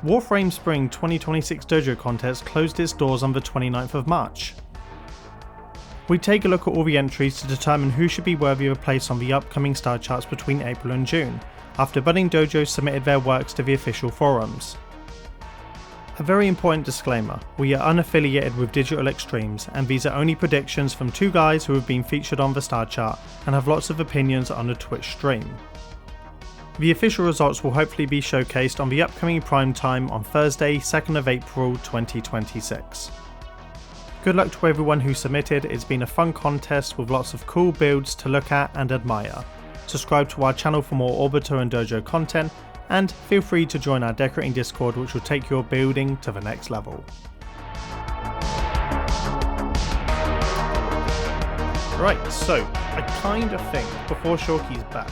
Warframe Spring 2026 Dojo contest closed its doors on the 29th of March. We take a look at all the entries to determine who should be worthy of a place on the upcoming star charts between April and June, after budding dojos submitted their works to the official forums. A very important disclaimer, we are unaffiliated with Digital Extremes, and these are only predictions from two guys who have been featured on the star chart and have lots of opinions on the Twitch stream. The official results will hopefully be showcased on the upcoming prime time on Thursday, 2nd of April 2026. Good luck to everyone who submitted, it's been a fun contest with lots of cool builds to look at and admire. Subscribe to our channel for more Obito and Dojo content, and feel free to join our decorating Discord, which will take your building to the next level. Right, so I kind of think before Shorky's back,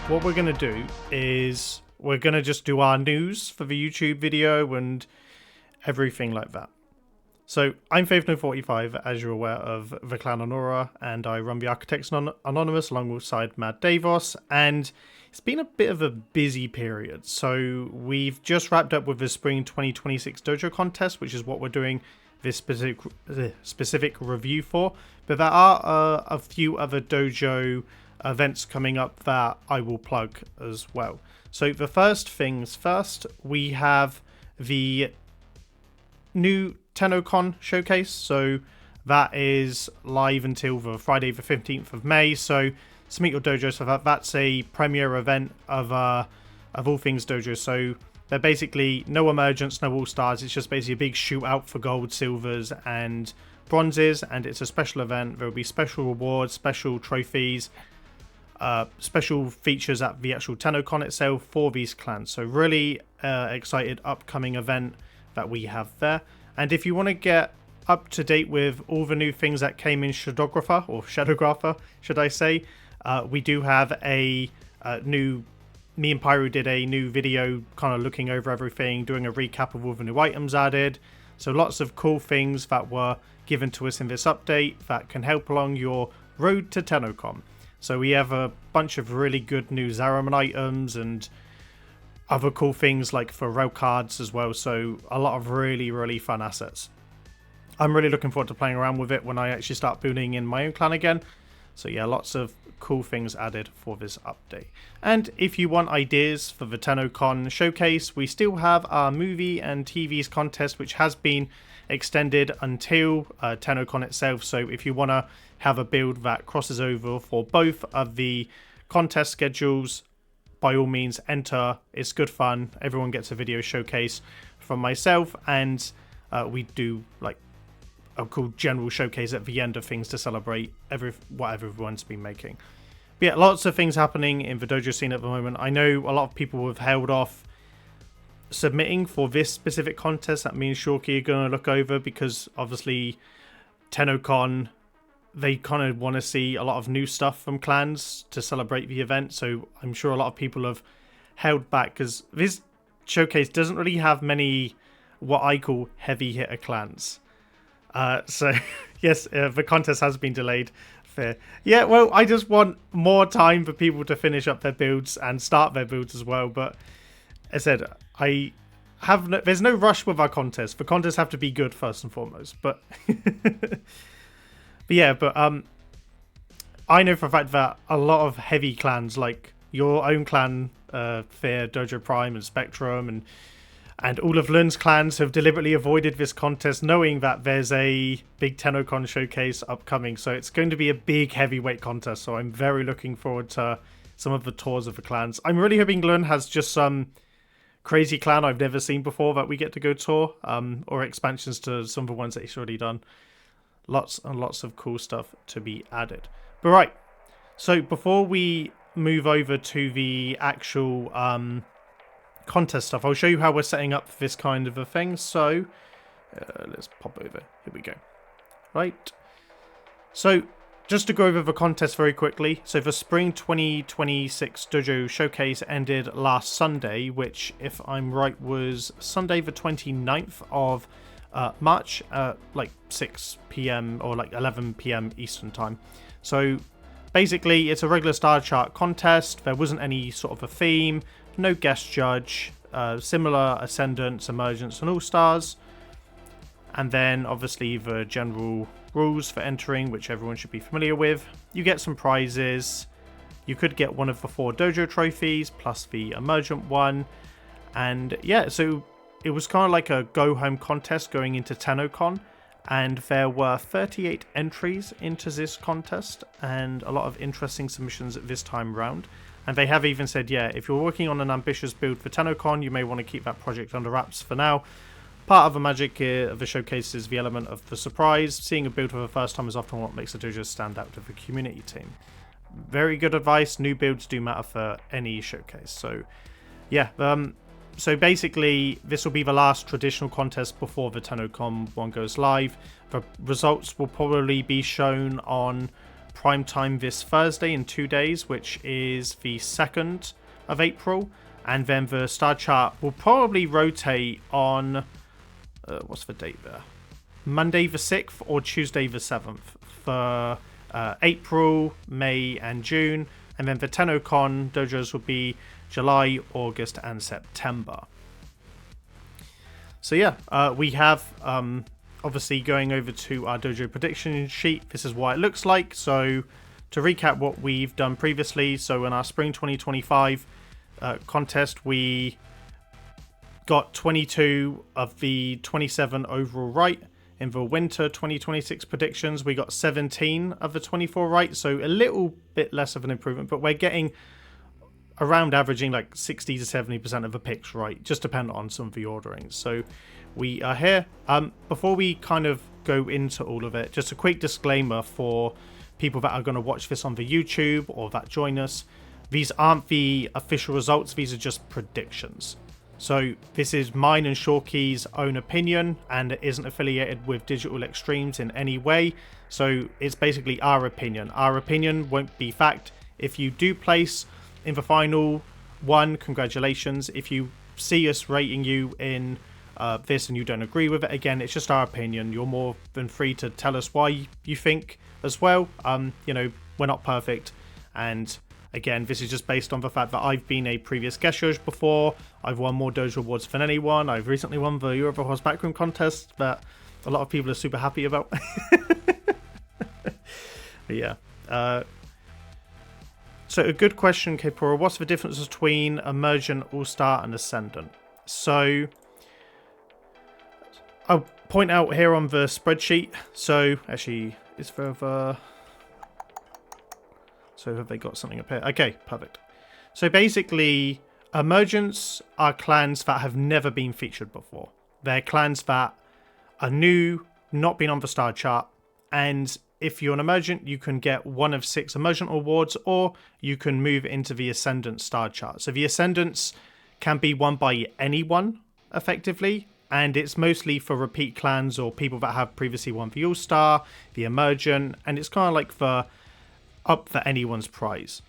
what we're going to do is we're going to just do our news for the YouTube video and everything like that. So I'm FaithNo45, as you're aware of the Clan Honora, and I run the Architects Anonymous alongside Mad Davos, and it's been a bit of a busy period. So we've just wrapped up with the Spring 2026 Dojo contest, which is what we're doing this specific review for, but there are a few other Dojo events coming up that I will plug as well. So the first things first, we have the new TennoCon showcase. So that is live until the Friday the 15th of May. So submit your dojos for that. That's a premiere event of all things dojo. So they're basically no emergence, no all stars. It's just basically a big shootout for gold, silvers, and bronzes, and it's a special event. There will be special rewards, special trophies, special features at the actual TennoCon itself for these clans. So really excited upcoming event that we have there. And if you want to get up to date with all the new things that came in Shadowgrapher, should I say, we do have a new, me and Pyro did a new video kind of looking over everything, doing a recap of all the new items added. So lots of cool things that were given to us in this update that can help along your road to TennoCon. So we have a bunch of really good new Zaraman items and other cool things like for rail cards as well. So a lot of really, really fun assets. I'm really looking forward to playing around with it when I actually start building in my own clan again. So yeah, lots of cool things added for this update. And if you want ideas for the TennoCon showcase, we still have our movie and TVs contest, which has been extended until TennoCon itself. So if you want to have a build that crosses over for both of the contest schedules, by all means enter. It's good fun. Everyone gets a video showcase from myself, and we do like a cool general showcase at the end of things to celebrate what everyone's been making. But yeah, lots of things happening in the dojo scene at the moment. I know a lot of people have held off submitting for this specific contest that me and Shorky are going to look over, because obviously TennoCon, they kind of want to see a lot of new stuff from clans to celebrate the event. So I'm sure a lot of people have held back because this showcase doesn't really have many what I call heavy hitter clans. So yes, the contest has been delayed. Fair. Yeah, well, I just want more time for people to finish up their builds and start their builds as well. But as I said, there's no rush with our contest. The contests have to be good first and foremost. But But yeah, I know for a fact that a lot of heavy clans, like your own clan, Fear, Dojo Prime, and Spectrum, and all of Lun's clans have deliberately avoided this contest, knowing that there's a big TennoCon showcase upcoming. So it's going to be a big heavyweight contest. So I'm very looking forward to some of the tours of the clans. I'm really hoping Lun has just some crazy clan I've never seen before that we get to go tour, or expansions to some of the ones that he's already done. Lots and lots of cool stuff to be added. But right, so before we move over to the actual contest stuff, I'll show you how we're setting up this kind of a thing. So let's pop over. Here we go. Right. So just to go over the contest very quickly. So the Spring 2026 Dojo Showcase ended last Sunday, which, if I'm right, was Sunday the 29th of March, like 6 p.m. or like 11 p.m. Eastern time. So basically, it's a regular star chart contest. There wasn't any sort of a theme, no guest judge, similar Ascendants, Emergence, and All Stars. And then obviously the general rules for entering, which everyone should be familiar with. You get some prizes. You could get one of the 4 dojo trophies plus the emergent one. And yeah, so it was kind of like a go home contest going into TennoCon. And there were 38 entries into this contest and a lot of interesting submissions at this time round. And they have even said, yeah, if you're working on an ambitious build for TennoCon, you may want to keep that project under wraps for now. Part of the magic of the showcase is the element of the surprise. Seeing a build for the first time is often what makes the dojo stand out to the community team. Very good advice. New builds do matter for any showcase. So, yeah. So basically, this will be the last traditional contest before the TennoCon one goes live. The results will probably be shown on prime time this Thursday in 2 days, which is the 2nd of April. And then the star chart will probably rotate on... what's the date there? Monday the 6th or Tuesday the 7th for April, May, and June. And then the TennoCon dojos will be July, August, and September. So yeah, we have obviously going over to our dojo prediction sheet. This is what it looks like. So to recap what we've done previously, so in our Spring 2025 contest, we got 22 of the 27 overall right. In the Winter 2026 predictions, we got 17 of the 24 right, so a little bit less of an improvement, but we're getting around averaging like 60 to 70% of the picks right, just depending on some of the orderings. So we are here. Before we kind of go into all of it, just a quick disclaimer for people that are going to watch this on the YouTube or that join us. These aren't the official results, these are just predictions. So this is mine and Shorkey's own opinion, and it isn't affiliated with Digital Extremes in any way. So it's basically our opinion. Our opinion won't be fact. If you do place in the final one, congratulations. If you see us rating you in this and you don't agree with it, again, it's just our opinion. You're more than free to tell us why you think as well. You know, we're not perfect, and again, this is just based on the fact that I've been a previous guest judge before. I've won more dojo awards than anyone. I've recently won the Euro of the Horse Backroom contest that a lot of people are super happy about. But yeah. So a good question, Kapora. What's the difference between Emergent, All-Star, and Ascendant? So I'll point out here on the spreadsheet. So actually, it's further... So have they got something up here? Okay, perfect. So basically, Emergents are clans that have never been featured before. They're clans that are new, not been on the star chart, and if you're an Emergent, you can get one of 6 Emergent awards, or you can move into the Ascendant star chart. So the Ascendants can be won by anyone, effectively, and it's mostly for repeat clans or people that have previously won the All-Star, the Emergent, and it's kind of like the up for anyone's prize.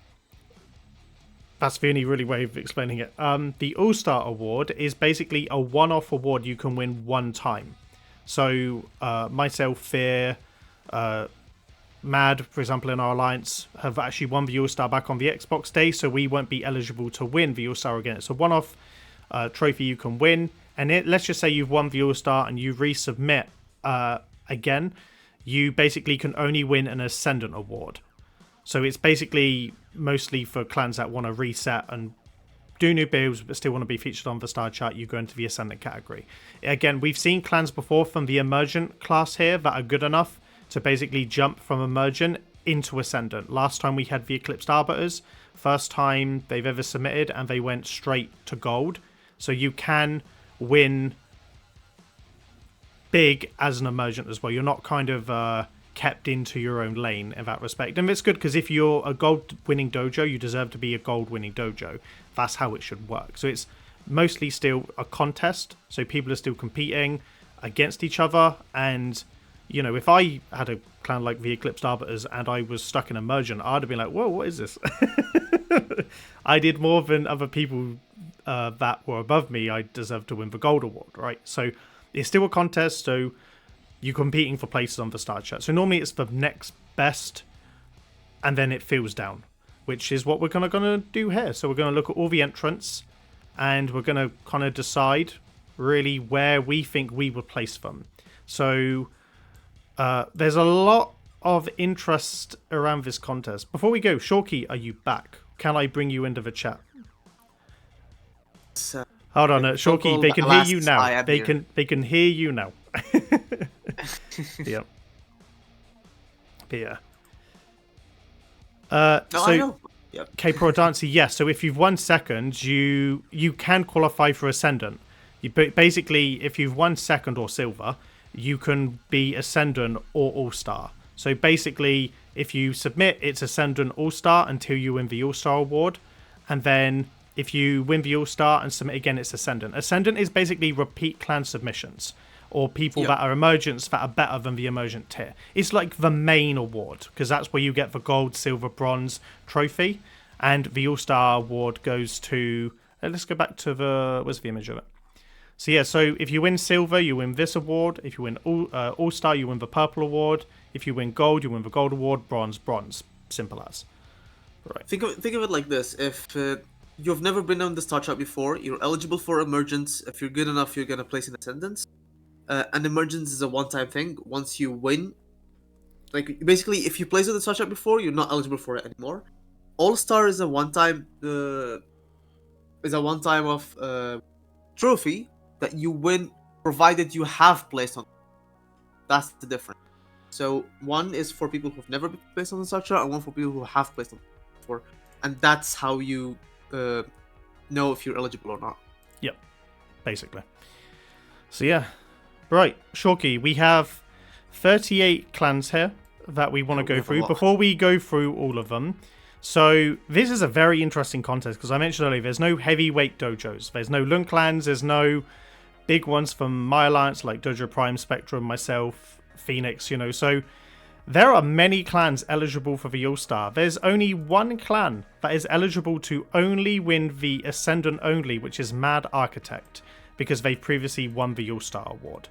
That's the only really way of explaining it. The All-Star Award is basically a one-off award you can win one time. So myself, Fear, Mad, for example, in our alliance, have actually won the All-Star back on the Xbox day, so we won't be eligible to win the All-Star again. It's a one-off trophy you can win, and let's just say you've won the All-Star and you resubmit again, you basically can only win an Ascendant Award. So it's basically mostly for clans that want to reset and do new builds but still want to be featured on the star chart. You go into the Ascendant category. Again, we've seen clans before from the Emergent class here that are good enough to basically jump from Emergent into Ascendant. Last time we had the Eclipsed Arbiters. First time they've ever submitted, and they went straight to gold. So you can win big as an Emergent as well. You're not kind of... kept into your own lane in that respect. And it's good because if you're a gold winning dojo, you deserve to be a gold winning dojo. That's how it should work. So it's mostly still a contest, so people are still competing against each other. And you know, if I had a clan like the Eclipsed Arbiters and I was stuck in Emergent, I'd have been like, whoa, what is this? I did more than other people that were above me. I deserve to win the gold award, right? So it's still a contest, so you're competing for places on the star chart. So normally it's the next best, and then it fills down, which is what we're going to do here. So we're going to look at all the entrants, and we're going to kind of decide really where we think we would place them. So there's a lot of interest around this contest. Before we go, Shorky, are you back? Can I bring you into the chat? Hold on, Shorky, they can hear you now. They can hear you now. Yep. Yeah. I know. Yep. K-Pro Dancer, yes. So if you've won second, you can qualify for Ascendant. Basically, if you've won second or silver, you can be Ascendant or All-Star. So basically, if you submit, it's Ascendant All-Star until you win the All-Star award. And then if you win the All-Star and submit again, it's Ascendant. Ascendant is basically repeat clan submissions, or people that are emergents that are better than the emergent tier. It's like the main award, because that's where you get the gold, silver, bronze trophy. And the All-Star award goes to... let's go back to the... where's the image of it? So yeah, so if you win silver, you win this award. If you win All-Star, you win the purple award. If you win gold, you win the gold award. Bronze. Simple as. Right. Think of it like this. If you've never been on the star chart before, you're eligible for emergence. If you're good enough, you're going to place in Ascendance. And emergence is a one-time thing. Once you win, like basically, if you place on the star chart before, you're not eligible for it anymore. All-Star is a one-time trophy that you win, provided you have placed on. That's the difference. So one is for people who've never been placed on the star chart, and one for people who have placed on before, and that's how you know if you're eligible or not. Yep, basically. So yeah, right, Shorky, we have 38 clans here that we want to go through. Before we go through all of them, so this is a very interesting contest, because I mentioned earlier, there's no heavyweight dojos. There's no Lung clans, there's no big ones from my alliance like Dojo Prime, Spectrum, myself, Phoenix, so there are many clans eligible for the All-Star. There's only one clan that is eligible to only win the Ascendant only, which is Mad Architect, because they've previously won the All-Star award.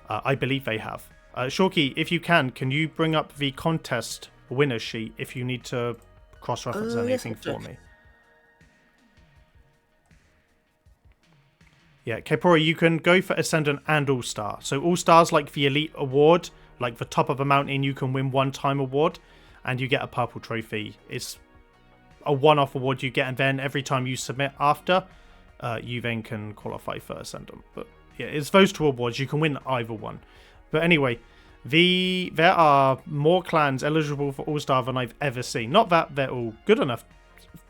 I believe they have. Shorky, if you can you bring up the contest winner sheet if you need to cross-reference anything for me? Yeah, Kapora, you can go for Ascendant and All-Star. So All-Star's like the Elite Award, like the top of a mountain, you can win one-time award, and you get a purple trophy. It's a one-off award you get, and then every time you submit after, you then can qualify for Ascendant. But yeah, it's those two awards. You can win either one. But anyway, there are more clans eligible for All-Star than I've ever seen. Not that they're all good enough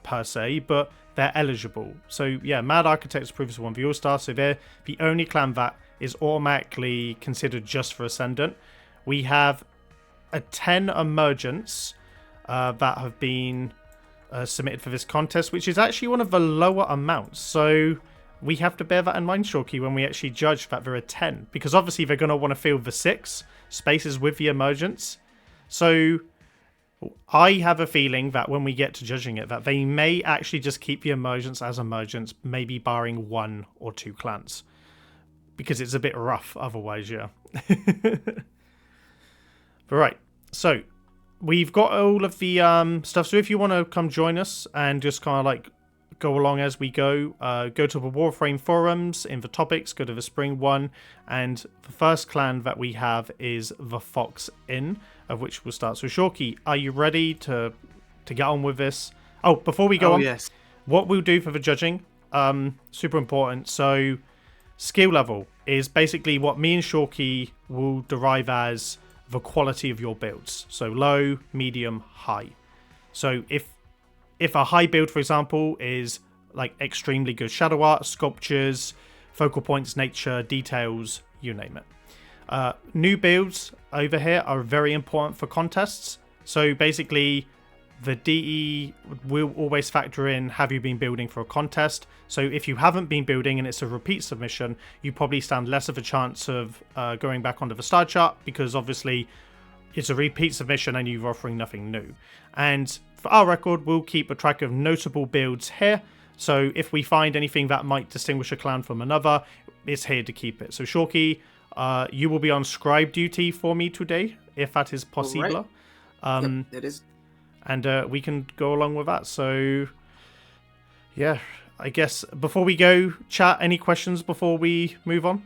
per se, but they're eligible. So yeah, Mad Architects previously won the All-Star, so they're the only clan that is automatically considered just for Ascendant. We have 10 emergents that have been submitted for this contest, which is actually one of the lower amounts. So we have to bear that in mind, Shorky, when we actually judge that there are 10, because obviously they're going to want to fill the 6 spaces with the emergents. So I have a feeling that when we get to judging it, that they may actually just keep the emergents as emergents, maybe barring 1 or 2 clans, because it's a bit rough otherwise, yeah. But right, so we've got all of the stuff. So if you want to come join us and just kind of like go along as we go to the Warframe forums in the topics, go to the spring one, and the first clan that we have is the Fox Inn, of which we'll start. So Shorky, are you ready to get on with this? Oh, before we go on, yes. What we'll do for the judging, super important. So skill level is basically what me and Shorky will derive as the quality of your builds. So low, medium, high. So if a high build, for example, is like extremely good shadow art, sculptures, focal points, nature, details, you name it. New builds over here are very important for contests. So basically, the DE will always factor in, have you been building for a contest? So if you haven't been building and it's a repeat submission, you probably stand less of a chance of going back onto the star chart, because obviously it's a repeat submission and you're offering nothing new. And for our record, we'll keep a track of notable builds here. So if we find anything that might distinguish a clan from another, it's here to keep it. So Shorky, you will be on scribe duty for me today, if that is possible. Yep, it is. And we can go along with that. So, yeah, I guess before we go, chat, any questions before we move on?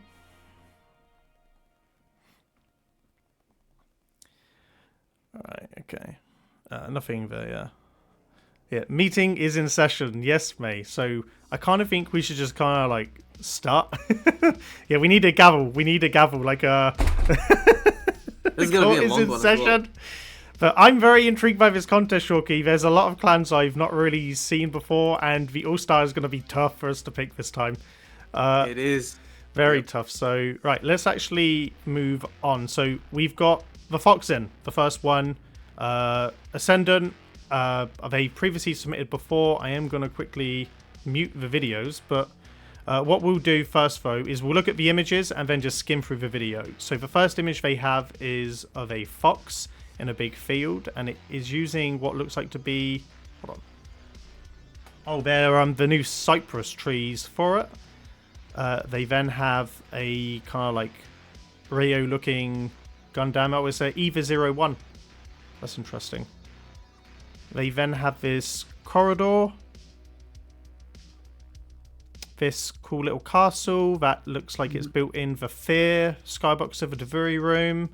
Alright, okay. Nothing there, yeah. Yeah, meeting is in session. Yes, May. So I kind of think we should just kind of like start. Yeah, we need a gavel. We need a gavel, like a. This is gonna be a long one as well. But I'm very intrigued by this contest, Shorky. There's a lot of clans I've not really seen before, and the All-Star is going to be tough for us to pick this time. It is. Very tough. So, right, let's actually move on. So we've got the Fox in, the first one. Ascendant, they previously submitted before. I am going to quickly mute the videos, but what we'll do first, though, is we'll look at the images and then just skim through the video. So the first image they have is of a fox in a big field, and it is using what looks like to be... Hold on. Oh, they're the new cypress trees for it. They then have a kind of like Rio-looking Gundam. I would say EVA 01. That's interesting. They then have this corridor. This cool little castle that looks like it's built in the Fear skybox of a delivery room.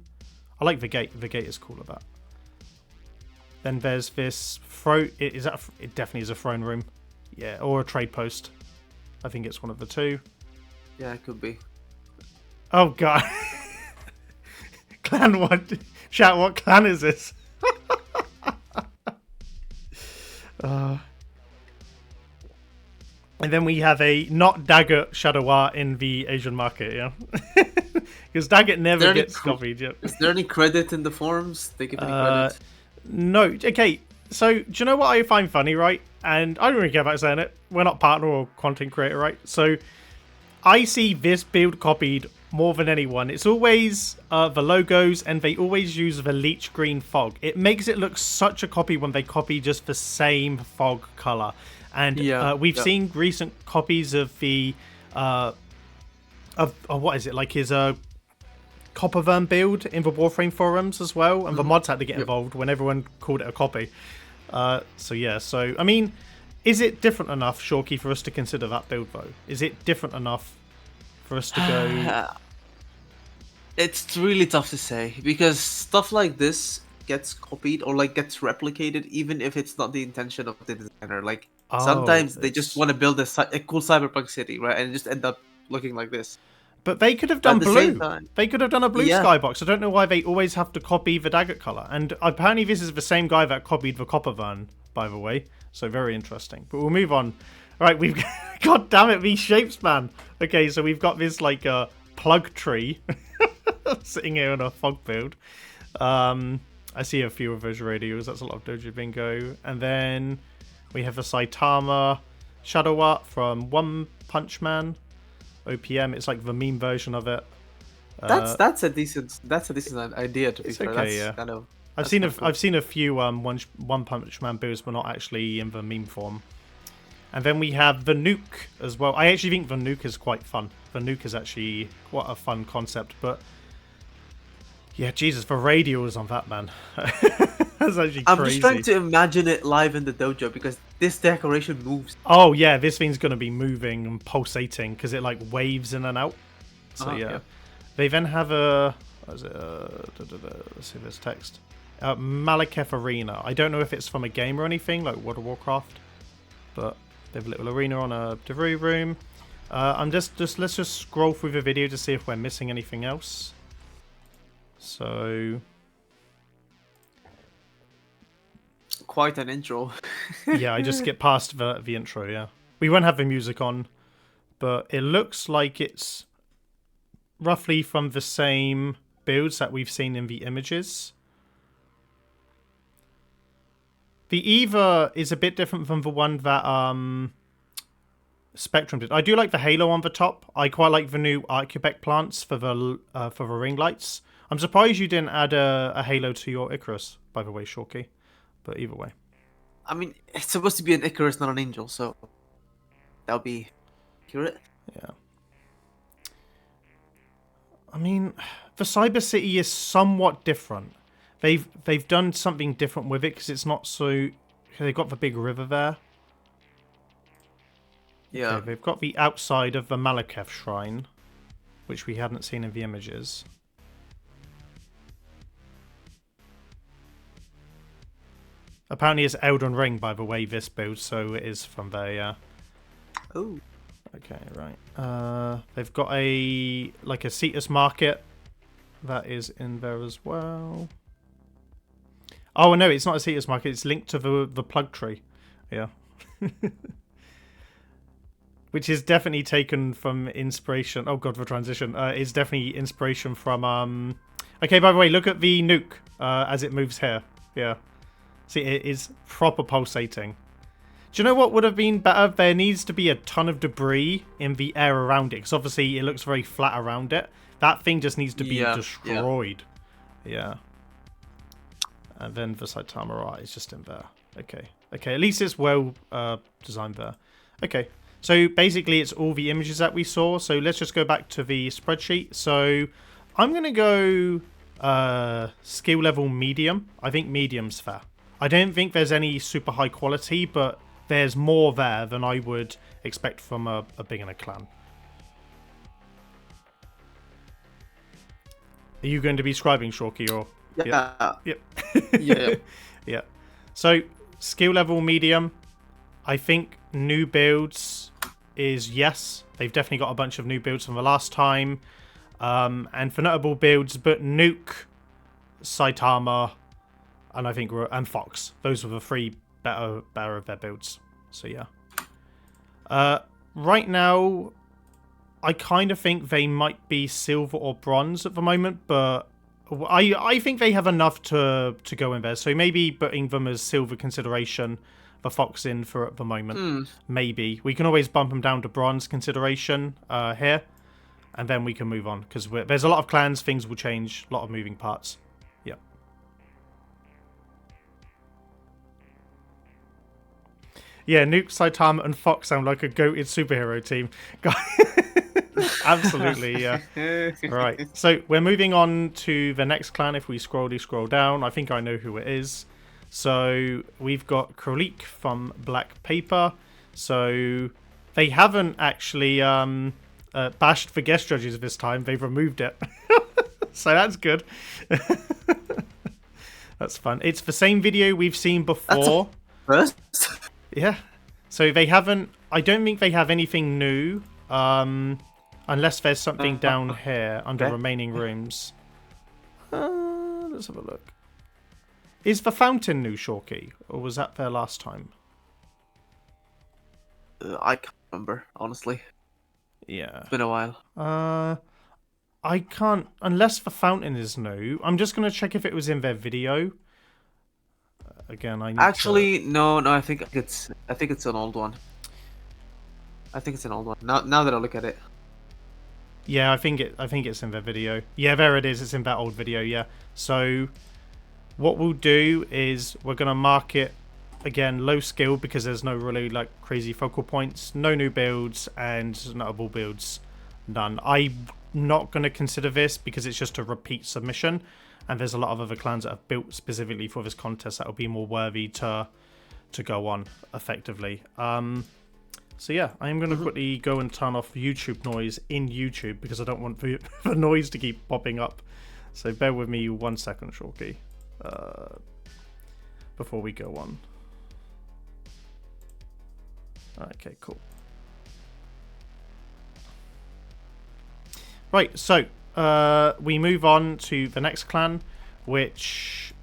I like the gate. The gate is cool of that. Then there's this throne. It definitely is a throne room. Yeah, or a trade post. I think it's one of the two. Yeah, it could be. Oh god. Clan what? Chat, what clan is this? And then we have a not Daggett Shadow Art in the Asian market, yeah. Because Daggett never gets copied, yeah. Is there any credit in the forums? They give any credit? No. Okay, so do you know what I find funny, right? And I don't really care about saying it. We're not partner or content creator, right? So I see this build copied more than anyone. It's always the logos, and they always use the leech green fog. It makes it look such a copy when they copy just the same fog color. And we've seen recent copies of the of what is it, like his Copperburn build in the Warframe forums as well, and the mods had to get involved when everyone called it a copy. So I mean, is it different enough, Shorky, for us to consider that build though? Is it different enough for us to go? It's really tough to say, because stuff like this gets copied or like gets replicated even if it's not the intention of the designer. Like sometimes they just want to build a cool cyberpunk city, right, and just end up looking like this. But they could have done blue. They could have done a blue skybox. I don't know why they always have to copy the Daggett color. And apparently this is the same guy that copied the Copperburn, by the way. So very interesting. But we'll move on. All right, we've God damn it, these shapes, man. Okay, so we've got this like plug tree sitting here on a fog build. I see a few of those radios. That's a lot of Dojo bingo. And then we have a Saitama Shadow Art from One Punch Man. OPM. It's like the meme version of it. That's a decent idea, to be fair. Okay, that's yeah. I've seen a few One Punch Man builds, but not actually in the meme form. And then we have the nuke as well. I actually think the nuke is quite fun. The nuke is actually quite a fun concept, but yeah, Jesus, the radios on that, man. That's actually crazy. I'm just trying to imagine it live in the dojo, because this decoration moves. Oh yeah, this thing's going to be moving and pulsating because it like waves in and out. So yeah. They then have a... What is it? Let's see if there's text. Malekith Arena. I don't know if it's from a game or anything, like World of Warcraft, but they have a little arena on a delivery room. Let's just scroll through the video to see if we're missing anything else. So... Quite an intro. Yeah, I just skip past the intro, yeah. We won't have the music on, but it looks like it's roughly from the same builds that we've seen in the images. The Eva is a bit different from the one that Spectrum did. I do like the halo on the top. I quite like the new Archipect plants for the ring lights. I'm surprised you didn't add a halo to your Icarus, by the way, Shorky. But either way. I mean, it's supposed to be an Icarus, not an angel, so... That'll be accurate. Yeah. I mean, the Cyber City is somewhat different. They've done something different with it because it's not so. They've got the big river there. Yeah. Okay, they've got the outside of the Malekith shrine, which we hadn't seen in the images. Apparently it's Elden Ring, by the way, this build, so it is from there, yeah. Oh. Okay, right. They've got a Cetus Market that is in there as well. Oh no, it's not a Cetus Market. It's linked to the plug tree. Yeah, which is definitely taken from inspiration. Oh god, the transition. It's definitely inspiration from. Okay, by the way, look at the nuke as it moves here. Yeah, see, it is proper pulsating. Do you know what would have been better? There needs to be a ton of debris in the air around it, because obviously it looks very flat around it. That thing just needs to be destroyed. Yeah. And then the Saitama art is just in there. Okay. Okay, at least it's well designed there. Okay. So basically it's all the images that we saw. So let's just go back to the spreadsheet. So I'm going to go skill level medium. I think medium's fair. I don't think there's any super high quality, but there's more there than I would expect from a beginner clan. Are you going to be scribing, Shorky, or? Yeah. Yep. Yeah. Yeah. So, skill level medium. I think new builds is yes. They've definitely got a bunch of new builds from the last time. And for notable builds, but Nuke, Saitama, and I think and Fox. Those were the three better of their builds. So yeah. Right now, I kind of think they might be silver or bronze at the moment, but I think they have enough to go in there. So maybe putting them as silver consideration, the Fox in for at the moment. Maybe we can always bump them down to bronze consideration here, and then we can move on because there's a lot of clans. Things will change. A lot of moving parts. Yep. Yeah, Nuke, Saitama, and Fox sound like a goated superhero team. Absolutely, yeah. Right, so we're moving on to the next clan. If we scroll down, I think I know who it is. So we've got Krolik from Black Paper. So they haven't actually bashed the guest judges this time. They've removed it. So that's good. That's fun. It's the same video we've seen before. First? Yeah. So they haven't... I don't think they have anything new. Unless there's something down here under remaining rooms. Let's have a look. Is the fountain new, Shorky? Or was that there last time? I can't remember, honestly. Yeah. It's been a while. I can't... Unless the fountain is new. I'm just going to check if it was in their video. Again, I need Actually, no, I think it's an old one. I think it's an old one. Now that I look at it. Yeah, I think it's in their video. Yeah, there it is. It's in that old video, yeah. So what we'll do is we're going to mark it, again, low skill because there's no really like crazy focal points. No new builds and notable builds. None. I'm not going to consider this because it's just a repeat submission. And there's a lot of other clans that have built specifically for this contest that will be more worthy to go on effectively. So yeah, I am going to quickly go and turn off YouTube noise in YouTube because I don't want the noise to keep popping up. So bear with me 1 second, Shorky, before we go on. Okay, cool. Right, so we move on to the next clan, which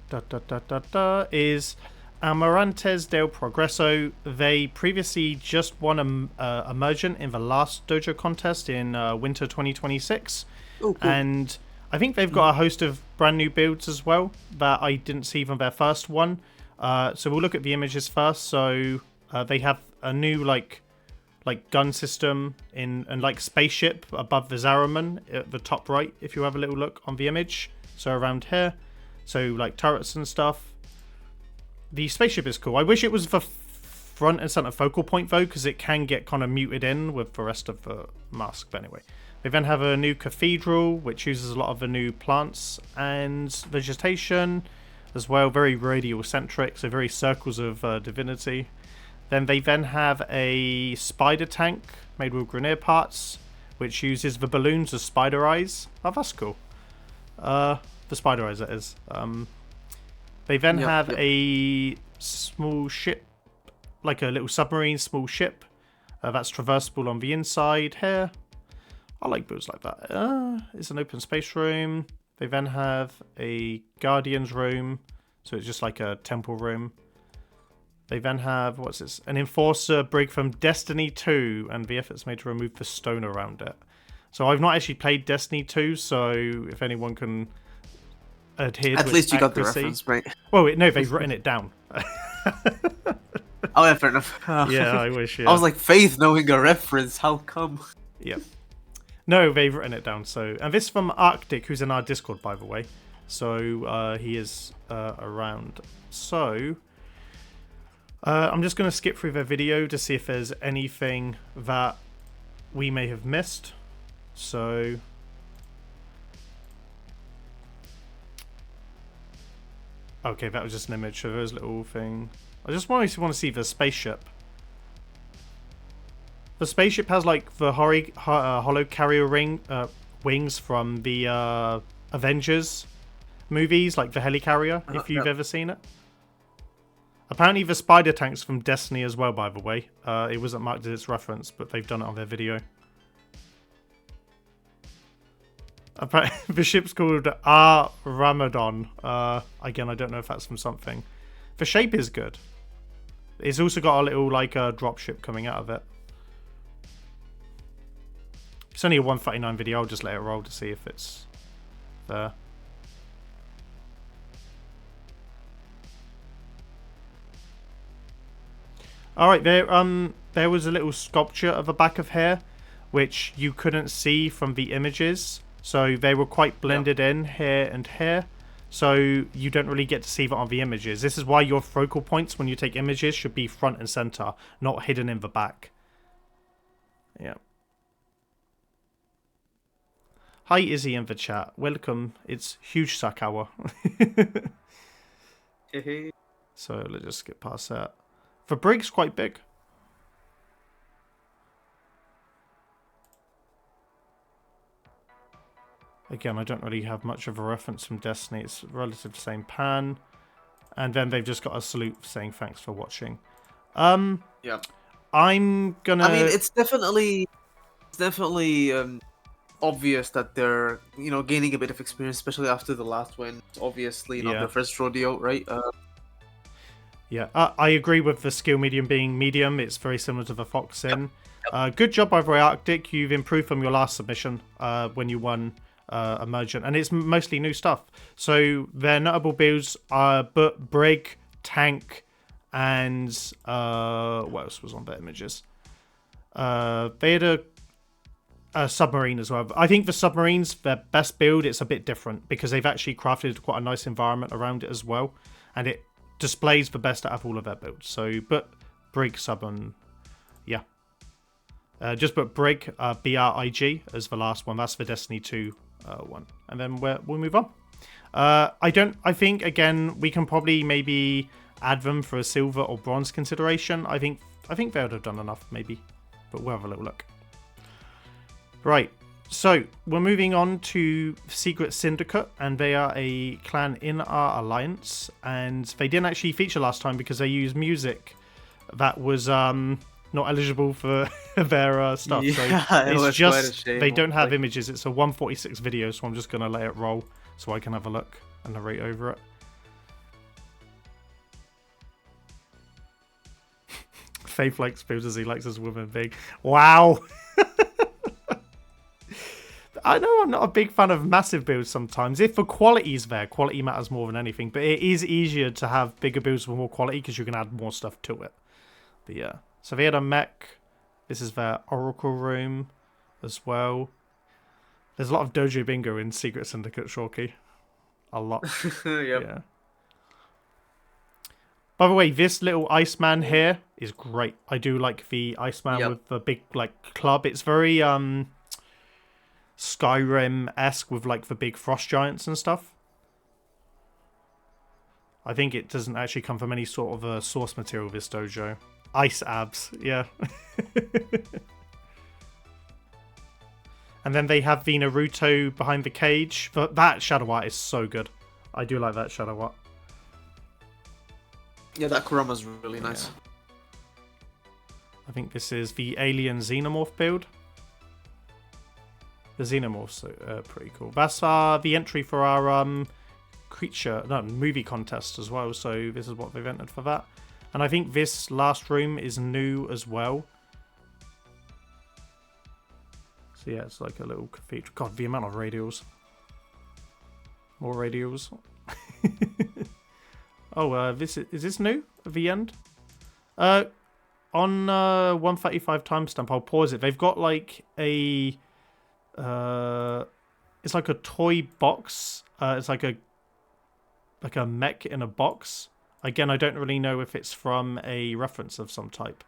is Amarantes del Progreso. They previously just won a Emergent in the last Dojo contest in winter 2026. Oh, cool. And I think they've got a host of brand new builds as well that I didn't see from their first one. So we'll look at the images first. So they have a new like gun system and like spaceship above the Zaraman at the top right if you have a little look on the image. So around here. So like turrets and stuff. The spaceship is cool. I wish it was the front and center focal point though, because it can get kind of muted in with the rest of the mask. But anyway, they then have a new cathedral, which uses a lot of the new plants and vegetation as well. Very radial centric, so very circles of divinity. Then they have a spider tank made with Grineer parts, which uses the balloons as spider eyes. Oh, that's cool. The spider eyes, that is. They then have a small ship, like a little submarine small ship that's traversable on the inside here. I like builds like that. It's an open space room. They then have a guardian's room, so it's just like a temple room. They then have, what's this? An enforcer brig from Destiny 2, and the effort's made to remove the stone around it. So I've not actually played Destiny 2, so if anyone can adhere At to least you got accuracy. the reference, right? Well, no, they've written it down. Oh, yeah, fair enough. Yeah, I wish, yeah. I was like, Faith knowing a reference, how come? Yeah. No, they've written it down. So, and this from Arctic, who's in our Discord, by the way. So he is around. So I'm just going to skip through their video to see if there's anything that we may have missed. So okay, that was just an image of his little thing. I just want to see the spaceship. The spaceship has like the hollow carrier wings from the Avengers movies, like the helicarrier, if you've ever seen it. Apparently the spider tank's from Destiny as well, by the way. It wasn't marked as its reference, but they've done it on their video. The ship's called Ramadan. Again, I don't know if that's from something. The shape is good. It's also got a little like drop ship coming out of it. It's only a 139 video. I'll just let it roll to see if it's there. Alright, there was a little sculpture of the back of hair, which you couldn't see from the images. So they were quite blended in here and here. So you don't really get to see that on the images. This is why your focal points when you take images should be front and center, not hidden in the back. Yeah. Hi Izzy in the chat. Welcome. It's Huge Sack Hour. So let's just skip past that. The brig's quite big. Again, I don't really have much of a reference from Destiny. It's relative to the same pan. And then they've just got a salute saying thanks for watching. Yeah. I'm gonna... I mean, it's definitely obvious that they're, gaining a bit of experience, especially after the last win. It's obviously not their first rodeo, right? Yeah, I agree with the skill medium being medium. It's very similar to the Fox in. Good job by the Arctic. You've improved from your last submission when you won Emergent. And it's mostly new stuff. So their notable builds are Brig, Tank, and what else was on their images? They had a submarine as well. I think the submarines, their best build, it's a bit different because they've actually crafted quite a nice environment around it as well. And it displays the best out of all of their builds. So, but Brig, Sub, and yeah. Just put Brig, BRIG as the last one. That's the Destiny 2 one. And then we'll move on. I think, again, we can probably maybe add them for a silver or bronze consideration. I think they would have done enough, maybe. But we'll have a little look. Right. So, we're moving on to Secret Syndicate, and they are a clan in our alliance, and they didn't actually feature last time because they used music that was not eligible for their stuff. Yeah, so it's just they don't have images. It's a 146 video, so I'm just going to let it roll so I can have a look and narrate over it. Faith likes builds as he likes his woman big. Wow! I know I'm not a big fan of massive builds sometimes. If the quality is there, quality matters more than anything. But it is easier to have bigger builds with more quality because you can add more stuff to it. But yeah. So they had a mech. This is their Oracle room as well. There's a lot of Dojo bingo in Secret Syndicate, Shorky. A lot. Yep. Yeah. By the way, this little Iceman here is great. I do like the Iceman Yep. with the big like club. It's very Skyrim-esque with like the big frost giants and stuff. I think it doesn't actually come from any sort of a source material, this dojo. Ice abs, yeah. And then they have the Naruto behind the cage. But that shadow art is so good. I do like that shadow art. Yeah, that Kurama's really nice. Yeah. I think this is the alien xenomorph build. The xenomorphs are pretty cool. That's the entry for our movie contest as well. So this is what they've entered for that. And I think this last room is new as well. So yeah, it's like a little cathedral. God, the amount of radials. More radials. Oh, is this new at the end? On 135 timestamp, I'll pause it. They've got like a it's like a toy box. It's like a mech in a box. Again, I don't really know if it's from a reference of some type.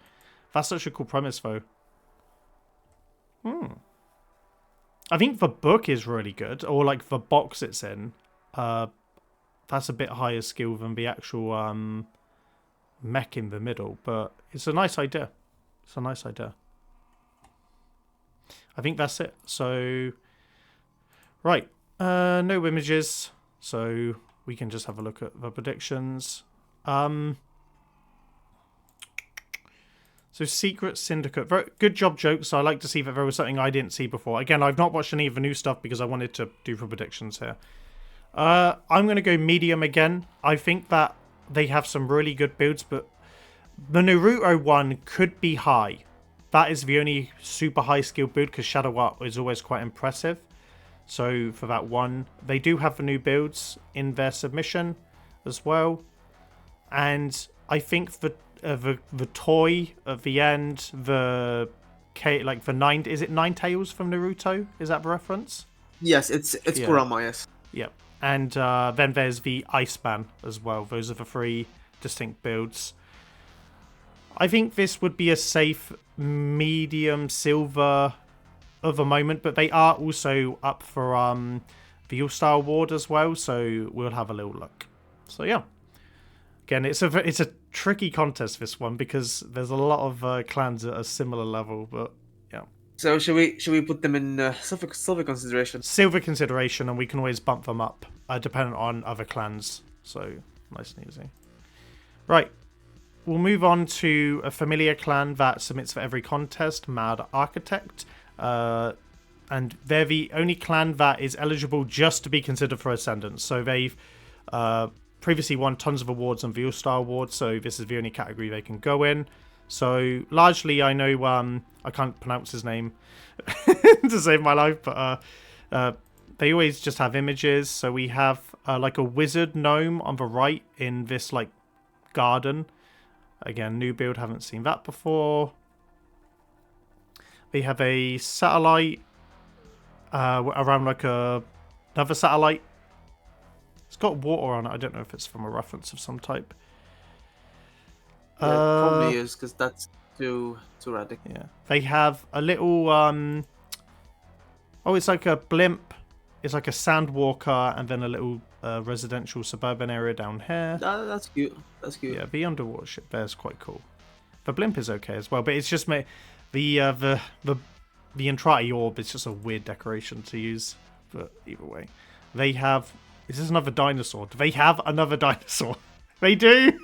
That's such a cool premise, though. I think the book is really good, or like the box it's in. That's a bit higher skill than the actual mech in the middle, but it's a nice idea. It's a nice idea. I think that's it. So, right, no images, so we can just have a look at the predictions. So Secret Syndicate. Very good job, jokes. I like to see that there was something I didn't see before. Again, I've not watched any of the new stuff because I wanted to do for predictions here. I'm going to go medium again. I think that they have some really good builds, but the Naruto one could be high. That is the only super high skill build because Shadow Art is always quite impressive. So for that one, they do have the new builds in their submission as well. And I think the toy at the end, like the nine, is it Nine Tails from Naruto? Is that the reference? Yes, it's Yeah. Kurama, yes. Yep. And then there's the Iceman as well. Those are the three distinct builds. I think this would be a safe medium silver of a moment, but they are also up for the All-Star Award as well, so we'll have a little look. So yeah. Again, it's a tricky contest, this one, because there's a lot of clans at a similar level, but yeah. So should we put them in silver consideration? Silver consideration, and we can always bump them up, depending on other clans. So nice and easy. Right, we'll move on to a familiar clan that submits for every contest, Mad Architect. And they're the only clan that is eligible just to be considered for Ascendance. So they've previously won tons of awards on the All-Star Awards, so this is the only category they can go in. So largely, I know I can't pronounce his name to save my life, but they always just have images. So we have like a wizard gnome on the right in this like garden. Again, new build, haven't seen that before. They have a satellite around like another satellite. It's got water on it. I don't know if it's from a reference of some type. Yeah, it probably is, because that's too radical. Yeah. They have a little it's like a blimp. It's like a sand walker and then a little residential suburban area down here. That's cute. That's cute. Yeah, the underwater ship there is quite cool. The blimp is okay as well, but it's just the Entrati orb is just a weird decoration to use. But either way, they have. Is this another dinosaur? Do they have another dinosaur? They do.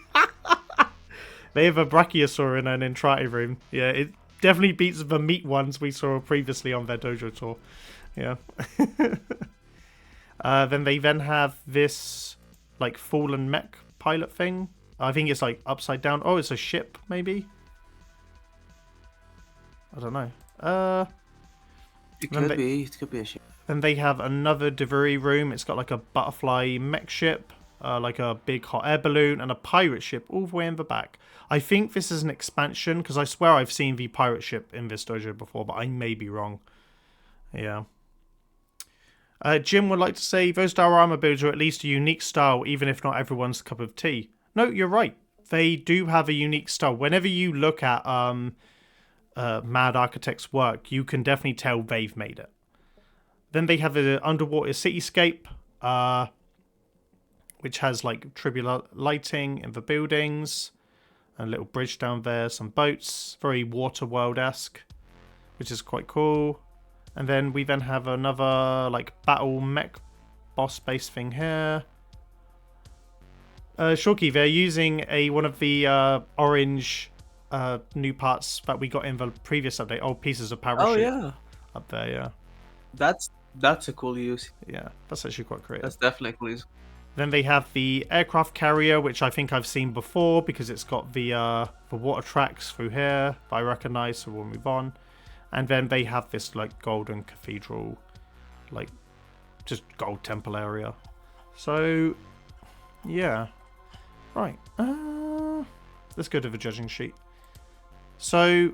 They have a brachiosaur in an Entrati room. Yeah, it definitely beats the meat ones we saw previously on their dojo tour. Yeah. Then they have this like fallen mech pilot thing. I think it's like upside down. Oh, it's a ship, maybe? I don't know. It could be. It could be a ship. Then they have another delivery room. It's got like a butterfly mech ship, like a big hot air balloon, and a pirate ship all the way in the back. I think this is an expansion, because I swear I've seen the pirate ship in this dojo before, but I may be wrong. Yeah. Jim would like to say, those diorama builds are at least a unique style, even if not everyone's cup of tea. No, you're right. they do have a unique style. Whenever you look at Mad Architect's work, you can definitely tell they've made it. Then they have an underwater cityscape, which has like tribular lighting in the buildings, and a little bridge down there, some boats, very Waterworld-esque, which is quite cool. And then we then have another like battle mech boss-based thing here. Shorky, they're using one of the orange new parts that we got in the previous update. Old pieces of parachute. Oh yeah, up there, yeah. That's a cool use. Yeah, that's actually quite creative. That's definitely a cool use. Then they have the aircraft carrier, which I think I've seen before because it's got the water tracks through here that I recognise, so we'll move on. And then they have this like golden cathedral, like just gold temple area. So yeah, right. Let's go to the judging sheet. So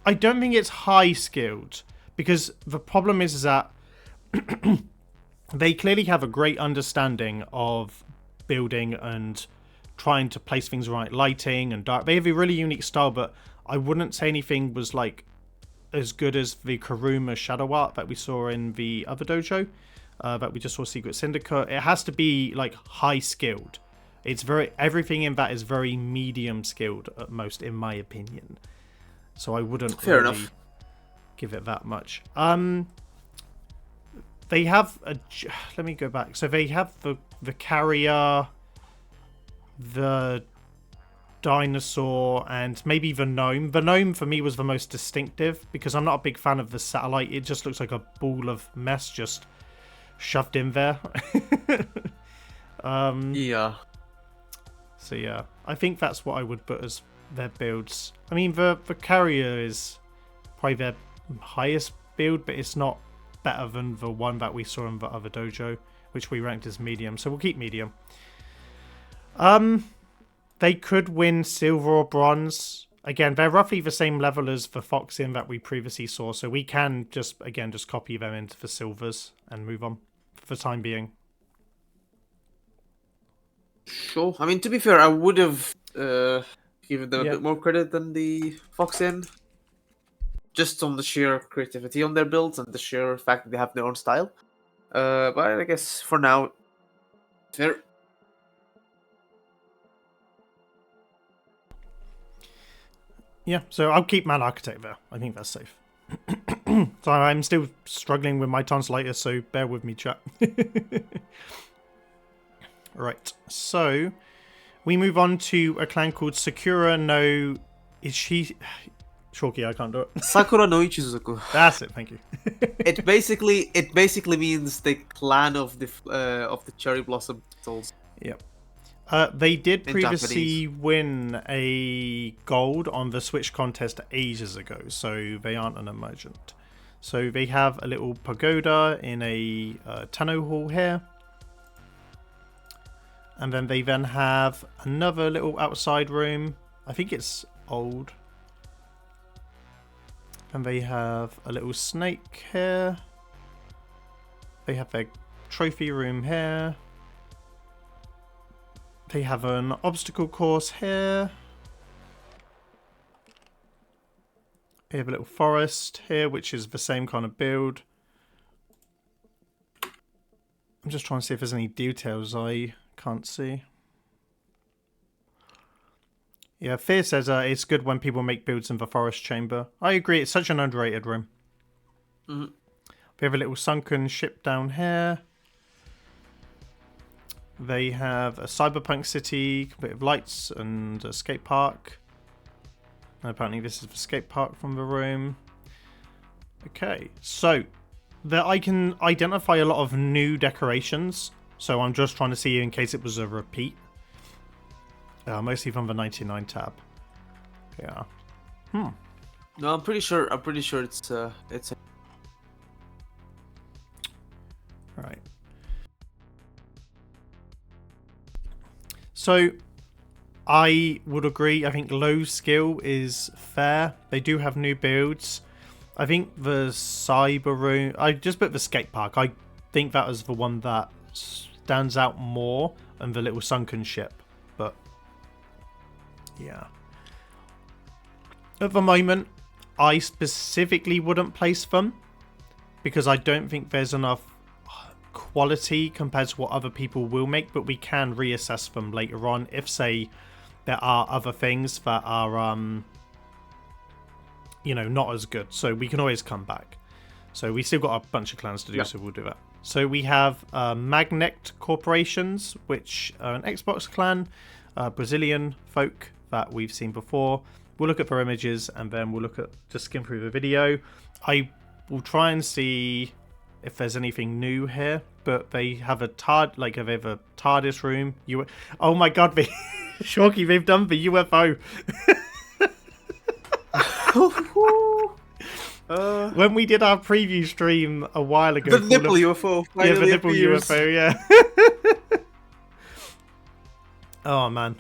I don't think it's high skilled because the problem is that they clearly have a great understanding of building and trying to place things right, lighting and dark. They have a really unique style, but I wouldn't say anything was like as good as the Karuma shadow art that we saw in the other dojo that we just saw Secret Syndicate. It has to be like high skilled. It's everything in that is very medium skilled at most, in my opinion. So I wouldn't Fair really enough. give it that much. They have let me go back. So they have the carrier, the dinosaur, and maybe the gnome. The gnome for me was the most distinctive because I'm not a big fan of the satellite. It just looks like a ball of mess just shoved in there. Yeah. So yeah, I think that's what I would put as their builds. I mean, the carrier is probably their highest build, but it's not better than the one that we saw in the other dojo, which we ranked as medium. So we'll keep medium. They could win silver or bronze. Again, they're roughly the same level as the Foxin that we previously saw, so we can just copy them into the silvers and move on for the time being. Sure. I mean, to be fair, I would have given them a bit more credit than the Foxin. Just on the sheer creativity on their builds and the sheer fact that they have their own style. But I guess for now, fair. Yeah, so I'll keep Man Architect there. I think that's safe. So I'm still struggling with my tonsillitis, so bear with me, chat. Right, so we move on to a clan called Sakura no... Is she... Shorky, I can't do it. Sakura no Ichizuku. That's it, thank you. It basically means the clan of the cherry blossom petals. Yep. They did In previously Japanese. win a gold on the Switch contest ages ago, so they aren't an emergent. So they have a little pagoda in a Tenno hall here. And then they have another little outside room. I think it's old. And they have a little snake here. They have their trophy room here. They have an obstacle course here. They have a little forest here, which is the same kind of build. I'm just trying to see if there's any details I can't see. Yeah, Fear says it's good when people make builds in the forest chamber. I agree, it's such an underrated room. Mm-hmm. We have a little sunken ship down here. They have a cyberpunk city, a bit of lights and a skate park. And apparently this is the skate park from the room. Okay, so I can identify a lot of new decorations. So I'm just trying to see in case it was a repeat. Mostly from the 99 tab. Yeah. No, I'm pretty sure it's Right. So I would agree. I think low skill is fair. They do have new builds. I think the cyber room. I just put the skate park. I think that was the one that stands out more, and the little sunken ship. But Yeah. At the moment, I specifically wouldn't place them because I don't think there's enough quality compared to what other people will make, but we can reassess them later on if, say, there are other things that are, you know, not as good. So we can always come back. So we still got a bunch of clans to do, so we'll do that. So we have Magnet Corporations, which are an Xbox clan, Brazilian folk that we've seen before. We'll look at their images and then we'll look at just skim through the video. I will try and see if there's anything new here, but they have a TARDIS room. Oh my god, Shorky, they've done the UFO. When we did our preview stream a while ago, the nipple UFO. Yeah, the nipple UFO. Yeah. Oh man.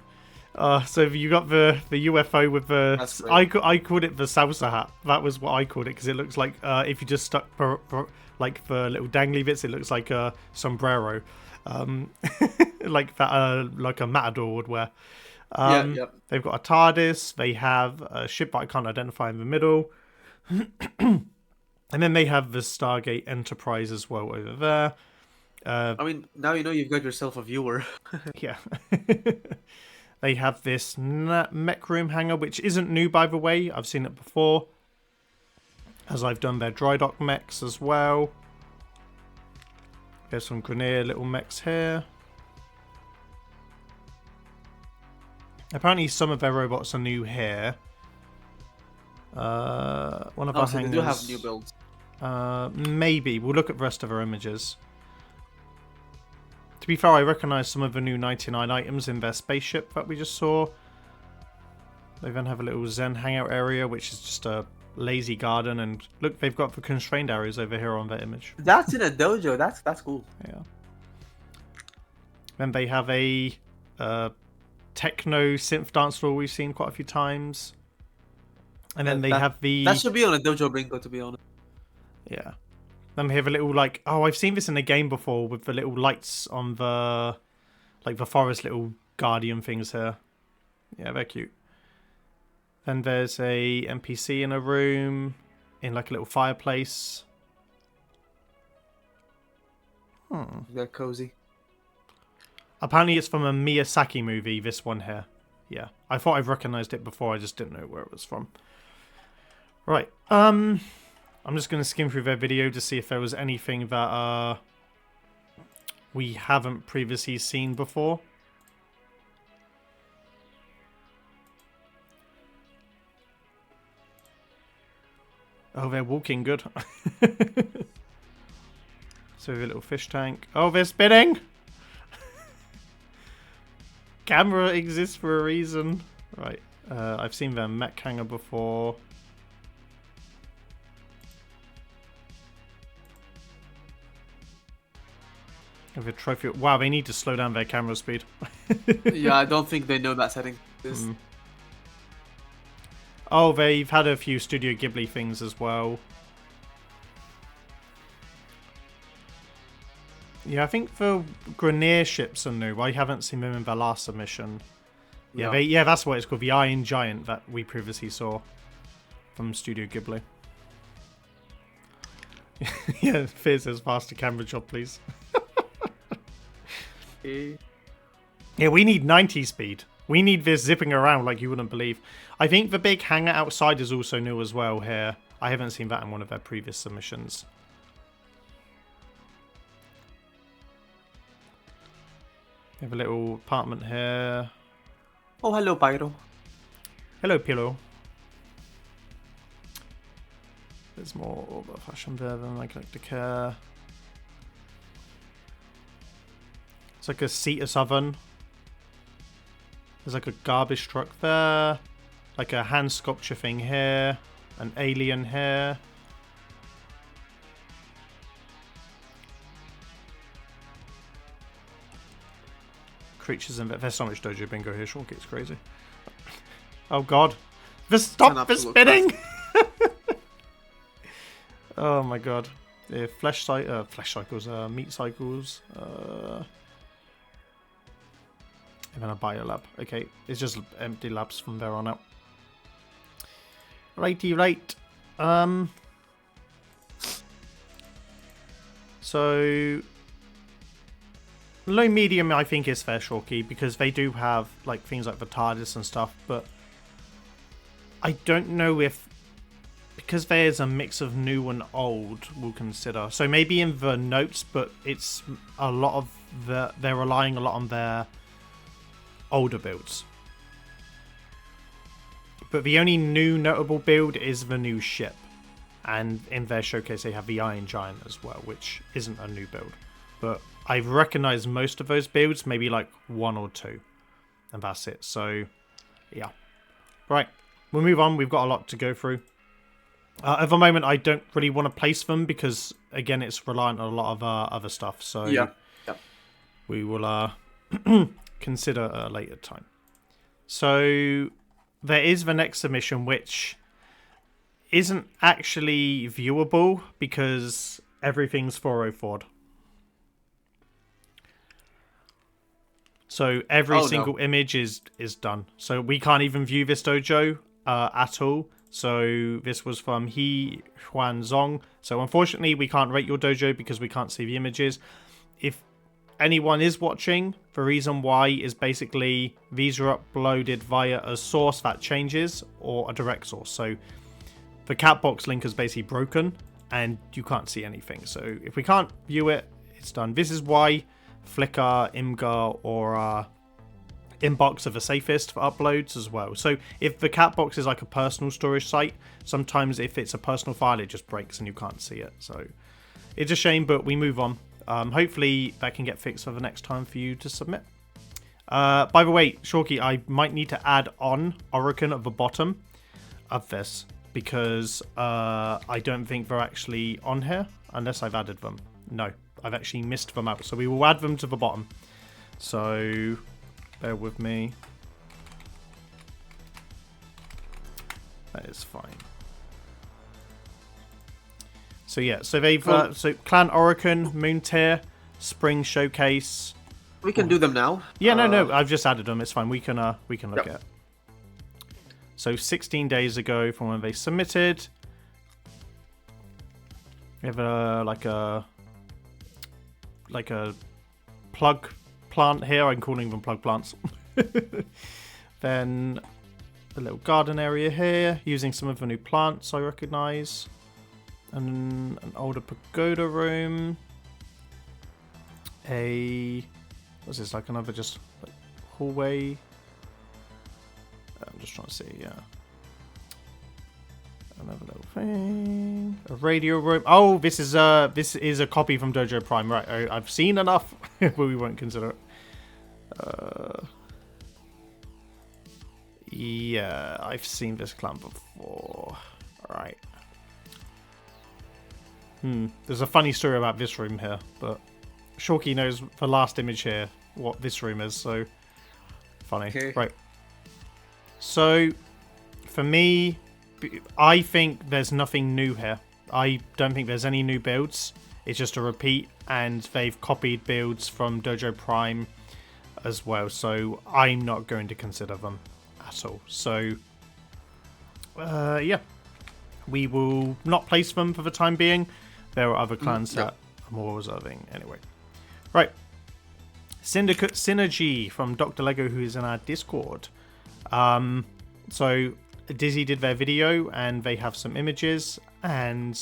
So you got the UFO with the... I called it the salsa hat. That was what I called it, because it looks like if you just stuck like the little dangly bits, it looks like a sombrero, like that, like a matador would wear. They've got a TARDIS. They have a ship that I can't identify in the middle, and then they have the Stargate Enterprise as well over there. I mean, now you know you've got yourself a viewer. Yeah. They have this mech room hangar, which isn't new, by the way. I've seen it before, as I've done their dry dock mechs as well. There's some Grineer little mechs here. Apparently some of their robots are new here. One of our hangars... they do have new builds. Maybe. We'll look at the rest of our images. To be fair, I recognise some of the new 99 items in their spaceship that we just saw. They then have a little Zen hangout area, which is just a lazy garden. And look, they've got the constrained areas over here on their image. That's in a dojo. That's cool. Yeah. Then they have a techno synth dance floor we've seen quite a few times. And then they have the... That should be on a dojo bingo, to be honest. Yeah. Then we have a little, like... Oh, I've seen this in a game before with the little lights on the... Like the forest little guardian things here. Yeah, they're cute. Then there's a NPC in a room. In like a little fireplace. They're cozy. Apparently it's from a Miyazaki movie, this one here. Yeah. I thought I've recognised it before, I just didn't know where it was from. Right. I'm just going to skim through their video to see if there was anything that we haven't previously seen before. Oh, they're walking good. So we have a little fish tank. Oh, they're spinning! Camera exists for a reason. Right. I've seen their mech hangar before. Have a trophy. Wow, they need to slow down their camera speed. Yeah, I don't think they know that setting. Oh, they've had a few Studio Ghibli things as well. Yeah, I think the Grineer ships are new. I haven't seen them in their last submission. Yeah, yeah, that's what it's called. The Iron Giant that we previously saw from Studio Ghibli. Yeah, Fizz says faster camera job, please. Yeah, we need 90 speed. We need this zipping around like you wouldn't believe. I think the big hangar outside is also new as well here. I haven't seen that in one of their previous submissions. We have a little apartment here. Oh, hello, Pyro. Hello, Pillow. There's more of a fashion there than I like to care. It's like a Cetus oven. There's like a garbage truck there. Like a hand sculpture thing here. An alien here. Creatures in there. There's so much Dojo Bingo here, Shorky, it's crazy. Oh god. Stop the spinning! Oh my god. Flesh cycles, meat cycles. And then a biolab. Okay, it's just empty labs from there on out. Righty right. So low medium I think is fair, Shorky, because they do have like things like the TARDIS and stuff, but I don't know if, because there's a mix of new and old, we'll consider. So maybe in the notes, but it's a lot of they're relying a lot on their older builds. But the only new notable build is the new ship. And in their showcase they have the Iron Giant as well, which isn't a new build. But I've recognized most of those builds, maybe like 1 or 2. And that's it. So, yeah. Right. We'll move on. We've got a lot to go through. At the moment, I don't really want to place them because, again, it's reliant on a lot of other stuff. So, yeah. We will consider at a later time. So, there is the next submission, which isn't actually viewable because everything's 404'd. So every single image is done. So we can't even view this dojo at all. So this was from He Huan Zong. So unfortunately we can't rate your dojo because we can't see the images. If anyone is watching, the reason why is basically these are uploaded via a source that changes or a direct source. So the cat box link is basically broken and you can't see anything. So if we can't view it, it's done. This is why Flickr, Imgur, or Inbox are the safest for uploads as well. So if the cat box is like a personal storage site, sometimes if it's a personal file, it just breaks and you can't see it. So it's a shame, but we move on. Hopefully that can get fixed for the next time for you to submit. By the way, Shorky, I might need to add on Orokin at the bottom of this because I don't think they're actually on here unless I've added them. No, I've actually missed them out. So we will add them to the bottom. So bear with me. That is fine. So yeah, so they've so Clan Orokin, Moon Tier, Spring Showcase. We can do them now. Yeah, no, I've just added them. It's fine. We can look at it. So 16 days ago from when they submitted. We have like a plug plant here. I'm calling them plug plants. Then a little garden area here, using some of the new plants I recognise. And an older pagoda room. What's this, like another just like hallway? I'm just trying to see, yeah. Another little thing. A radio room. Oh, this is a copy from Dojo Prime, right? I've seen enough, but we won't consider it. Yeah, I've seen this clan before. Alright. There's a funny story about this room here, but Shorky knows the last image here what this room is, so funny. Okay. Right. So, for me, I think there's nothing new here. I don't think there's any new builds. It's just a repeat, and they've copied builds from Dojo Prime as well, so I'm not going to consider them at all. So, yeah. We will not place them for the time being. There are other clans that are more reserving anyway. Right. Syndicate Synergy from Dr. Lego, who is in our Discord. So Dizzy did their video and they have some images. And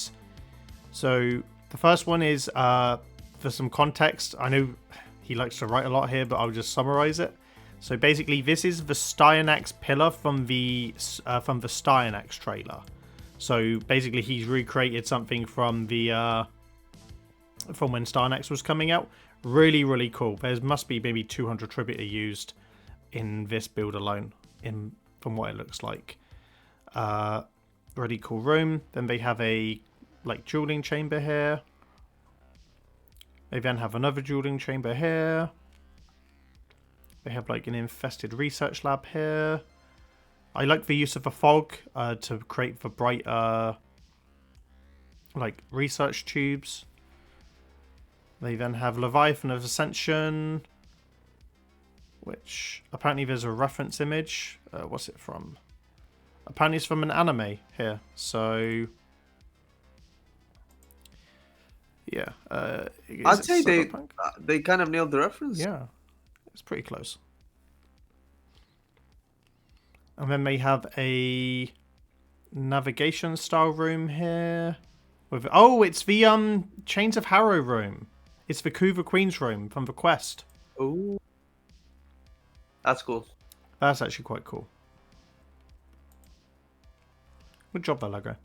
so the first one is for some context. I know he likes to write a lot here, but I'll just summarize it. So basically, this is the Styanax pillar from the Styanax trailer. So basically, he's recreated something from the from when Styanax was coming out. Really, really cool. There must be maybe 200 Tributor used in this build alone, from what it looks like. Really cool room. Then they have a dueling chamber here. They then have another dueling chamber here. They have an infested research lab here. I like the use of the fog to create the bright research tubes. They then have Leviathan of Ascension. which apparently there's a reference image. What's it from? Apparently it's from an anime here. So yeah, I'd say they kind of nailed the reference. Yeah, it's pretty close. And then they have a navigation style room here. With it's the Chains of Harrow room. It's the Kuva Queen's room from the quest. Oh, that's cool. That's actually quite cool. Good job there, Lego.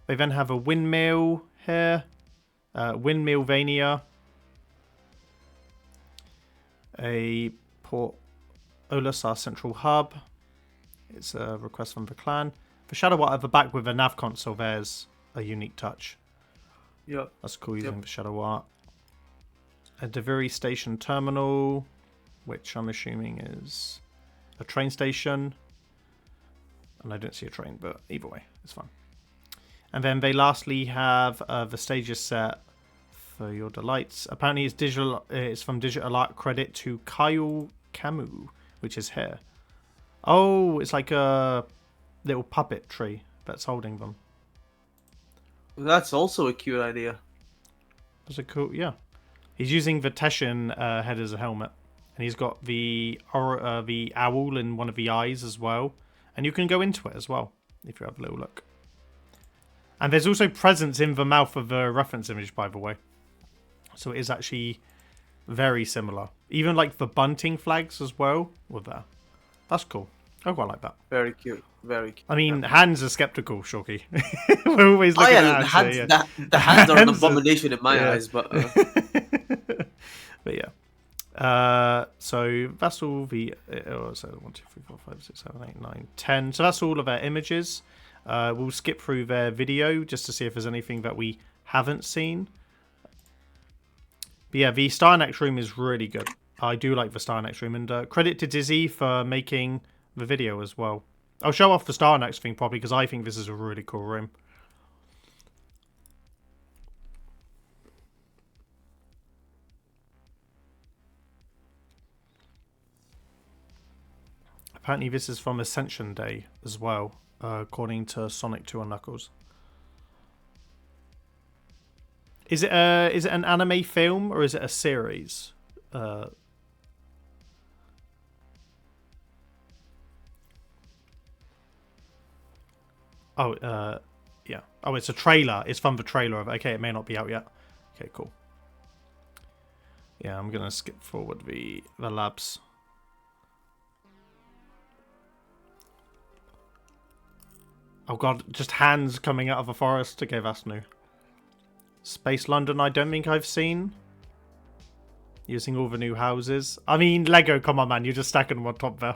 They then have a windmill here. Windmillvania. A Port Olasar central hub. It's a request from the clan. The Shadow Art at the back with a nav console, there's a unique touch. Yep. That's cool using the Shadow Art. A Deviri Station terminal, which I'm assuming is a train station. And I don't see a train, but either way, it's fine. And then they lastly have the stages set for your delights. Apparently it's digital. It's from digital art credit to Kyle Camus, which is here. Oh, it's like a little puppet tree that's holding them. That's also a cute idea. That's a cool, yeah. He's using the Teshin head as a helmet, and he's got the owl in one of the eyes as well, and you can go into it as well if you have a little look. And there's also presents in the mouth of the reference image, by the way. So it is actually very similar. Even like the bunting flags as well were there. That's cool. I quite like that. Very cute. Very cute. I mean, hands are skeptical, Shorky. We're always looking at hands. The hands are an abomination in my eyes, but... But yeah. So that's all the... so 1, 2, 3, 4, 5, 6, 7, 8, 9, 10. So that's all of our images. We'll skip through their video just to see if there's anything that we haven't seen. But yeah, the Starnex room is really good. I do like the Starnex room. And credit to Dizzy for making the video as well. I'll show off the Starnex thing properly because I think this is a really cool room. Apparently this is from Ascension Day as well, according to Sonic 2 on Knuckles. Is it an anime film or is it a series? Yeah. Oh, it's a trailer. It's from the trailer of it. Okay, it may not be out yet. Okay, cool. Yeah, I'm gonna skip forward the labs. Oh god, just hands coming out of a forest. Okay, that's new. Space London, I don't think I've seen. Using all the new houses. I mean, Lego, come on, man. You're just stacking them on top there.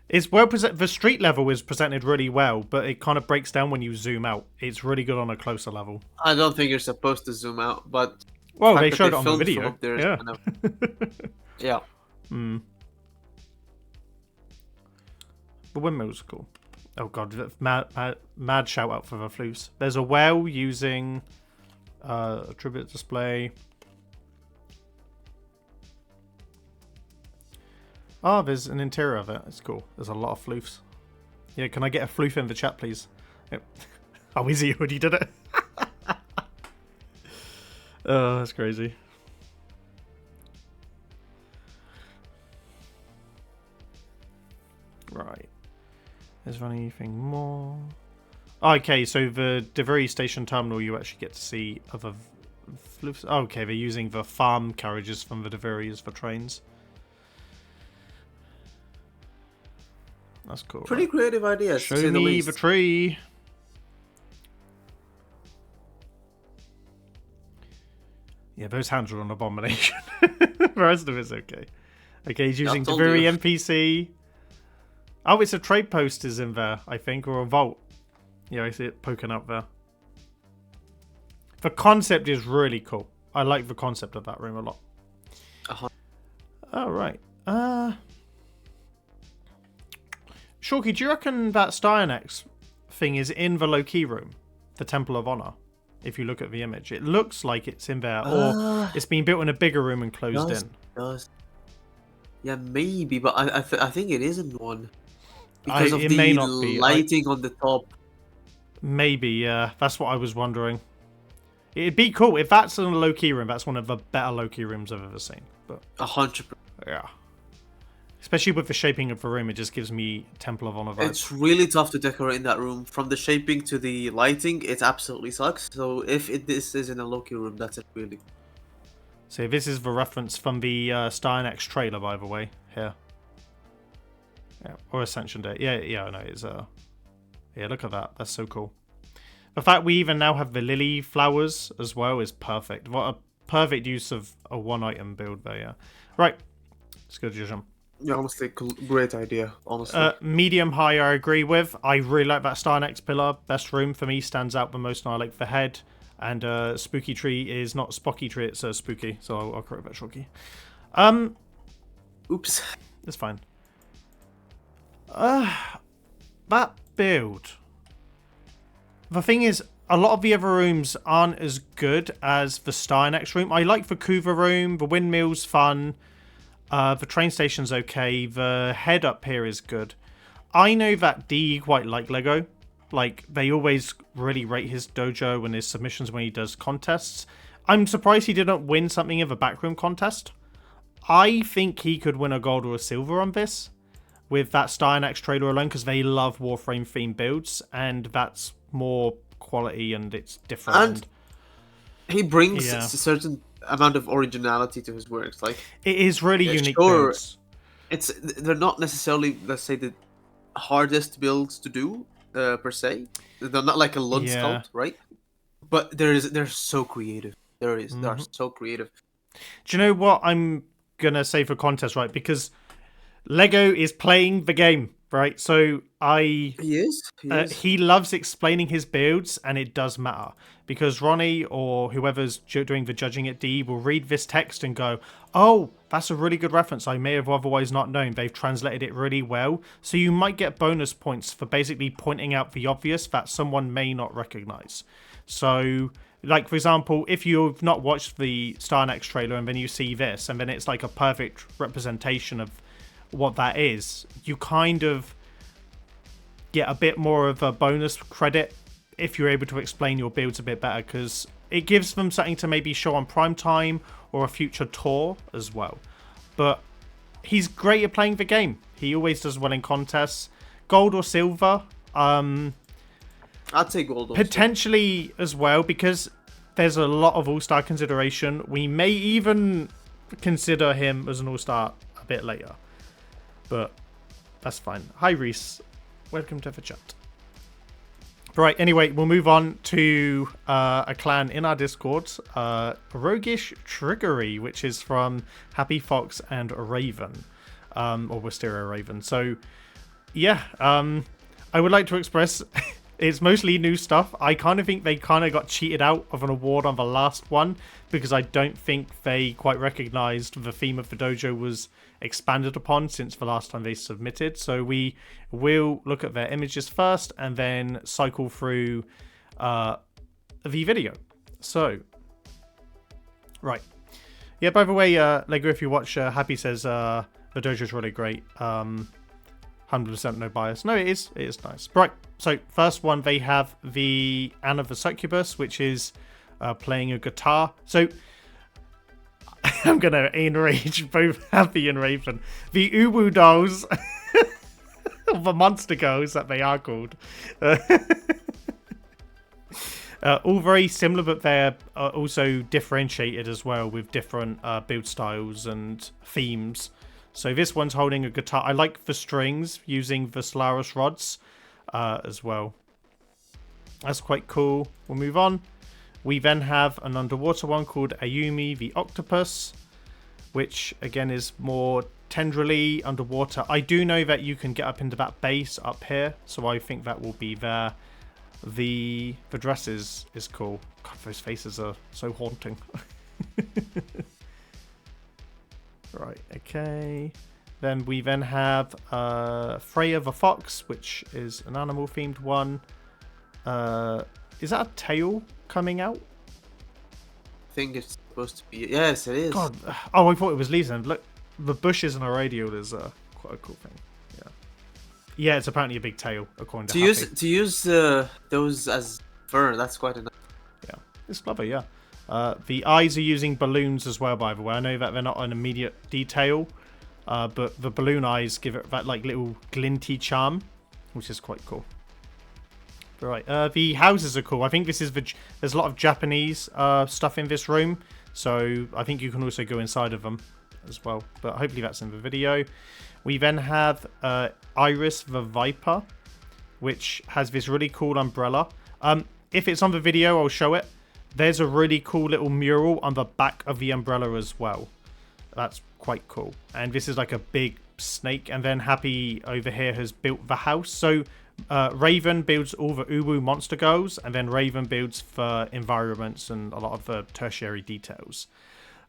It's well presented. The street level is presented really well, but it kind of breaks down when you zoom out. It's really good on a closer level. I don't think you're supposed to zoom out, but... Well, they showed it on the video. Yeah. Kind of... yeah. Hmm. The windmills are cool. Oh god, mad shout out for the floofs. There's a whale using a tribute display. Oh, there's an interior of it. It's cool. There's a lot of floofs. Yeah, can I get a floof in the chat, please? Yep. Oh, is he? When you did it? Oh, that's crazy. Right. Is there anything more? Okay, so the Deviri Station Terminal, you actually get to see other floofs. Okay, they're using the farm carriages from the Deviris for trains. That's cool. Pretty creative ideas. Show me the tree. Yeah, those hands are an abomination. The rest of it's okay. Okay, he's using Deviri NPC. Oh, it's a trade post is in there, I think, or a vault. Yeah, I see it poking up there. The concept is really cool. I like the concept of that room a lot. Oh, right. Shorky, do you reckon that Starnex thing is in the low-key room? The Temple of Honor? If you look at the image. It looks like it's in there, or it's been built in a bigger room and closed in. does. Yeah, maybe, but I think it isn't one because of It may the not be. lighting on the top. Maybe, yeah. That's what I was wondering. It'd be cool if that's in a low key room. That's one of the better low key rooms I've ever seen. But 100%. yeah, especially with the shaping of the room, it just gives me Temple of Honor vibes. It's really tough to decorate in that room. From the shaping to the lighting, it absolutely sucks. So if this is in a low-key room, that's it really. So this is the reference from the Starnex trailer, by the way. Here, yeah, or Ascension Day. Yeah, I know it's yeah. Look at that. That's so cool. The fact we even now have the lily flowers as well is perfect. What a perfect use of a one-item build there. Yeah. Right. Let's go to Jujum. Yeah, honestly, great idea. Honestly. Medium high, I agree with. I really like that Star Next pillar. Best room for me stands out the most, and I like the head. And Spooky Tree is not Spocky Tree, it's Spooky. So I'll correct that shortly. Oops. It's fine. That build. The thing is, a lot of the other rooms aren't as good as the Star Next room. I like the Kuva room. The windmill's fun. The train station's okay. The head up here is good. I know that D quite like Lego. Like, they always really rate his dojo and his submissions when he does contests. I'm surprised he didn't win something in the backroom contest. I think he could win a gold or a silver on this with that Star Next trailer alone, because they love Warframe themed builds, and that's more quality and it's different. And he brings a certain amount of originality to his works. Like, it is really unique sure, builds. They're not necessarily, let's say, the hardest builds to do per se. They're not like a Lund sculpt, right? But they're so creative. They're so creative. Do you know what I'm gonna say for contest, right? Because Lego is playing the game, right? So he loves explaining his builds, and it does matter because Ronnie or whoever's doing the judging at D will read this text and go, "Oh, that's a really good reference. I may have otherwise not known. They've translated it really well." So you might get bonus points for basically pointing out the obvious that someone may not recognize. So, like, for example, if you've not watched the Star Next trailer and then you see this, and then it's like a perfect representation of what that is, you kind of get a bit more of a bonus credit if you're able to explain your builds a bit better, because it gives them something to maybe show on prime time or a future tour as well. But he's great at playing the game. He always does well in contests. Gold or silver? I'd say gold. Potentially as well, because there's a lot of all-star consideration. We may even consider him as an all-star a bit later. But that's fine. Hi, Reese. Welcome to the chat. Right, anyway, we'll move on to a clan in our Discord, Roguish Trickery, which is from Happy Fox and Raven, or Wisteria Raven. So, yeah, I would like to express it's mostly new stuff. I kind of think they kind of got cheated out of an award on the last one because I don't think they quite recognized the theme of the dojo was expanded upon since the last time they submitted. So we will look at their images first and then cycle through the video. So, right. Yeah, by the way, Lego, if you watch, Happy says the dojo's really great. 100% no bias. No, it is. It is nice. Right. So, first one, they have the Anne of the Succubus, which is playing a guitar. So, I'm going to enrage both Happy and Raven. The Uwu dolls, the monster girls that they are called, all very similar, but they're also differentiated as well with different build styles and themes. So this one's holding a guitar. I like the strings using the Solaris rods as well. That's quite cool. We'll move on. We then have an underwater one called Ayumi the Octopus, which again is more tenderly underwater. I do know that you can get up into that base up here, so I think that will be there. The dress is cool. God, those faces are so haunting. Right, okay. Then we have Freya the Fox, which is an animal-themed one. Is that a tail coming out? think it's supposed to be. Yes, it is. God. Oh, I thought it was leaves. And look, the bushes and a radial is quite a cool thing. Yeah. Yeah, it's apparently a big tail, according to Happy. To use those as fur. That's quite enough. Yeah, it's clever. Yeah. The eyes are using balloons as well, by the way. I know that they're not an immediate detail, but the balloon eyes give it that like little glinty charm, which is quite cool. Right, the houses are cool. I think this is there's a lot of Japanese stuff in this room, so I think you can also go inside of them as well. But hopefully that's in the video. We then have Iris the Viper, which has this really cool umbrella. If it's on the video, I'll show it. There's a really cool little mural on the back of the umbrella as well. That's quite cool. And this is like a big snake. And then Happy over here has built the house. So Raven builds all the Uwu monster girls. And then Raven builds the environments and a lot of the tertiary details.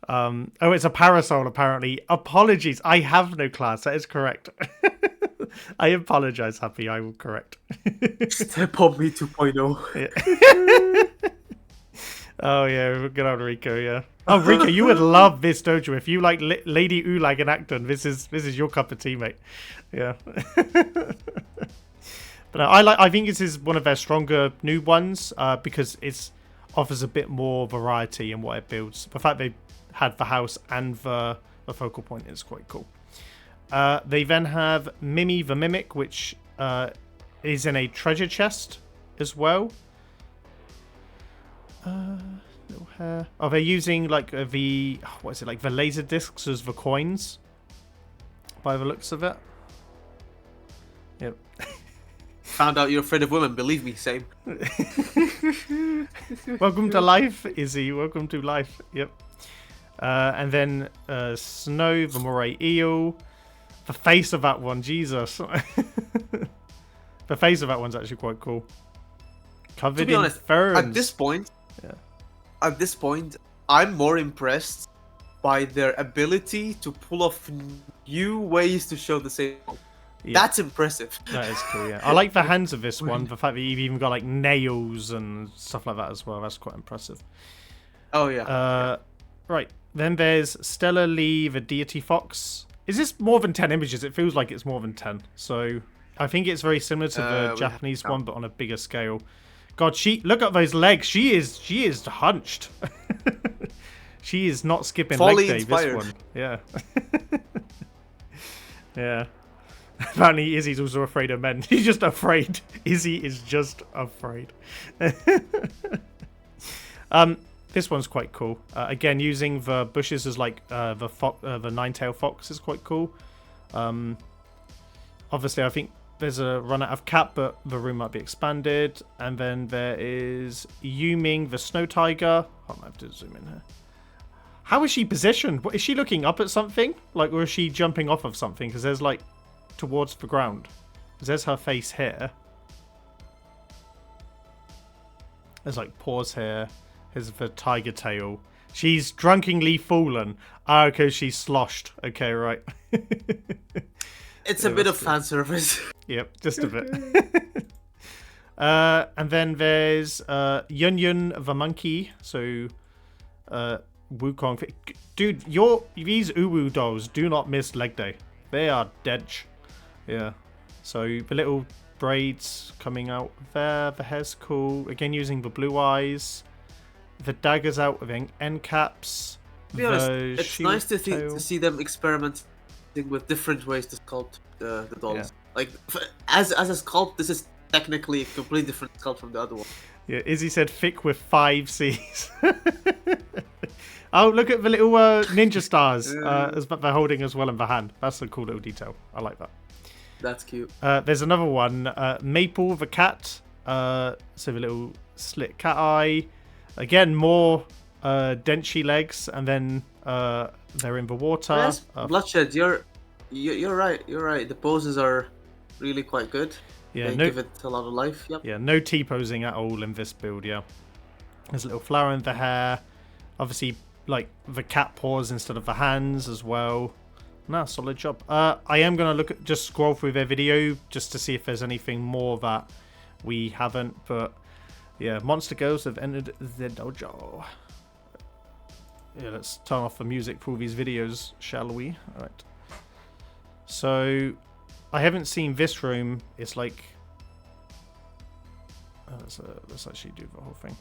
Oh, it's a parasol apparently. Apologies. I have no class. That is correct. I apologize, Happy. I will correct. Step on me 2.0. Yeah. Oh yeah, good old Rico, yeah. Oh Rico, you would love this dojo if you like Lady Ulag and Acton. This is your cup of tea, mate. Yeah. But no, I think this is one of their stronger new ones because it offers a bit more variety in what it builds. The fact they had the house and the focal point is quite cool. They then have Mimi the Mimic, which is in a treasure chest as well. Little hair. Oh, they're using like the the laser discs as the coins. By the looks of it. Yep. Found out you're afraid of women. Believe me, same. Welcome to life, Izzy. Welcome to life. Yep. And then Snow, the moray eel. The face of that one, Jesus. The face of that one's actually quite cool. Covered to be honest, in ferns. At this point, I'm more impressed by their ability to pull off new ways to show the same. Yeah. That's impressive. That is cool, yeah. I like the hands of this one. The fact that you've even got like nails and stuff like that as well. That's quite impressive. Oh, yeah. Right. Then there's Stella Lee, the deity fox. Is this more than 10 images? It feels like it's more than 10. So I think it's very similar to the Japanese one, but on a bigger scale. God, look at those legs. She is hunched. She is not skipping Fully leg day. inspired. This one, yeah, yeah. Apparently, Izzy's also afraid of men. She's just afraid. Izzy is just afraid. This one's quite cool. Again, using the bushes as like the nine-tailed fox is quite cool. Obviously, I think there's a run out of cap, but the room might be expanded. And then there is Yuming, the snow tiger. I might have to zoom in here. How is she positioned? Is she looking up at something? Like, or is she jumping off of something? Because there's like towards the ground. Because there's her face here. There's like paws here. Here's the tiger tail. She's drunkenly fallen. Ah, okay, she's sloshed. Okay, right. It's a bit of fan service. Yep, just a bit. And then there's Yun Yun the monkey. So, Wukong. Dude, these Uwu dolls do not miss leg day. They are dead. Yeah. So the little braids coming out there. The hair's cool. Again, using the blue eyes. The daggers out with end caps. To be honest, it's nice to see them experimenting with different ways to sculpt the dolls. Yeah. Like, as a sculpt, this is technically a completely different sculpt from the other one. Yeah, Izzy said thick with 5 C's. Oh, look at the little ninja stars as they're holding as well in the hand. That's a cool little detail. I like that. That's cute. There's another one. Maple the cat. So the little slit cat eye. Again, more denchy legs, and then they're in the water. Yes, Bloodshed, you're right. You're right. The poses are really quite good. Yeah, they give it a lot of life. Yep. Yeah, no T-posing at all in this build. Yeah, there's a little flower in the hair. Obviously, like the cat paws instead of the hands as well. Nah, solid job. I am gonna just scroll through their video just to see if there's anything more that we haven't. But yeah, monster girls have entered the dojo. Yeah, let's turn off the music for all these videos, shall we? Alright. So, I haven't seen this room. It's like... let's actually do the whole thing.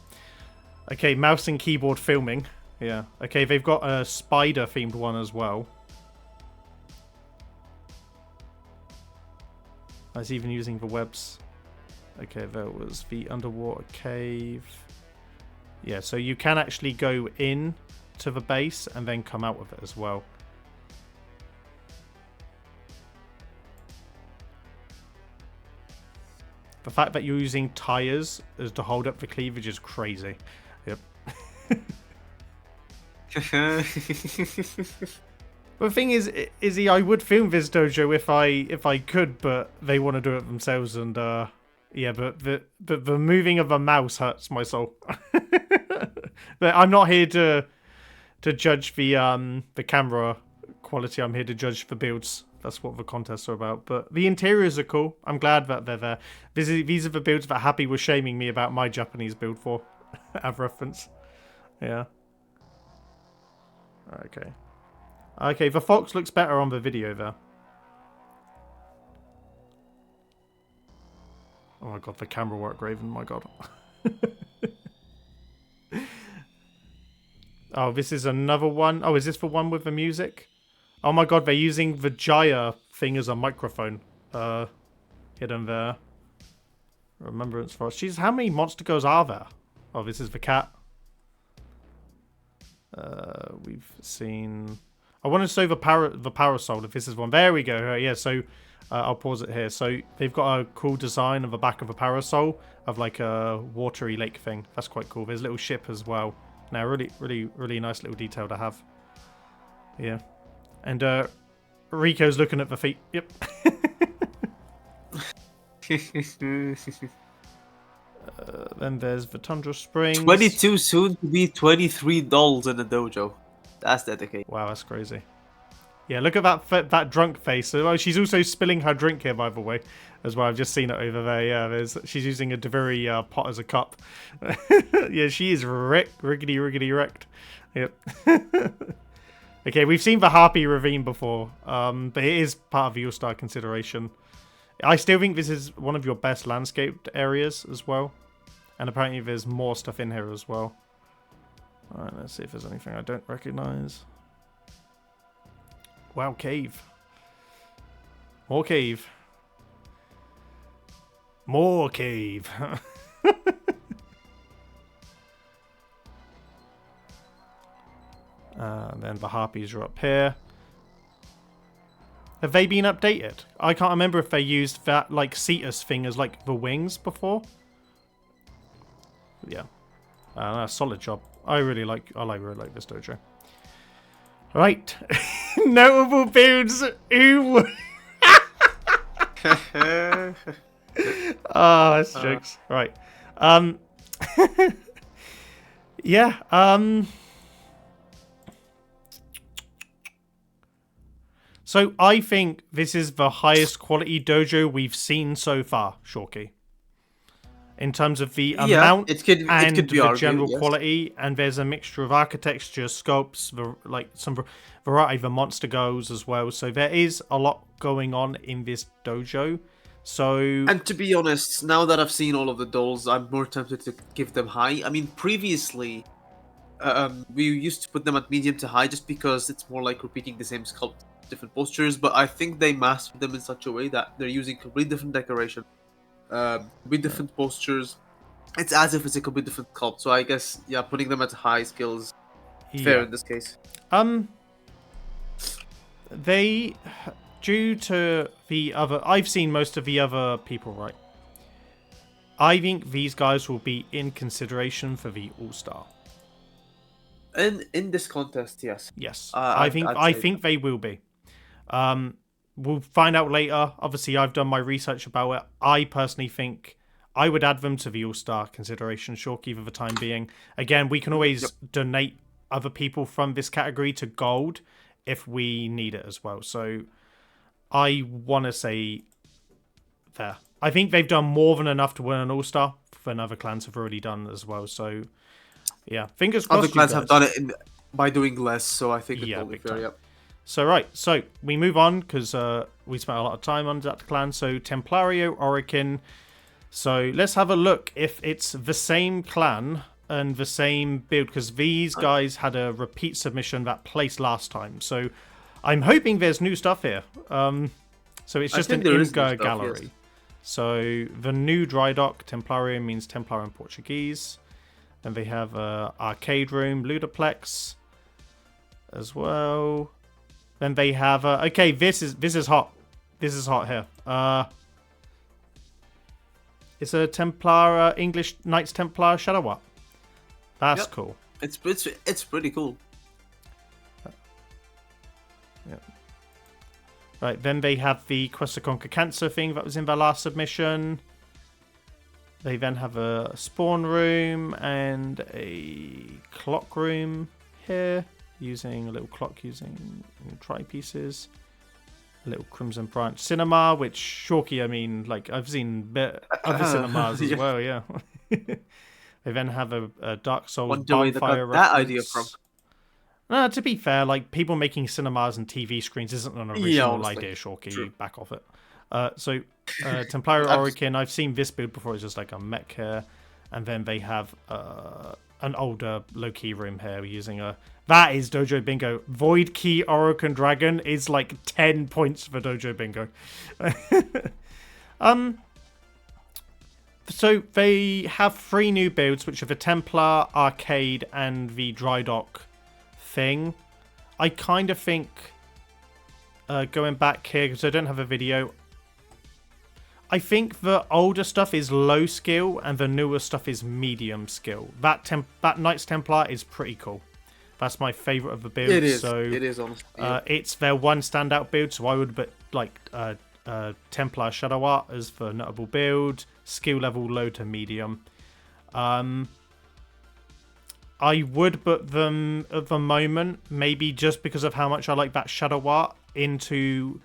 Okay, mouse and keyboard filming. Yeah. Okay, they've got a spider-themed one as well. I was even using the webs. Okay, there was the underwater cave. Yeah, so you can actually go in to the base and then come out with it as well. The fact that you're using tires as to hold up the cleavage is crazy. Yep. But the thing is, Izzy, I would film this dojo if I could, but they want to do it themselves, and yeah, but the moving of a mouse hurts my soul. But I'm not here to judge the camera quality. I'm here to judge the builds. That's what the contests are about. But the interiors are cool. I'm glad that they're there. These are the builds that Happy was shaming me about my Japanese build for. Have reference. Yeah. Okay. Okay, the fox looks better on the video there. Oh my god, the camera work, Raven. My god. Oh, this is another one. Oh, is this the one with the music? Oh my god, they're using the Jaya thing as a microphone. Hidden there. Remembrance Forest. Jeez, how many monster girls are there? Oh, this is the cat. We've seen... I want to show the parasol, if this is one. There we go. Yeah, so I'll pause it here. So they've got a cool design of the back of a parasol of like a watery lake thing. That's quite cool. There's a little ship as well. Now, really nice little detail to have. Yeah. And Rico's looking at the feet. Yep. Then there's the Tundra Springs. 22 soon to be 23 dolls in the dojo. That's dedicated. Wow, that's crazy. Yeah, look at that drunk face. Oh, she's also spilling her drink here, by the way, as well. I've just seen it over there. Yeah, she's using a Deviri pot as a cup. Yeah, she is riggedy wrecked. Yep. Okay, we've seen the Harpy Ravine before, but it is part of the All-Star consideration. I still think this is one of your best landscaped areas as well. And apparently there's more stuff in here as well. Alright, let's see if there's anything I don't recognize. Wow, cave. More cave. More cave. Then the harpies are up here. Have they been updated? I can't remember if they used that like Cetus thing as like the wings before. Yeah, solid job. I really like this dojo. Right, notable builds. Ooh. Oh, that's jokes. Right. Yeah. So I think this is the highest quality dojo we've seen so far, Shorky. In terms of the amount and the general quality, and there's a mixture of architecture, sculpts, like some variety of the monster girls as well. So there is a lot going on in this dojo. So, and to be honest, now that I've seen all of the dolls, I'm more tempted to give them high. I mean, previously, we used to put them at medium to high just because it's more like repeating the same sculpt, different postures. But I think they mastered them in such a way that they're using completely different decoration. With different postures, it's as if it's a completely different sculpt. So I guess, yeah, putting them at high skills fair in this case. They, due to the other, I've seen most of the other people, right? I think these guys will be in consideration for the All-Star. In this contest, yes. Yes, I think they will be. We'll find out later. Obviously, I've done my research about it. I personally think I would add them to the All-Star consideration, Shorky, for the time being. Again, we can always donate other people from this category to gold if we need it as well. So I want to say there. I think they've done more than enough to win an All-Star than other clans have already done as well. So, yeah, fingers crossed. Other clans have done it in by doing less. So I think it's Yeah, totally big fair. time. Yep. So we move on because we spent a lot of time on that clan. So Templario Orican. So let's have a look if it's the same clan and the same build, because these guys had a repeat submission that placed last time. So I'm hoping there's new stuff here. So it's just an Imgur gallery. Yes. So the new dry dock, Templario means Templar in Portuguese. Then they have arcade room, Ludoplex as well. Then they have okay, this is hot. This is hot here. It's a Templar English Knights Templar Shadowgrapher. That's cool. It's pretty cool. Yeah. Right, then they have the Quest to Conquer Cancer thing that was in their last submission. They then have a spawn room and a clock room here, using a little clock using tri pieces. A little Crimson Branch cinema, which Shorky, I mean, like I've seen other cinemas as well, yeah. They then have a Dark Souls bonfire reference. That idea from. No, to be fair, like people making cinemas and TV screens isn't an original idea, Shorky. True. Back off it. So Templario Orican, I've seen this build before. It's just like a mech here, and then they have an older low-key room here using a. That is Dojo Bingo. Void Key Orican Dragon is like 10 points for Dojo Bingo. So they have 3 new builds, which are the Templar, Arcade, and the Dry Dock thing. I kind of think, going back here, because I don't have a video, I think the older stuff is low skill, and the newer stuff is medium skill. That Knights Templar is pretty cool. That's my favourite of the builds. It is. So, it is, honestly. Yeah. It's their one standout build, so I would put like Templar Shadow Art as the notable build. Skill level low to medium. I would put them at the moment, maybe just because of how much I like that Shadow Art, into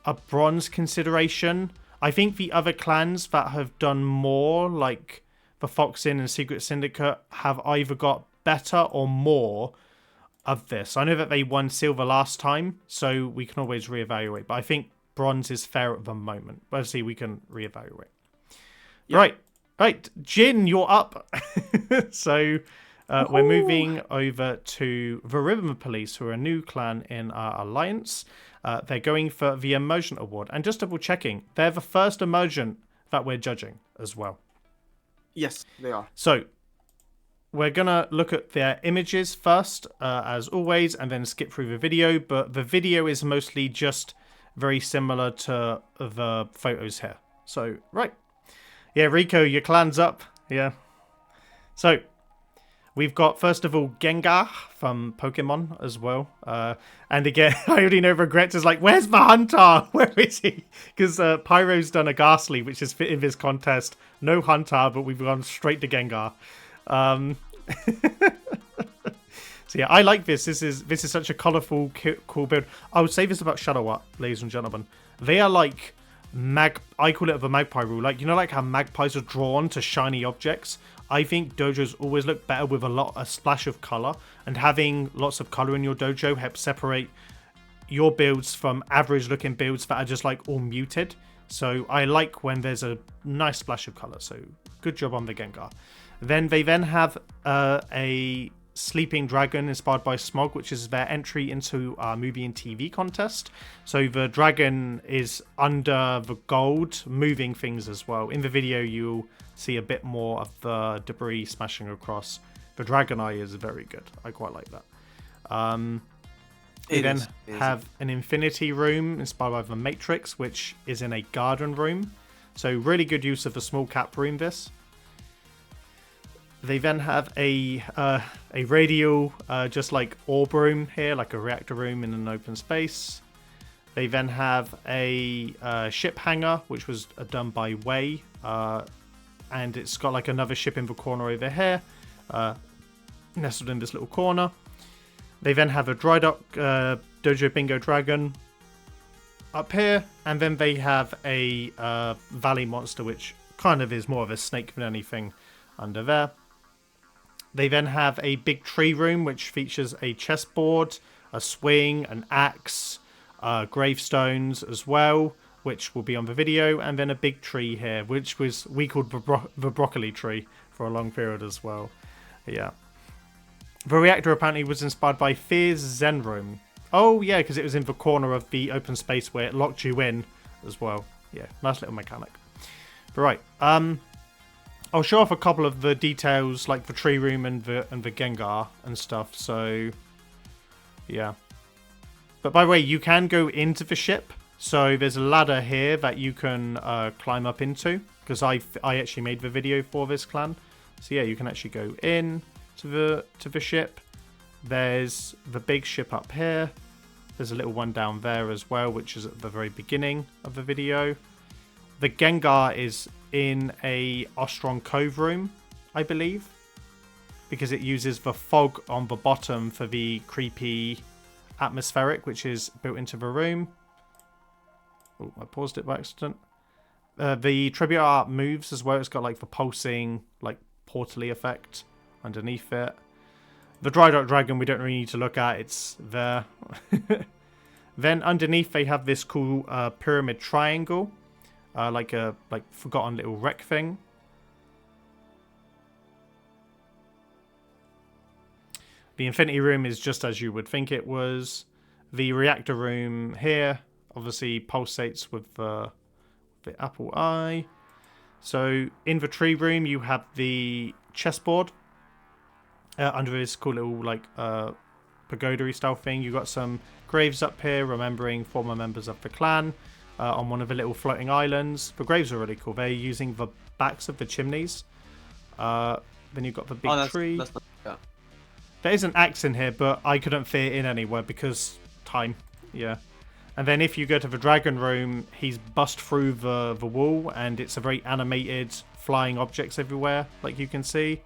a bronze consideration. I think the other clans that have done more, like the Fox Inn and Secret Syndicate, have either got better or more of this. I know that they won silver last time, so we can always reevaluate. But I think bronze is fair at the moment. But obviously, we can reevaluate. Yep. Right. Jin, you're up. So we're moving over to the Ribbon Police, who are a new clan in our alliance. They're going for the Emergent Award. And just double checking, they're the first Emergent that we're judging as well. Yes, they are. So we're going to look at their images first, as always, and then skip through the video. But the video is mostly just very similar to the photos here. So, right. Yeah, Rico, your clan's up. Yeah. So, we've got, first of all, Gengar from Pokemon as well. And again, I already know Regrets is like, where's the Hunter? Where is he? Because Pyro's done a Ghastly, which is fit in this contest. No Hunter, but we've gone straight to Gengar. So yeah, I like this. This is such a colourful, cool build. I would say this about Shadow Art, ladies and gentlemen. They are like I call it the magpie rule. Like, you know, like how magpies are drawn to shiny objects. I think dojos always look better with a splash of color, and having lots of color in your dojo helps separate your builds from average looking builds that are just like all muted. So I like when there's a nice splash of color. So good job on the Gengar. Then they have a Sleeping Dragon inspired by Smog, which is their entry into our movie and TV contest. So the dragon is under the gold, moving things as well. In the video, you'll see a bit more of the debris smashing across. The dragon eye is very good. I quite like that. They then have an Infinity Room inspired by the Matrix, which is in a garden room. So really good use of the small cap room, this. They then have a radial, just like orb room here, like a reactor room in an open space. They then have a ship hangar, which was done by Way, and it's got like another ship in the corner over here, nestled in this little corner. They then have a dry dock Dojo Bingo Dragon up here, and then they have a Valley Monster, which kind of is more of a snake than anything under there. They then have a big tree room, which features a chessboard, a swing, an axe, gravestones as well, which will be on the video, and then a big tree here, which we called the broccoli tree for a long period as well. Yeah. The reactor apparently was inspired by Fear's Zen Room. Oh, yeah, because it was in the corner of the open space where it locked you in as well. Yeah, nice little mechanic. But right, I'll show off a couple of the details, like the tree room and the Gengar and stuff, so yeah. But by the way, you can go into the ship, so there's a ladder here that you can climb up into, because I actually made the video for this clan. So yeah, you can actually go in to the ship. There's the big ship up here. There's a little one down there as well, which is at the very beginning of the video. The Gengar is in a Ostron Cove room, I believe, because it uses the fog on the bottom for the creepy atmospheric, which is built into the room. Oh, I paused it by accident. The tribute art moves as well. It's got like the pulsing, like portally effect underneath it. The Dry Dock Dragon we don't really need to look at. It's there. Then underneath they have this cool pyramid triangle. Like a forgotten little wreck thing. The Infinity Room is just as you would think it was. The reactor room here obviously pulsates with the apple eye. So in the tree room you have the chessboard. Under this cool little like pagoda-y style thing. You got some graves up here remembering former members of the clan. On one of the little floating islands. The graves are really cool. They're using the backs of the chimneys. Then you've got the big tree. That's not, yeah. There is an axe in here, but I couldn't fit it in anywhere because time. Yeah. And then if you go to the dragon room, he's bust through the wall, and it's a very animated flying objects everywhere, like you can see.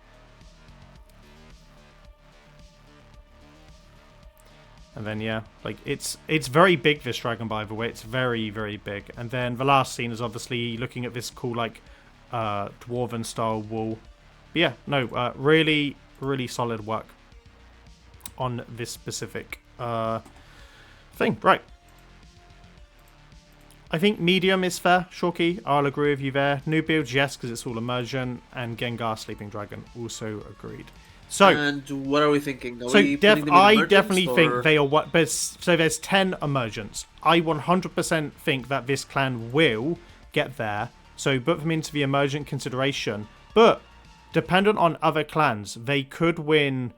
And then, yeah, like it's very big, this dragon, by the way. It's very, very big. And then the last scene is obviously looking at this cool, like, dwarven-style wall. But yeah, no, really, really solid work on this specific thing. Right. I think medium is fair, Shorky. I'll agree with you there. New builds, yes, because it's all immersion. And Gengar Sleeping Dragon, also agreed. So, and what are we thinking? I definitely think they are what. So there's 10 emergents. I 100% think that this clan will get there. So put them into the emergent consideration. But dependent on other clans, they could win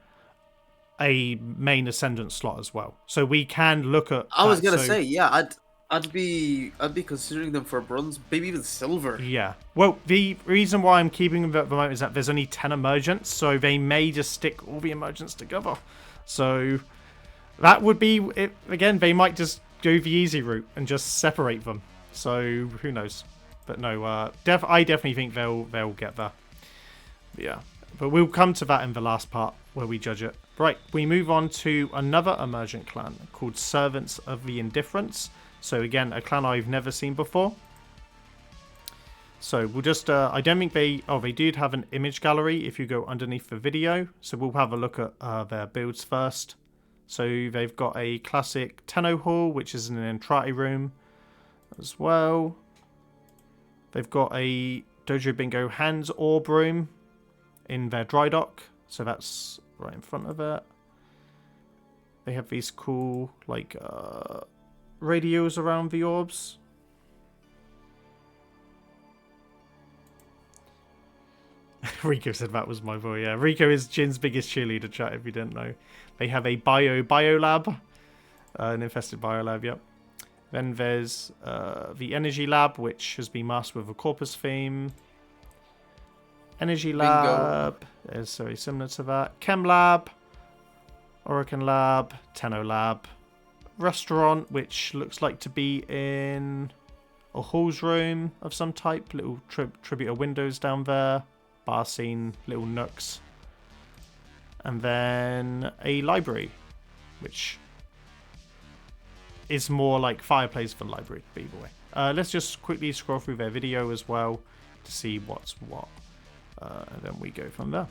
a main ascendant slot as well. So we can look at. I was gonna say, yeah, I'd be considering them for bronze, maybe even silver. Yeah. Well, the reason why I'm keeping them at the moment is that there's only 10 emergents, so they may just stick all the emergents together. So that would be it. Again, they might just go the easy route and just separate them. So who knows? But no, I definitely think they'll get there. Yeah. But we'll come to that in the last part where we judge it. Right, we move on to another emergent clan called Servants of the Indifference. So again, a clan I've never seen before. So we'll just, I don't think they did have an image gallery if you go underneath the video. So we'll have a look at their builds first. So they've got a classic Tenno Hall, which is an Entrati room as well. They've got a Dojo Bingo Hands Orb room in their dry dock. So that's right in front of it. They have these cool, like, radios around the orbs. Rico said that was my boy. Yeah, Rico is Jin's biggest cheerleader, chat, if you didn't know. They have a biolab, an infested biolab, yep. Then there's the energy lab, which has been masked with a corpus theme. Energy lab is very similar to that. Chem lab, Orokin lab, Tenno lab. Restaurant, which looks like to be in a halls room of some type. Little tribute windows down there. Bar scene, little nooks. And then a library, which is more like fireplace than library, but either way. Let's just quickly scroll through their video as well to see what's what. And then we go from there.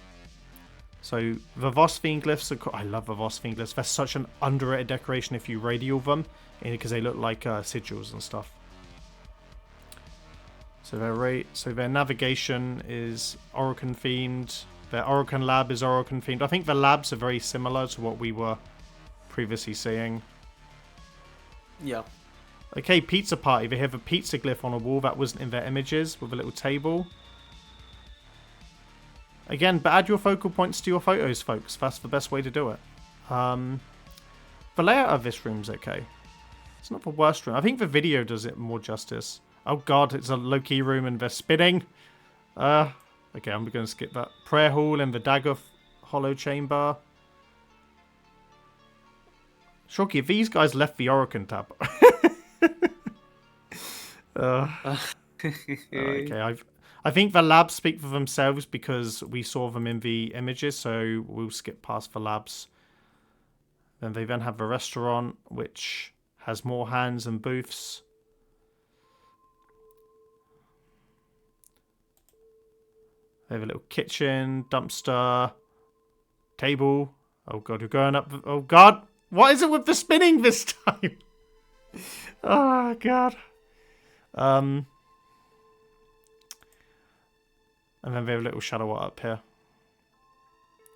So the Vosphine glyphs, I love the Vosphine glyphs. They're such an underrated decoration if you radial them, because they look like sigils and stuff. So their navigation is Orokin themed. Their Orokin lab is Orokin themed. I think the labs are very similar to what we were previously seeing. Yeah. Okay, pizza party. They have a pizza glyph on a wall that wasn't in their images with a little table. Again, but add your focal points to your photos, folks. That's the best way to do it. The layout of this room's okay. It's not the worst room. I think the video does it more justice. Oh god, it's a low-key room and they're spinning. Okay, I'm going to skip that. Prayer hall and the dagger hollow chamber. Shocky, if these guys left the Orokin tab. Okay, I think the labs speak for themselves because we saw them in the images, so we'll skip past the labs. Then they then have the restaurant, which has more hands and booths. They have a little kitchen, dumpster, table. Oh god, we're going up. Oh god, what is it with the spinning this time? Oh god. And then they have a little shadow up here.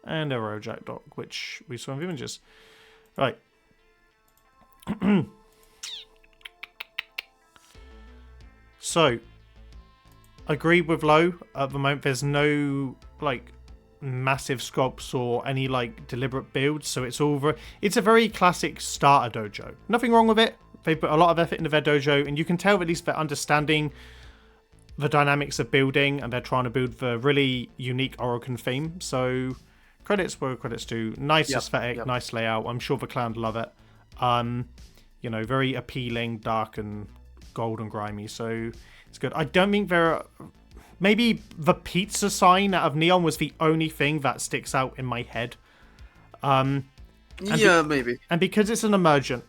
And a Rojak dock, which we saw in the images. Right. So, agree with Low. At the moment, there's no, like, massive sculpts or any, like, deliberate builds. So it's a very classic starter dojo. Nothing wrong with it. They put a lot of effort into their dojo. And you can tell at least they're understanding the dynamics of building, and they're trying to build the really unique Orokin theme. So credits where credits due. Nice aesthetic, nice layout. I'm sure the clan love it. You know, very appealing, dark and gold and grimy. So it's good. I don't think maybe the pizza sign out of neon was the only thing that sticks out in my head. Maybe. And because it's an emergent,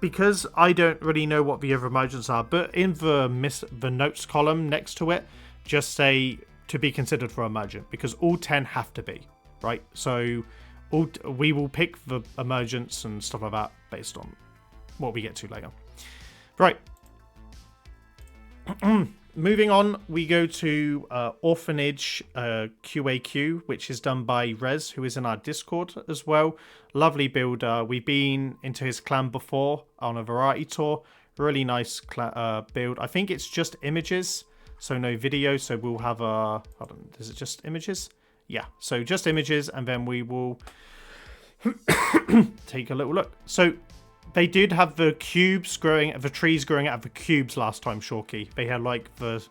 because I don't really know what the other emergents are, but in the notes column next to it, just say to be considered for emergent, because all 10 have to be, right? So we will pick the emergents and stuff like that based on what we get to later. Right. Moving on, we go to Orphanage QAQ, which is done by Rez, who is in our Discord as well. Lovely builder. We've been into his clan before on a variety tour. Really nice build. I think it's just images, so no video. So we'll have a... Hold on, is it just images? Yeah, so just images, and then we will take a little look. So they did have the trees growing out of the cubes last time, Shorky. They had like the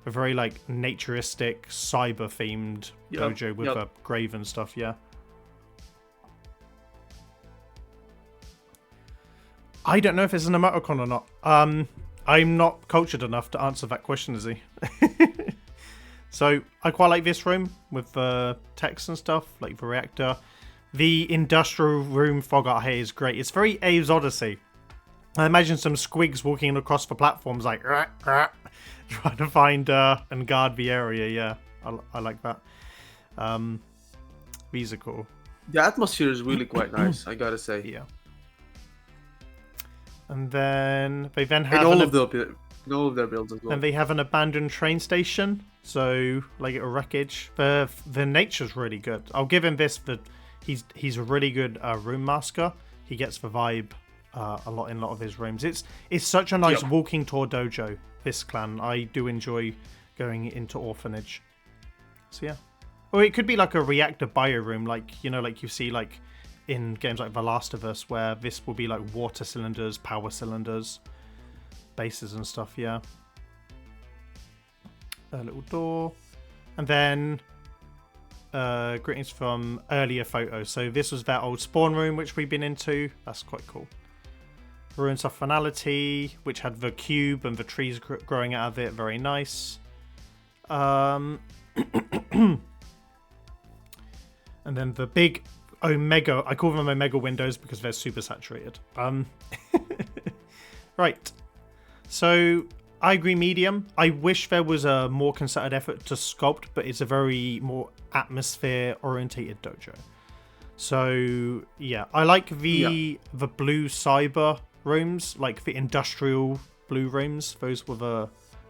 very like naturistic, cyber themed dojo with a grave and stuff, yeah. I don't know if it's an emoticon or not. I'm not cultured enough to answer that question, is he? So I quite like this room with the text and stuff, like the reactor. The industrial room fog art here is great. It's very Abe's Odyssey. I imagine some squigs walking across the platforms like trying to find and guard the area. Yeah, I like that. These are cool. The atmosphere is really quite nice, I gotta say. Yeah. And then they have in all of their builds as well. And they have an abandoned train station, so like a wreckage. The nature's really good. I'll give him this. He's a really good room masker. He gets the vibe a lot in a lot of his rooms. It's such a nice walking tour dojo, this clan. I do enjoy going into Orphanage. So yeah. Or it could be like a reactor bio room, like, you know, like you see like in games like The Last of Us, where this will be like water cylinders, power cylinders, bases and stuff, yeah. A little door. And then greetings from earlier photos. So this was that old spawn room which we've been into. That's quite cool. Ruins of Finality, which had the cube and the trees growing out of it. Very nice. And then the big Omega, I call them Omega windows because they're super saturated. Right. So I agree medium. I wish there was a more concerted effort to sculpt, but it's a very more atmosphere orientated dojo. So yeah, I like the blue cyber rooms, like the industrial blue rooms. Those were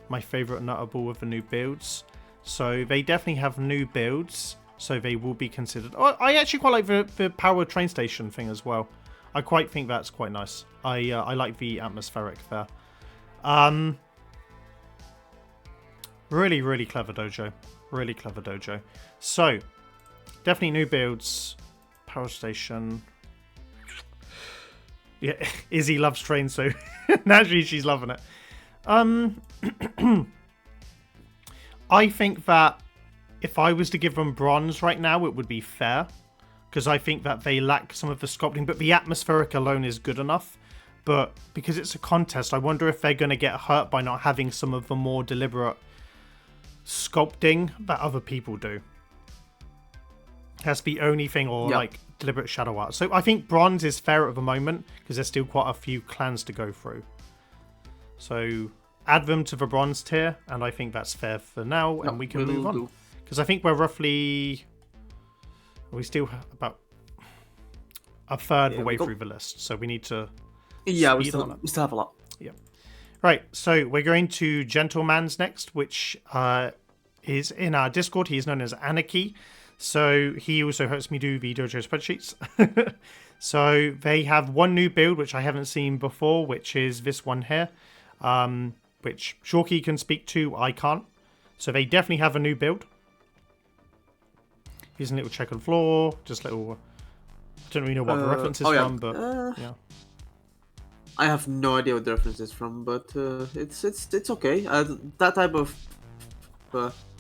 my favorite notable of the new builds. So they definitely have new builds, so they will be considered. Oh, I actually quite like the powered train station thing as well. I quite think that's quite nice. I like the atmospheric there. Really, really clever dojo. Really clever dojo. So, definitely new builds. Power station. Yeah, Izzy loves trains, so naturally she's loving it. I think that if I was to give them bronze right now, it would be fair. Because I think that they lack some of the sculpting, but the atmospheric alone is good enough. But because it's a contest, I wonder if they're going to get hurt by not having some of the more deliberate sculpting that other people do. That's the only thing, or like deliberate shadow art. So I think bronze is fair at the moment, because there's still quite a few clans to go through. So add them to the bronze tier, and I think that's fair for now, and we can move on. Because I think we're roughly... We still have about a third of the way through the list, so we need to... Yeah, we still have a lot. Yeah. Right, so we're going to Gentleman's next, which is in our Discord. He is known as Anarchy. So he also helps me do the Dojo spreadsheets. So they have one new build, which I haven't seen before, which is this one here, which Shorky can speak to, I can't. So they definitely have a new build. Here's a little check on floor, just little... I don't really know what the reference is from, but yeah. I have no idea what the reference is from, but it's okay. That type of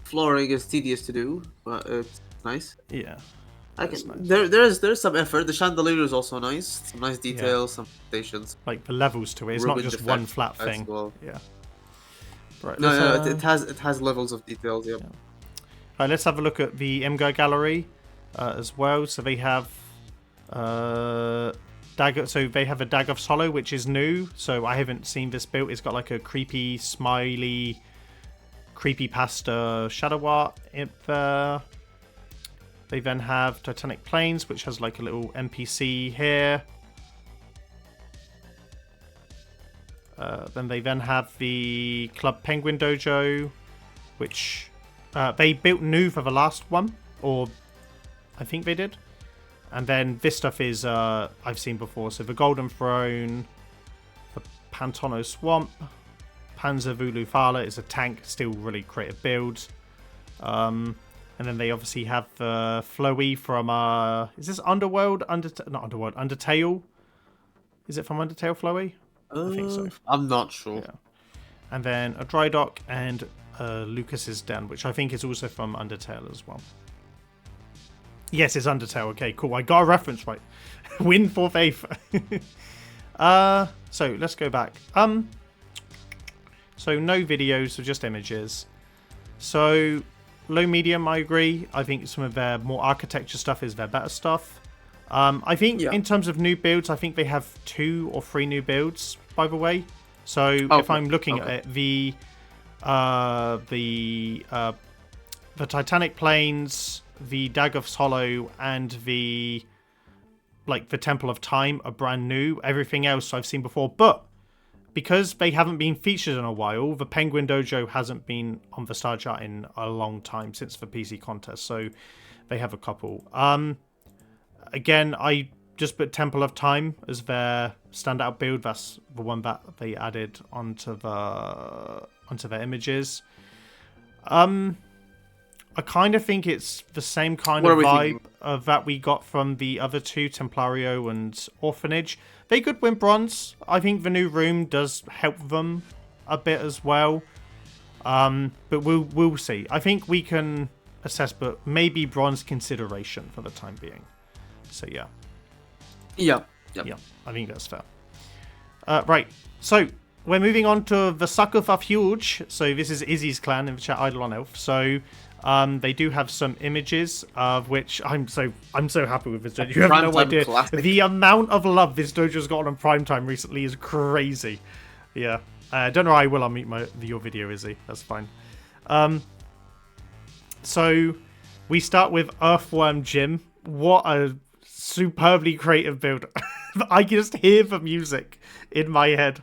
flooring is tedious to do, but it's nice. Yeah. Nice. There's some effort. The chandelier is also nice. Some nice details, some stations. Like the levels to it. It's not just one flat thing. Well. Yeah. Right. No, it has levels of details. Yeah. Right, let's have a look at the MGO gallery as well. So they have Dagger. So they have a Dagov's Hollow, which is new. So I haven't seen this built. It's got like a creepy, smiley, creepypasta shadow art in there. They then have Titanic Plains, which has like a little NPC here. Then they have the Club Penguin Dojo, which they built new for the last one, or I think they did. And then this stuff is I've seen before. So the Golden Throne, the Pantono Swamp, Panzer Vulu Fala is a tank, still really creative build. And then they obviously have Floey from is this Underworld? Not Underworld, Undertale. Is it from Undertale, Floey? I think so. I'm not sure. Yeah. And then a Dry Dock and Lucas's Den, which I think is also from Undertale as well. Yes, it's Undertale. Okay, cool. I got a reference right. Win for faith. So let's go back. So no videos, so just images. So low medium, I agree. I think some of their more architecture stuff is their better stuff. I think in terms of new builds, I think they have 2 or 3 new builds, by the way. So if I'm looking at it, the Titanic Plains, the Dagov's Hollow, and the Temple of Time are brand new. Everything else I've seen before, but because they haven't been featured in a while, the Penguin Dojo hasn't been on the star chart in a long time since the PC contest, so they have a couple. Again, I just put Temple of Time as their standout build. That's the one that they added onto their images. I kind of think it's the same kind of vibe that we got from the other 2, Templario and Orphanage. They could win bronze. I think the new room does help them a bit as well. But we'll see. I think we can assess, but maybe bronze consideration for the time being. So yeah. Yeah, I think that's fair. Right, so we're moving on to the Sucker for Huge. So this is Izzy's clan in the chat, Idle on Elf. So they do have some images of which I'm so happy with this dojo. You have no idea. Classic. The amount of love this dojo's gotten on Primetime recently is crazy. Yeah. Don't know. I will unmute your video, Izzy. That's fine. So we start with Earthworm Jim. What a superbly creative build. I can just hear the music in my head.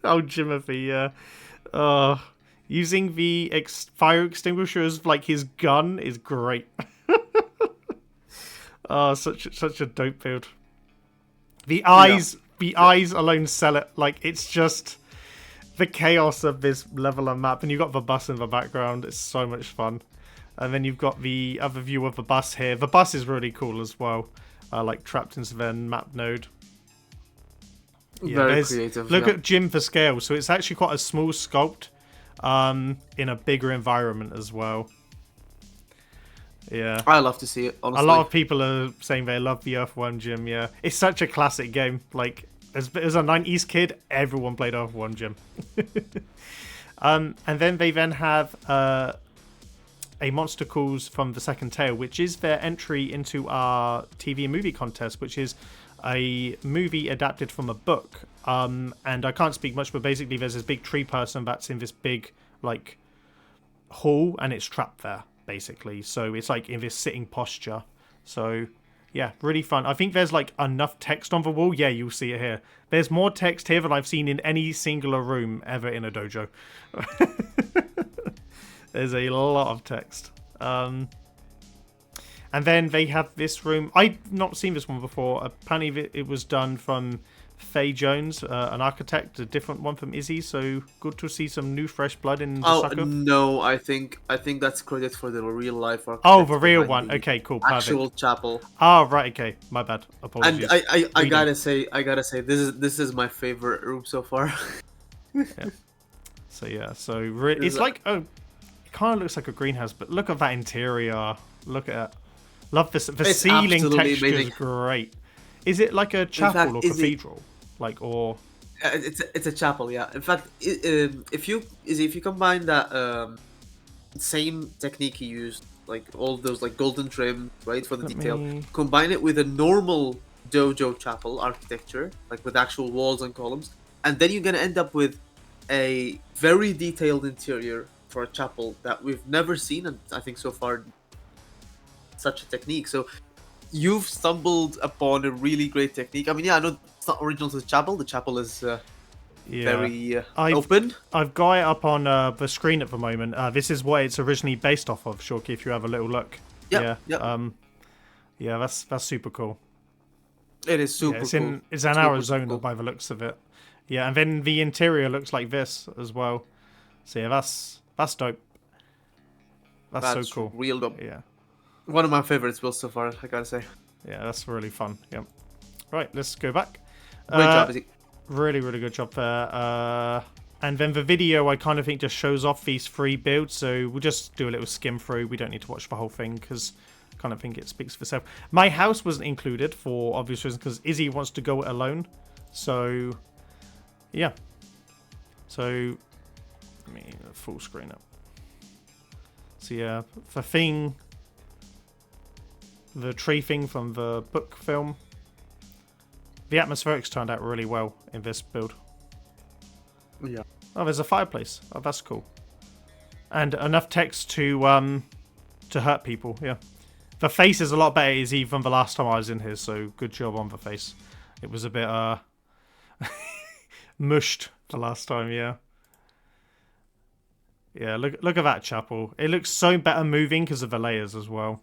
Oh, Jimothy, yeah. Using the fire extinguisher as like his gun is great. Oh, such a dope build. The eyes alone sell it. Like, it's just the chaos of this level and map, and you've got the bus in the background. It's so much fun. And then you've got the other view of the bus here. The bus is really cool as well. Like trapped into the map node. Yeah, very creative. Look at Jim for scale. So it's actually quite a small sculpt in a bigger environment as well. Yeah. I love to see it, honestly. A lot of people are saying they love the Earthworm Jim, yeah. It's such a classic game. Like, as a 90s kid, everyone played Earthworm Jim. And then they have a Monster Calls from the Second Tale, which is their entry into our TV and movie contest, which is a movie adapted from a book. And I can't speak much, but basically there's this big tree person that's in this big, like, hall, and it's trapped there, basically. So it's like in this sitting posture. So yeah, really fun. I think there's like enough text on the wall. Yeah, you'll see it here. There's more text here than I've seen in any singular room ever in a dojo. There's a lot of text. And then they have this room. I've not seen this one before. Apparently it was done from Faye Jones, an architect, a different one from Izzy. So good to see some new fresh blood in the sucker. No, I think that's credit for the real life architect. Oh, the real one. Okay, cool, perfect. Actual chapel. Oh, right. Okay, my bad. Apologies. And I gotta say, this is my favorite room so far. Yeah. So yeah, it's like it kind of looks like a greenhouse, but look at that interior. Look at it. Love this. The ceiling texture is great. Is it like a chapel or cathedral? It's a chapel, yeah. In fact, if you combine that same technique you used, like all those like golden trim, right, for the detail, combine it with a normal dojo chapel architecture, like with actual walls and columns, and then you're gonna end up with a very detailed interior for a chapel that we've never seen, and I think so far such a technique. So you've stumbled upon a really great technique. I mean, yeah, I know it's not original to the chapel. The chapel is very open. I've got it up on the screen at the moment. This is what it's originally based off of, Shorky, if you have a little look. Yeah. Yeah, that's super cool. It is super cool. It's in Arizona cool. By the looks of it. Yeah, and then the interior looks like this as well. So yeah, that's dope. That's so cool. Real dope. Yeah. One of my favorites builds so far, I gotta say. Yeah, that's really fun. Yep. Right, let's go back. Great job, Izzy. Really, really good job there. And then the video, I kind of think, just shows off these 3 builds. So we'll just do a little skim through. We don't need to watch the whole thing because I kind of think it speaks for itself. My house wasn't included for obvious reasons because Izzy wants to go it alone. So, yeah. So, let me full screen up. So, yeah, the thing... The tree thing from the book film. The atmospherics turned out really well in this build. Yeah. Oh, there's a fireplace. Oh, that's cool. And enough text to hurt people. Yeah. The face is a lot better Izzy than the last time I was in here, so good job on the face. It was a bit mushed the last time, yeah. Yeah, look at that chapel. It looks so better moving because of the layers as well.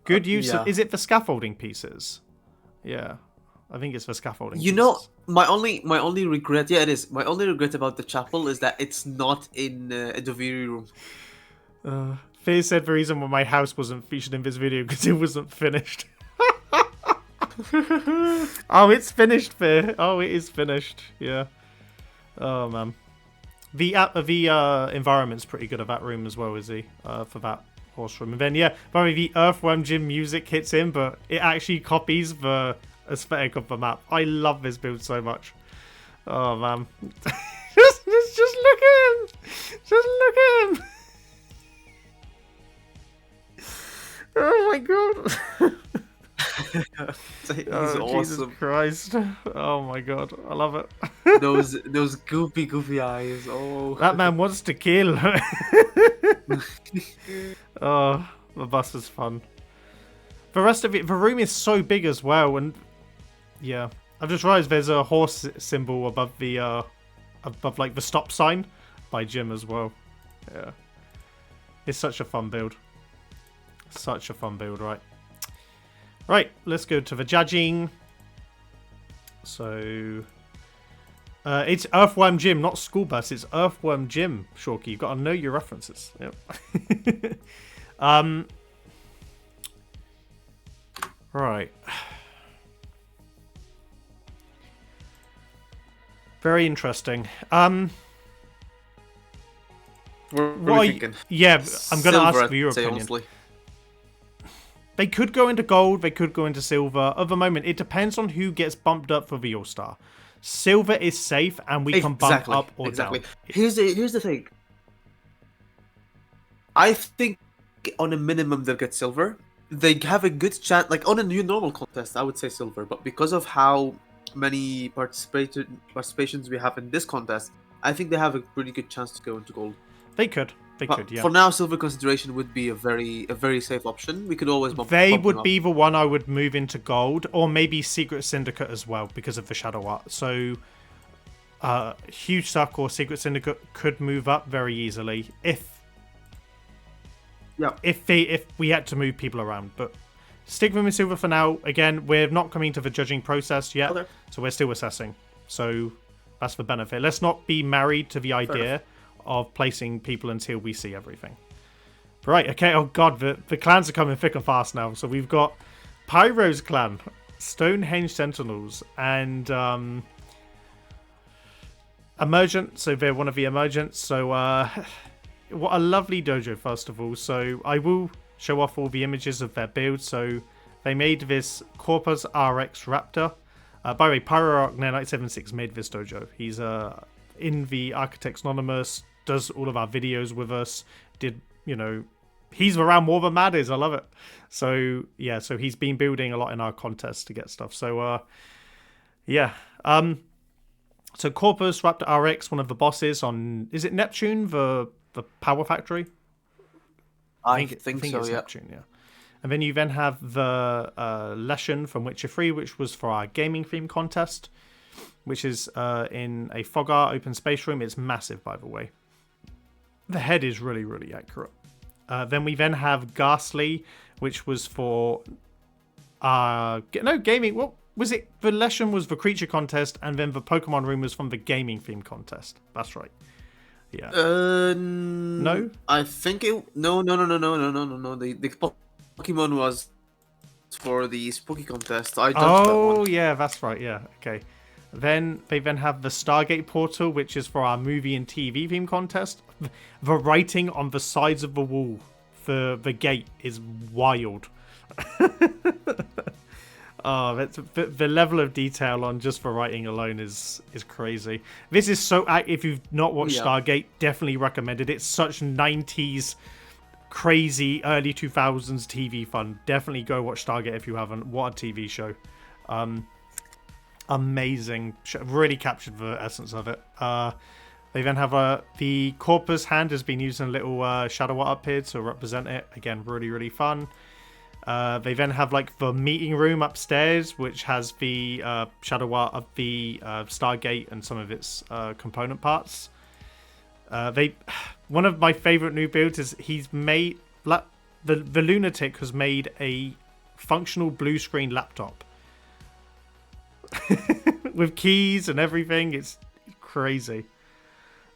Good use of... Is it for scaffolding pieces? Yeah. I think it's for scaffolding pieces. Know, my only regret... Yeah, it is. My only regret about the chapel is that it's not in the Doviri room. Fear said the reason why my house wasn't featured in this video because it wasn't finished. Oh, it's finished, Fear. Oh, it is finished. Yeah. Oh, man. The environment's pretty good at that room as well, is he? For that horse room. And then, yeah, probably the Earthworm Jim music hits in, but it actually copies the aesthetic of the map. I love this build so much. Oh, man. just look at him! Just look at him! Oh, my God. He's Oh, Jesus awesome. Christ. Oh my god. I love it. Those goofy eyes. Oh. That man wants to kill. Oh, the bus is fun. The rest of it, the room is so big as well, and yeah, I've just realised there's a horse symbol above the like the stop sign by Jim as well. Yeah, it's such a fun build. Such a fun build, right? Right, let's go to the judging. So, it's Earthworm Jim, not School Bus. It's Earthworm Jim, Shorky. You've got to know your references. Yep. Right. Very interesting. What are we thinking? Yeah, I'm going to ask Silver, for your I'd say, opinion. honestly. They could go into gold, they could go into silver. At the moment, it depends on who gets bumped up for the All-Star. Silver is safe, and we can bump up or down. Here's the thing. I think on a minimum they'll get silver. They have a good chance, like on a new normal contest, I would say silver. But because of how many participations we have in this contest, I think they have a pretty good chance to go into gold. They could. They could, yeah. For now, silver consideration would be a very safe option. We could always bump They them would up. be the one I would move into gold, or maybe Secret Syndicate as well because of the shadow art. So, Huge Suck or Secret Syndicate could move up very easily if we had to move people around. But stick with them in silver for now. Again, we're not coming to the judging process yet, so we're still assessing. So that's the benefit. Let's not be married to the idea of placing people until we see everything. Right, okay, oh god, the clans are coming thick and fast now. So we've got Pyro's clan, Stonehenge Sentinels, and Emergent, so they're one of the Emergents. So what a lovely dojo, first of all. So I will show off all the images of their build. So they made this Corpus RX Raptor. By the way, PyroArc976 made this dojo. He's in the Architects Anonymous, does all of our videos with us, he's around more than Mad is. I love it. So yeah, so he's been building a lot in our contests to get stuff. So yeah. So Corpus Raptor RX, one of the bosses on, is it Neptune, the Power Factory? I think so, it's yeah. Neptune, yeah. And then you then have the Leshen from Witcher 3, which was for our gaming theme contest, which is in a fog art open space room. It's massive, by the way. The head is really, really accurate. Then we then have Ghastly, which was for gaming. What was it? The Leshen was the creature contest, and then the Pokemon room was from the gaming theme contest. That's right. Yeah. No. I think it. No. The Pokemon was for the Spooky contest. I judged that one. Oh yeah, that's right. Yeah. Okay. Then they have the Stargate portal, which is for our movie and TV theme contest. The writing on the sides of the wall for the gate is wild. Oh, that's, the level of detail on just the writing alone is crazy. This is so. If you've not watched Stargate, definitely recommend it. It's such 90s, crazy, early 2000s TV fun. Definitely go watch Stargate if you haven't. What a TV show. Amazing. Really captured the essence of it. They then have the Corpus hand has been using a little shadow art up here to represent it. Again, really, really fun. They then have like the meeting room upstairs, which has the shadow art of the Stargate and some of its component parts. One of my favorite new builds is he's made the lunatic has made a functional blue screen laptop with keys and everything. It's crazy.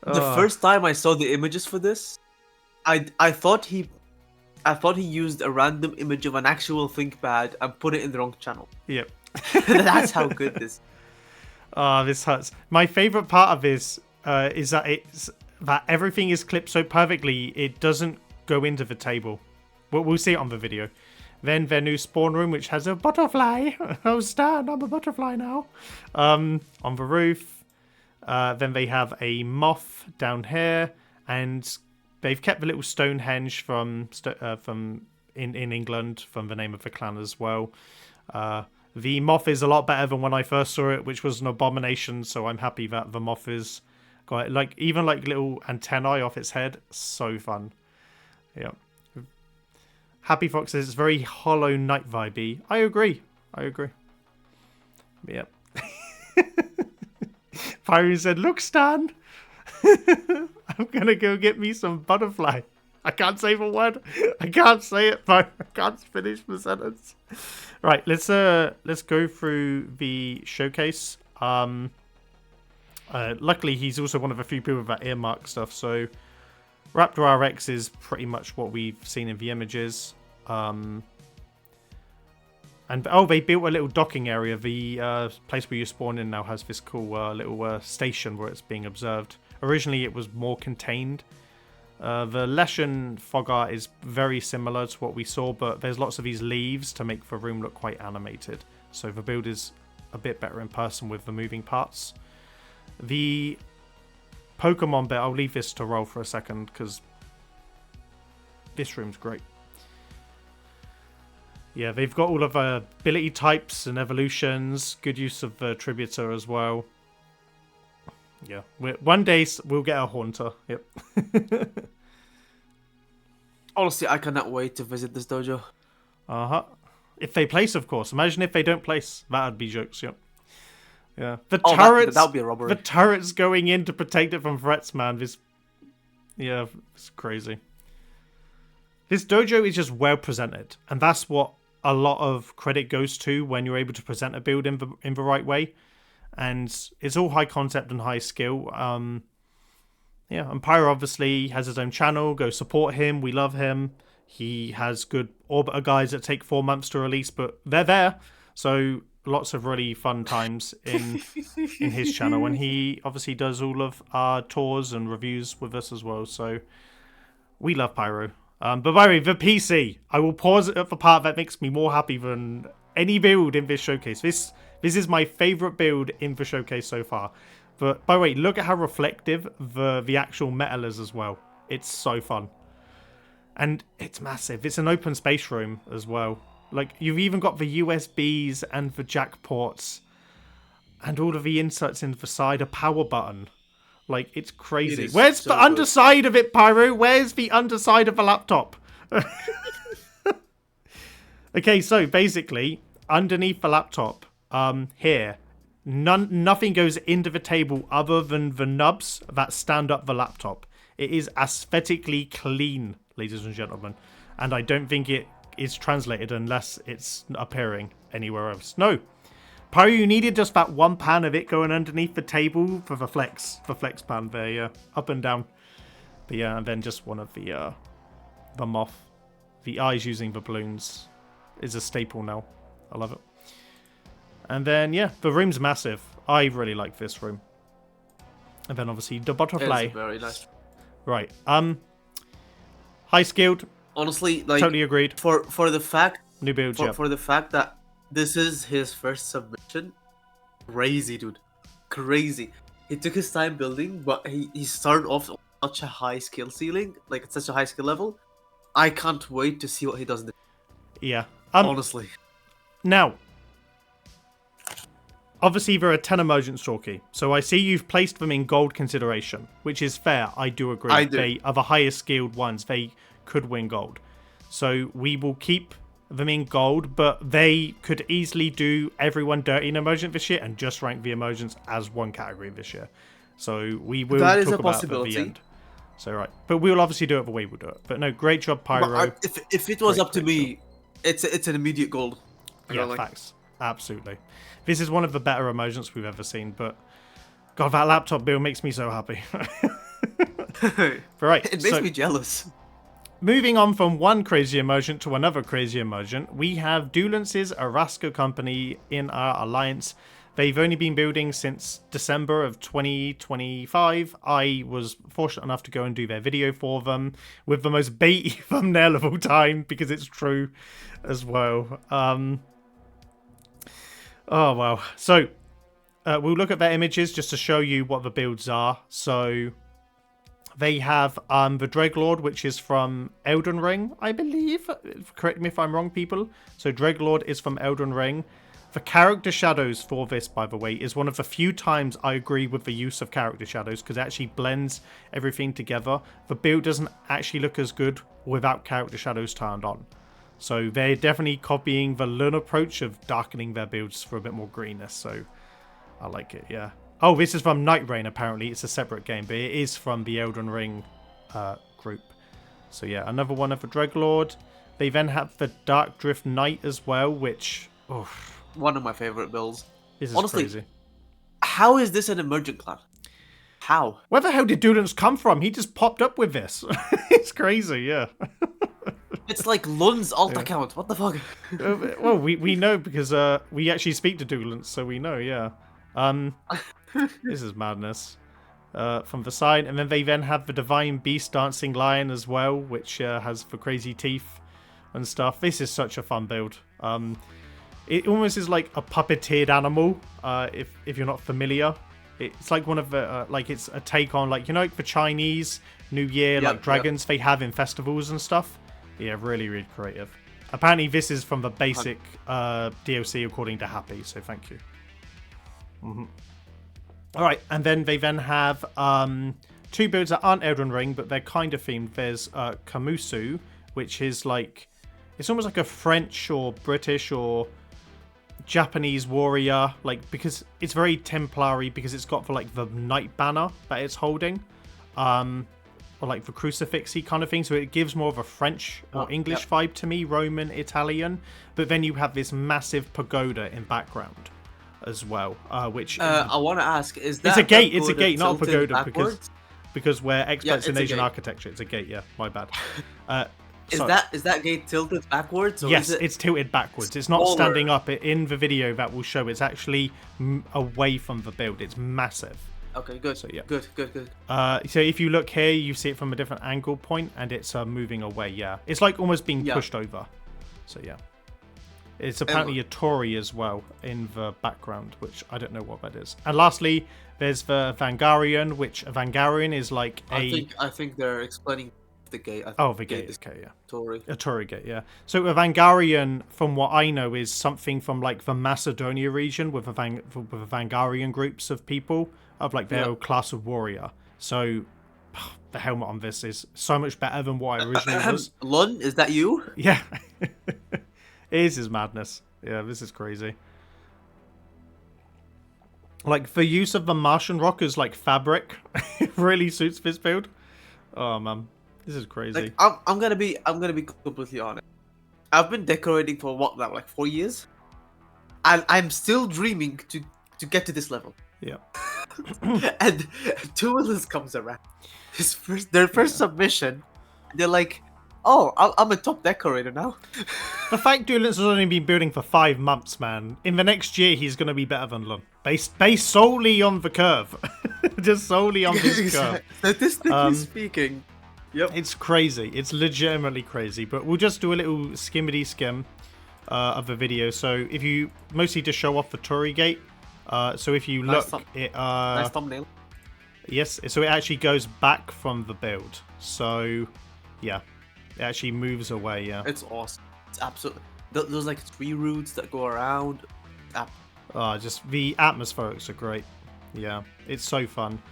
The first time I saw the images for this, I thought he used a random image of an actual ThinkPad and put it in the wrong channel. Yep. That's how good this. Oh, this hurts. My favorite part of this is that everything is clipped so perfectly it doesn't go into the table. We'll see it on the video. Then their new spawn room, which has a butterfly. Oh, Stan, I'm a butterfly now. On the roof. Then they have a moth down here, and they've kept the little Stonehenge from in England from the name of the clan as well. The moth is a lot better than when I first saw it, which was an abomination. So I'm happy that the moth is got even little antennae off its head. So fun. Yeah. Happy Fox says it's very Hollow Knight vibey. I agree. Yep. Pyro said, "Look, Stan, I'm gonna go get me some butterfly." I can't say the word. I can't say it. I can't finish the sentence. Right, let's go through the showcase. Luckily, he's also one of a few people that earmark stuff. So, Raptor RX is pretty much what we've seen in the images. And they built a little docking area. The place where you spawn in now has this cool little station where it's being observed. Originally, it was more contained. The Leshen fog art is very similar to what we saw, but there's lots of these leaves to make the room look quite animated. So the build is a bit better in person with the moving parts. The Pokemon bit, I'll leave this to roll for a second because this room's great. Yeah, they've got all of ability types and evolutions. Good use of Tributor as well. Yeah, one day we'll get a Haunter. Yep. Honestly, I cannot wait to visit this dojo. If they place, of course. Imagine if they don't place. That'd be jokes. Yep. Yeah. The Oh, turrets. That would be a robbery. The turrets going in to protect it from threats, man. Yeah, it's crazy. This dojo is just well presented, and that's what a lot of credit goes to when you're able to present a build in the right way. And it's all high concept and high skill. Yeah, and Pyro obviously has his own channel. Go support him. We love him. He has good Orbiter guides that take 4 months to release, but they're there. So lots of really fun times in his channel. And he obviously does all of our tours and reviews with us as well. So we love Pyro. But by the way, the PC, I will pause it at the part that makes me more happy than any build in this showcase. This is my favourite build in the showcase so far. But by the way, look at how reflective the actual metal is as well. It's so fun. And it's massive. It's an open space room as well. Like, you've even got the USBs and the jack ports. And all of the inserts in the side, a power button. Like, it's crazy. Where's the underside of it, Pyro? Where's the underside of the laptop? Okay, so basically, underneath the laptop, here, nothing goes into the table other than the nubs that stand up the laptop. It is aesthetically clean, ladies and gentlemen. And I don't think it is translated unless it's appearing anywhere else. No. Pyro, you needed just that one pan of it going underneath the table for the flex pan there, yeah. Up and down. But yeah, and then just one of the moth. The eyes using the balloons is a staple now. I love it. And then, yeah, the room's massive. I really like this room. And then obviously the butterfly. It's very nice. Right. High skilled. Honestly, like, totally agreed. For the fact New build, for the fact that this is his first submission, crazy, dude, crazy. He took his time building, but he started off on such a high skill ceiling, like at such a high skill level. I can't wait to see what he does. Yeah. Honestly. Now, obviously there are 10 emergent Stalky, so I see you've placed them in gold consideration, which is fair. I do agree. I do. They are the highest skilled ones. They could win gold. So we will keep them in gold, but they could easily do everyone dirty in emergent this year and just rank the emergents as one category this year. So we will that is talk a about it at possibility. the end. So right, but we'll obviously do it the way we'll do it. But no, great job, Pyro. If it was up to me, it's an immediate gold. Yeah, facts. Absolutely. This is one of the better emergents we've ever seen, but God, that laptop build makes me so happy. Right, it makes me jealous. Moving on from one crazy emergent to another crazy emergent, we have Doolance's Araska company in our alliance. They've only been building since December of 2025. I was fortunate enough to go and do their video for them with the most baity thumbnail of all time because it's true as well. Oh, wow. So, we'll look at their images just to show you what the builds are. So, They have the Dreadlord, which is from Elden Ring, I believe. Correct me if I'm wrong, people. So Dreadlord is from Elden Ring. The character shadows for this, by the way, is one of the few times I agree with the use of character shadows, because it actually blends everything together. The build doesn't actually look as good without character shadows turned on. So they're definitely copying the Lun approach of darkening their builds for a bit more greenness. So I like it, yeah. Oh, this is from Night Rain, apparently. It's a separate game, but it is from the Elden Ring group. So yeah, another one of the Dreadlord. They then have the Dark Drift Knight as well, which... Oh, one of my favorite builds. this is Honestly, crazy. How is this an emergent class? How? Where the hell did Dudens come from? He just popped up with this. It's crazy, yeah. It's like Lun's alt account. What the fuck? Well, we know because we actually speak to Dulance, so we know, yeah. This is madness. From the side, and then they then have the Divine Beast Dancing Lion as well, which has the crazy teeth and stuff. This is such a fun build. It almost is like a puppeteered animal, if you're not familiar. It's like one of the, like it's a take on, like, you know, like the Chinese New Year, like dragons they have in festivals and stuff. Yeah, really, really creative. Apparently this is from the basic DLC according to Happy, so thank you. Alright, and then they then have two builds that aren't Elden Ring, but they're kind of themed. There's Kamusu, which is like, it's almost like a French or British or Japanese warrior, like, because it's very Templary, because it's got the knight banner that it's holding, or like the crucifixy kind of thing, so it gives more of a French or English vibe to me, Roman, Italian, but then you have this massive pagoda in background as well, which I want to ask, is that it's a gate, not a pagoda, because we're experts in Asian architecture. It's a gate, yeah, my bad. Is that gate tilted backwards? Or yes, is it's tilted backwards. It's not standing up. In the video that will show, it's actually away from the build. It's massive. Okay, good. So yeah, good. So if you look here, you see it from a different angle point, and it's moving away. Yeah, it's like almost being pushed over. So yeah, it's apparently a Tory as well in the background, which I don't know what that is. And lastly, there's the Vangarian, which a Vangarian is like a. I think they're explaining the gate. The gate is yeah. Tory. A Tory gate, yeah. So a Vangarian, from what I know, is something from like the Macedonia region with the Vangarian groups of people of like their class of warrior. So the helmet on this is so much better than what I originally was. Lun, is that you? Yeah. It is madness. Yeah, this is crazy. Like the use of the Martian rock as like fabric really suits this build. Oh man. This is crazy. Like, I'm gonna be completely honest. I've been decorating for what now, like 4 years, and I'm still dreaming to get to this level. Yeah. And Duelist comes around. Their first submission, they're like, "Oh, I'm a top decorator now." The fact Duelist has only been building for 5 months, man. In the next year, he's gonna be better than Lun. Based solely on the curve, just solely on this curve. Statistically speaking. Yep. It's crazy. It's legitimately crazy. But we'll just do a little skimmity skim of the video. So if you mostly just show off the Tory gate. So if you look, nice thumbnail. Yes. So it actually goes back from the build. So yeah, it actually moves away. Yeah. It's awesome. It's absolutely. There's like 3 routes that go around. Just the atmospherics are great. Yeah, it's so fun.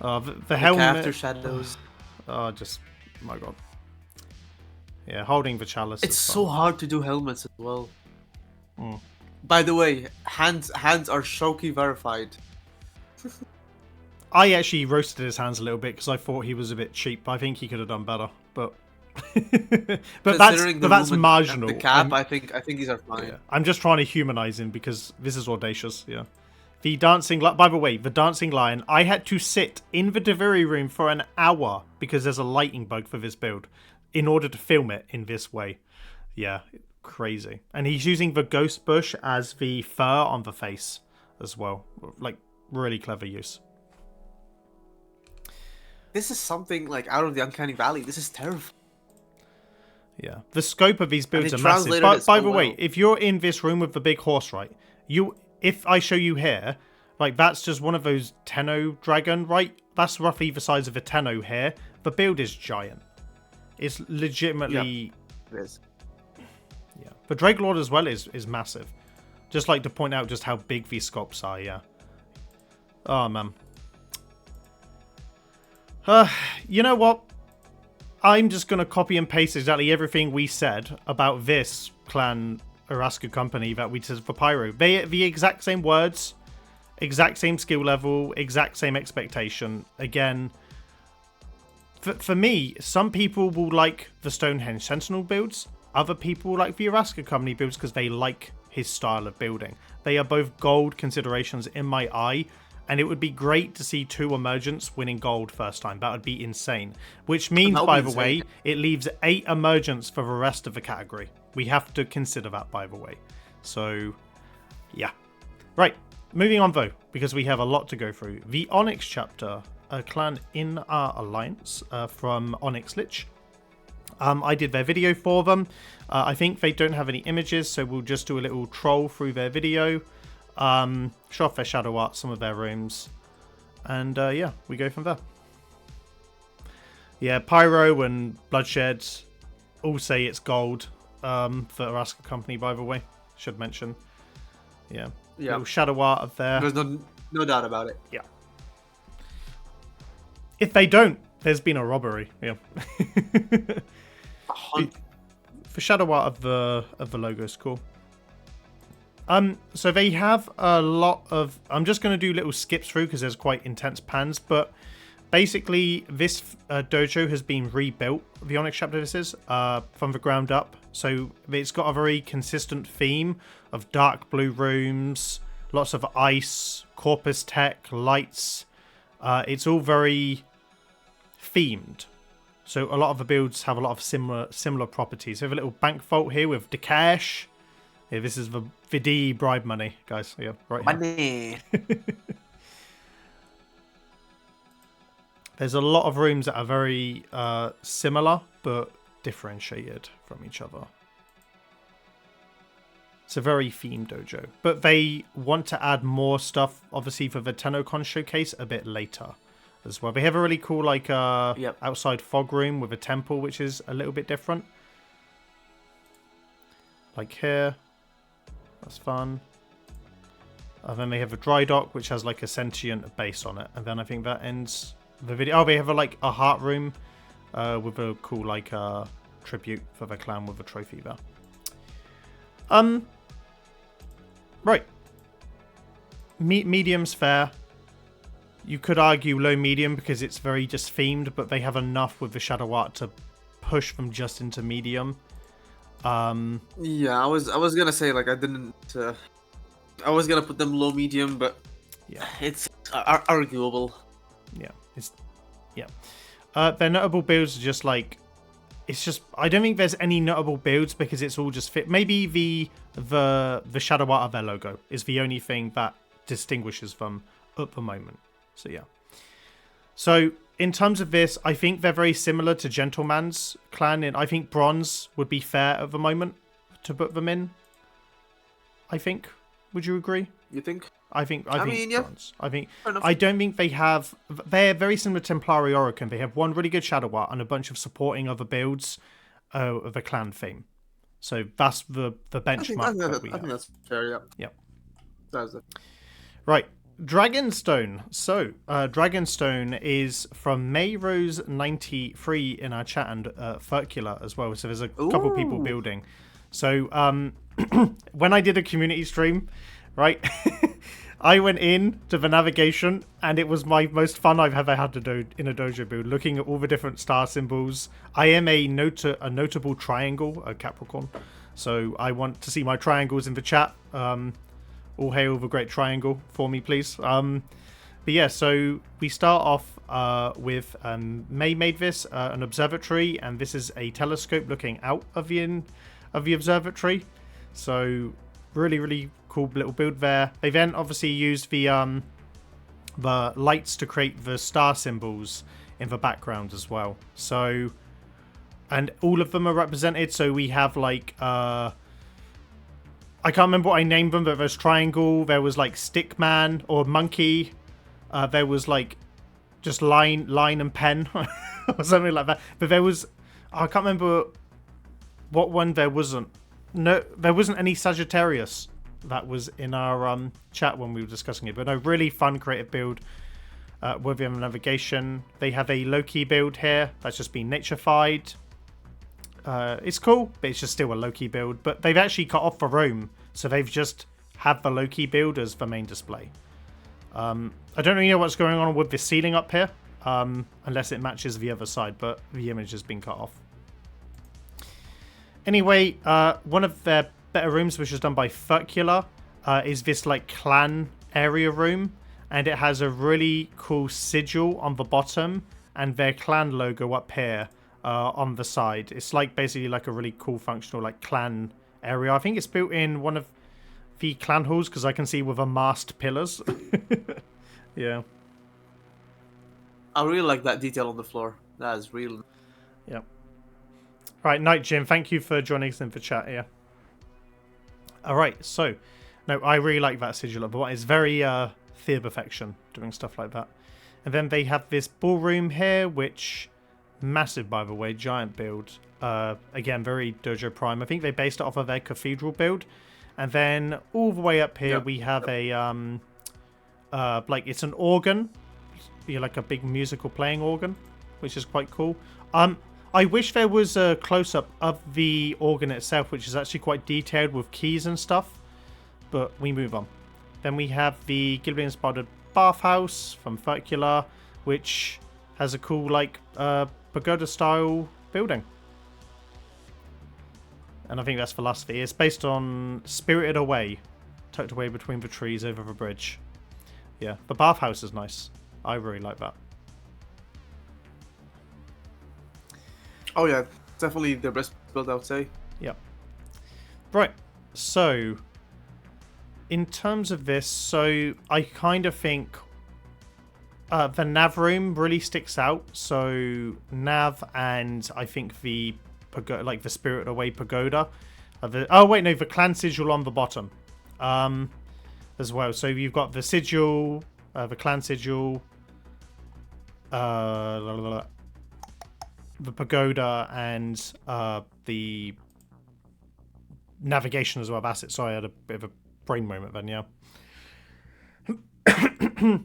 The helmet. After shadows. Just my god. Yeah, holding the chalice. It's so hard to do helmets as well. By the way, hands are Shoki verified. I actually roasted his hands a little bit because I thought he was a bit cheap. I think he could have done better, but that's marginal. The cap, I think these are fine. Yeah. I'm just trying to humanize him because this is audacious. Yeah. The dancing, by the way, the dancing lion, I had to sit in the delivery room for an hour because there's a lighting bug for this build in order to film it in this way. Yeah, crazy. And he's using the ghost bush as the fur on the face as well. Like, really clever use. This is something like out of the Uncanny Valley. This is terrifying. Yeah, the scope of these builds are massive. By the way, if you're in this room with the big horse, right, if I show you here, Like, that's just one of those Tenno dragon, right? That's roughly the size of a Tenno here. The build is giant. It's legitimately... It is. Yeah. The Drakelord as well is massive. Just like to point out just how big these sculpts are, yeah. Oh, man. You know what? I'm just going to copy and paste exactly everything we said about this clan Araska company that we said for Pyro. The exact same words, exact same skill level, exact same expectation. Again, for me, some people will like the Stonehenge Sentinel builds. Other people will like the Araska company builds because they like his style of building. They are both gold considerations in my eye. And it would be great to see 2 emergents winning gold first time. That would be insane. Which means, by the way, it leaves 8 emergents for the rest of the category. We have to consider that, by the way. So, yeah. Right. Moving on, though, because we have a lot to go through. The Onyx chapter, a clan in our alliance from Onyx Lich. I did their video for them. I think they don't have any images, so we'll just do a little troll through their video. Show off their shadow art, some of their rooms, and yeah, we go from there. Yeah, Pyro and Bloodshed all say it's gold for Araska company, by the way, should mention. Yeah, little shadow art of there. There's no doubt about it. Yeah. If they don't, there's been a robbery. Yeah. For shadow art of the logo is cool. So they have a lot of... I'm just going to do little skips through because there's quite intense pans, but basically this dojo has been rebuilt, the Onyx chapter this is, from the ground up. So it's got a very consistent theme of dark blue rooms, lots of ice, corpus tech, lights. It's all very themed. So a lot of the builds have a lot of similar properties. So we have a little bank vault here with Dekash. Yeah, this is the D bribe money, guys. Yeah, right here. Money. There's a lot of rooms that are very similar, but differentiated from each other. It's a very themed dojo. But they want to add more stuff, obviously, for the TennoCon showcase a bit later as well. They have a really cool, like, outside fog room with a temple, which is a little bit different. Like here. That's fun. And then they have a dry dock, which has like a sentient base on it. And then I think that ends the video. Oh, they have a heart room with a cool like tribute for the clan with a trophy there. Right. Medium's fair. You could argue low medium because it's very just themed, but they have enough with the shadow art to push them just into medium. Yeah, I was gonna say like I didn't. I was gonna put them low medium, but yeah, it's arguable. Yeah, their notable builds are just like it's just I don't think there's any notable builds because it's all just fit. Maybe the shadow art of their logo is the only thing that distinguishes them at the moment. So yeah. So in terms of this, I think they're very similar to Gentleman's clan. And I think bronze would be fair at the moment to put them in. I think. Would you agree? You think? I think mean, bronze. Yeah. I don't think they have. They're very similar to Templari Oricon. They have one really good shadow art and a bunch of supporting other builds of a clan theme. So that's the benchmark. I think that's fair. Yeah. Yeah. That's it. Right. Dragonstone. So, Dragonstone is from Mayrose93 in our chat and Furcula as well. So there's a couple people building. So, when I did a community stream, right, I went in to the navigation and it was my most fun I've ever had to do in a dojo build, looking at all the different star symbols. I am a notable triangle, a Capricorn. So I want to see my triangles in the chat. All hail the great triangle for me, please. But yeah, so we start off with May made this an observatory, and this is a telescope looking out of the observatory. So really cool little build there. They then obviously used the lights to create the star symbols in the background as well. So, and all of them are represented. So we have like I can't remember what I named them, but there's triangle, there was like stickman or monkey, there was like just line and pen or something like that. But there was, I can't remember what one there wasn't. No, there wasn't any Sagittarius that was in our chat when we were discussing it. But no, really fun creative build with the navigation. They have a low-key build here that's just been natureified. It's cool, but it's just still a low-key build. But they've actually cut off the room, so they've just had the low-key build as the main display. I don't really know what's going on with the ceiling up here, unless it matches the other side, but the image has been cut off. Anyway, one of their better rooms, which is done by Circular, is this like clan area room, and it has a really cool sigil on the bottom and their clan logo up here on the side. It's like basically like a really cool functional like clan area. I think it's built in one of the clan halls because I can see with a mast pillars. Yeah. I really like that detail on the floor. That is real. Yeah. Right, Night Jim, thank you for joining us in the chat here. Alright, so, no, I really like that sigil. But it's very Fear Perfection, doing stuff like that. And then they have this ballroom here, which, massive by the way, giant build. Again, very Dojo Prime. I think they based it off of their cathedral build. And then all the way up here, we have a, like, it's an organ. Like a big musical playing organ, which is quite cool. I wish there was a close-up of the organ itself, which is actually quite detailed with keys and stuff. But we move on. Then we have the Ghibli-inspired bathhouse from Circular, which has a cool, like, pagoda-style building. And I think that's philosophy. It's based on Spirited Away, tucked away between the trees over the bridge. Yeah, the bathhouse is nice. I really like that. Oh yeah, definitely their best build, I would say. Yep. Right, so in terms of this, so I kind of think the nav room really sticks out. So nav and I think the pagoda, like the Spirited Away pagoda. Oh wait, no, the clan sigil on the bottom as well. So you've got the sigil, the clan sigil, the pagoda, and the navigation as well. That's it. Sorry, I had a bit of a brain moment then, yeah.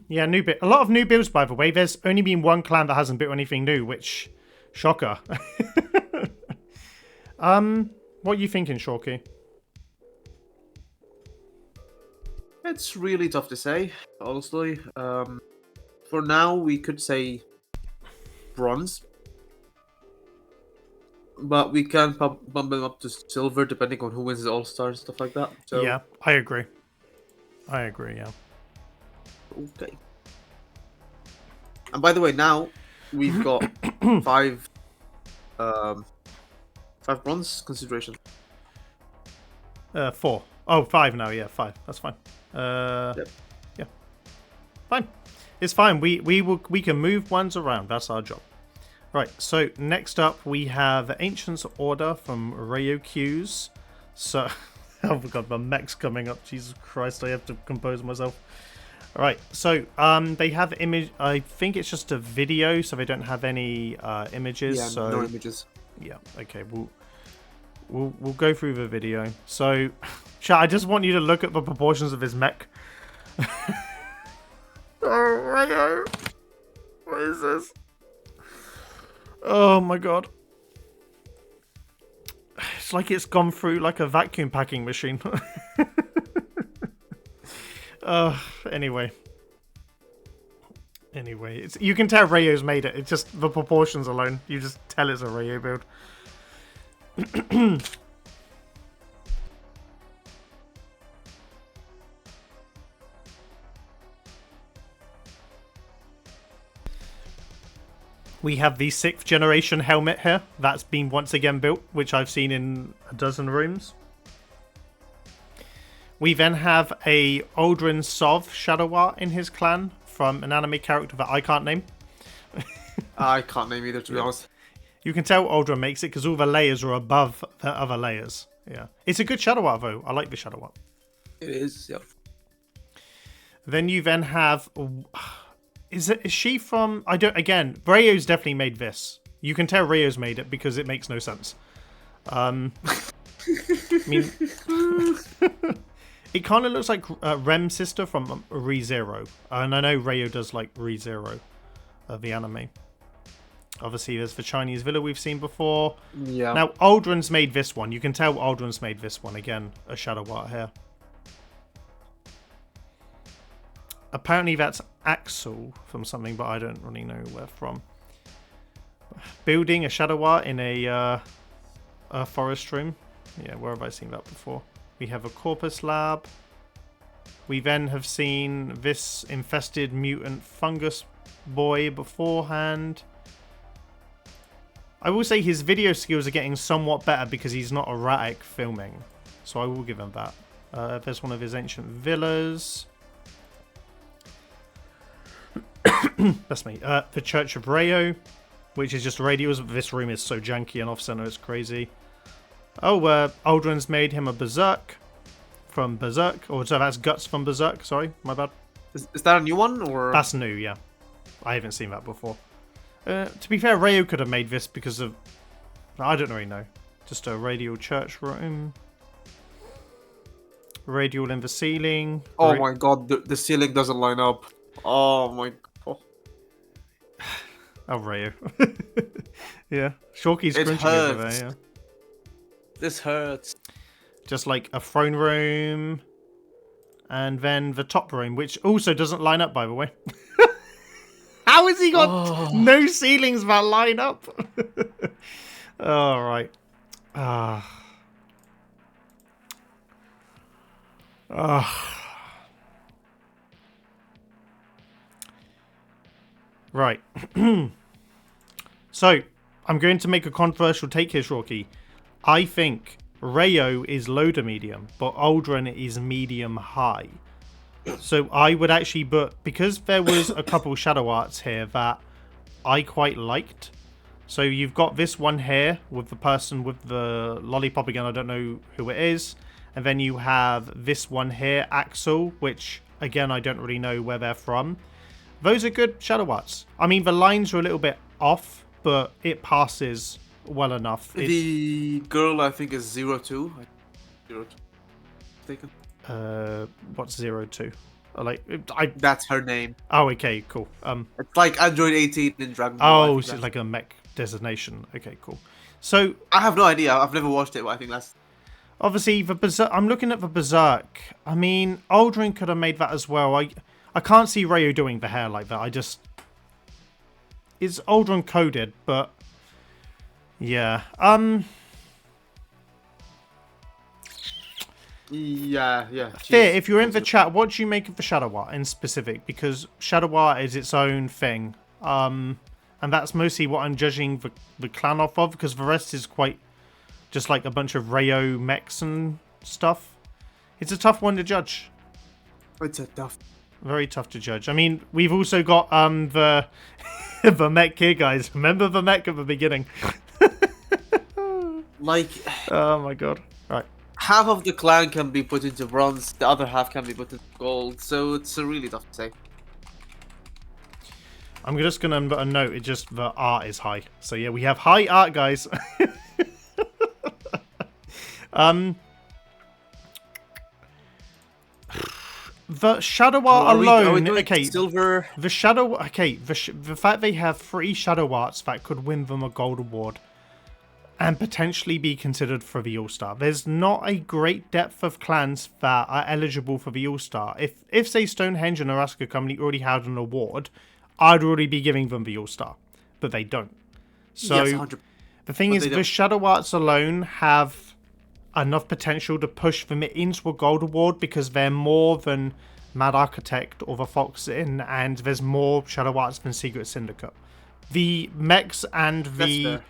Yeah, new bit. A lot of new builds, by the way. There's only been one clan that hasn't built anything new, which... Shocker. What are you thinking, Shorky? It's really tough to say, honestly. For now, we could say bronze. But we can bump them up to silver depending on who wins the All-Star and stuff like that. So, yeah, I agree. I agree, yeah. Okay. And by the way, now we've got five bronze consideration. 4. Oh, 5 now, yeah, 5. That's fine. Yep. Yeah. Fine. It's fine. We can move ones around. That's our job. Right, so next up we have Ancient's Order from Rayo Q's. So, oh my god, my mech's coming up. Jesus Christ, I have to compose myself. Alright, so they have image. I think it's just a video, so they don't have any images. Yeah, so no images. Yeah, okay, we'll go through the video. So, chat, I just want you to look at the proportions of his mech. Oh, Rayo. What is this? Oh my god. It's like it's gone through like a vacuum packing machine. Anyway. Anyway, you can tell Rayo's made it. It's just the proportions alone. You just tell it's a Rayo build. We have the 6th generation helmet here. That's been once again built, which I've seen in a dozen rooms. We then have a Aldrin Sov Shadow Art in his clan from an anime character that I can't name. I can't name either, to be honest. You can tell Aldrin makes it because all the layers are above the other layers. Yeah. It's a good shadow art, though. I like the shadow art. It is, yeah. Then you then have... Is she from... I don't... Again, Rayo's definitely made this. You can tell Rayo's made it because it makes no sense. I mean... It kind of looks like Rem's sister from ReZero. And I know Rayo does like ReZero, the anime. Obviously, there's the Chinese villa we've seen before. Yeah. Now, Aldrin's made this one. You can tell Aldrin's made this one. Again, a shadow art here. Apparently, that's Axel from something, but I don't really know where from. Building a shadow art in a forest room. Yeah, where have I seen that before? We have a corpus lab. We then have seen this infested mutant fungus boy beforehand. I will say his video skills are getting somewhat better because he's not erratic filming. So I will give him that. There's one of his ancient villas. That's me. The Church of Rayo, which is just radios. This room is so janky and off-center, it's crazy. Oh, Aldrin's made him a Berserk from Berserk. Or so that's Guts from Berserk. Sorry, my bad. Is that a new one, or...? That's new, yeah. I haven't seen that before. To be fair, Rayo could have made this because of... I don't really know. Just a radial church room. Radial in the ceiling. Oh my god, the ceiling doesn't line up. Oh my god. Oh, Rayo. Yeah. Shorky's It crunching over hurts. there, yeah. This hurts. Just like a throne room. And then the top room, which also doesn't line up, by the way. How has he got no ceilings that line up? All right. Right. So, I'm going to make a controversial take here, Shorky. I think Rayo is low to medium, but Aldrin is medium high. So I would actually, but because there was a couple shadow arts here that I quite liked. So you've got this one here with the person with the lollipop again. I don't know who it is. And then you have this one here, Axel, which again, I don't really know where they're from. Those are good shadow arts. I mean, the lines are a little bit off, but it passes well enough. The girl, I think, is 02. 02. Taken. What's 02? That's her name. Oh, okay, cool. It's like Android 18 in Dragon Ball. Oh, so it's like a mech designation. Okay, cool. So I have no idea. I've never watched it, but I think that's... Obviously, the Berserk, I'm looking at the Berserk. I mean, Aldrin could have made that as well. I can't see Rayo doing the hair like that. It's Aldrin coded, but... Yeah. Yeah. Fear, if you're in the chat, what do you make of the shadow art in specific? Because shadow art is its own thing. And that's mostly what I'm judging the clan off of, because the rest is quite just like a bunch of Rayo mechs and stuff. It's a tough one to judge. Very tough to judge. I mean, we've also got the the mech here, guys. Remember the mech at the beginning? Like... Oh my god. Right. Half of the clan can be put into bronze, the other half can be put into gold, so it's really tough to say. I'm just going to put a note, it's just the art is high. So yeah, we have high art, guys. The shadow art alone, okay, silver? The shadow, okay, the fact they have 3 shadow arts that could win them a gold award and potentially be considered for the All-Star. There's not a great depth of clans that are eligible for the All-Star. If say Stonehenge and Araska Company already had an award, I'd already be giving them the All-Star, but they don't. So yes, 100%. The thing is, the shadow arts alone have enough potential to push them into a gold award because they're more than Mad Architect or the Fox Inn, and there's more shadow arts than Secret Syndicate. The mechs and the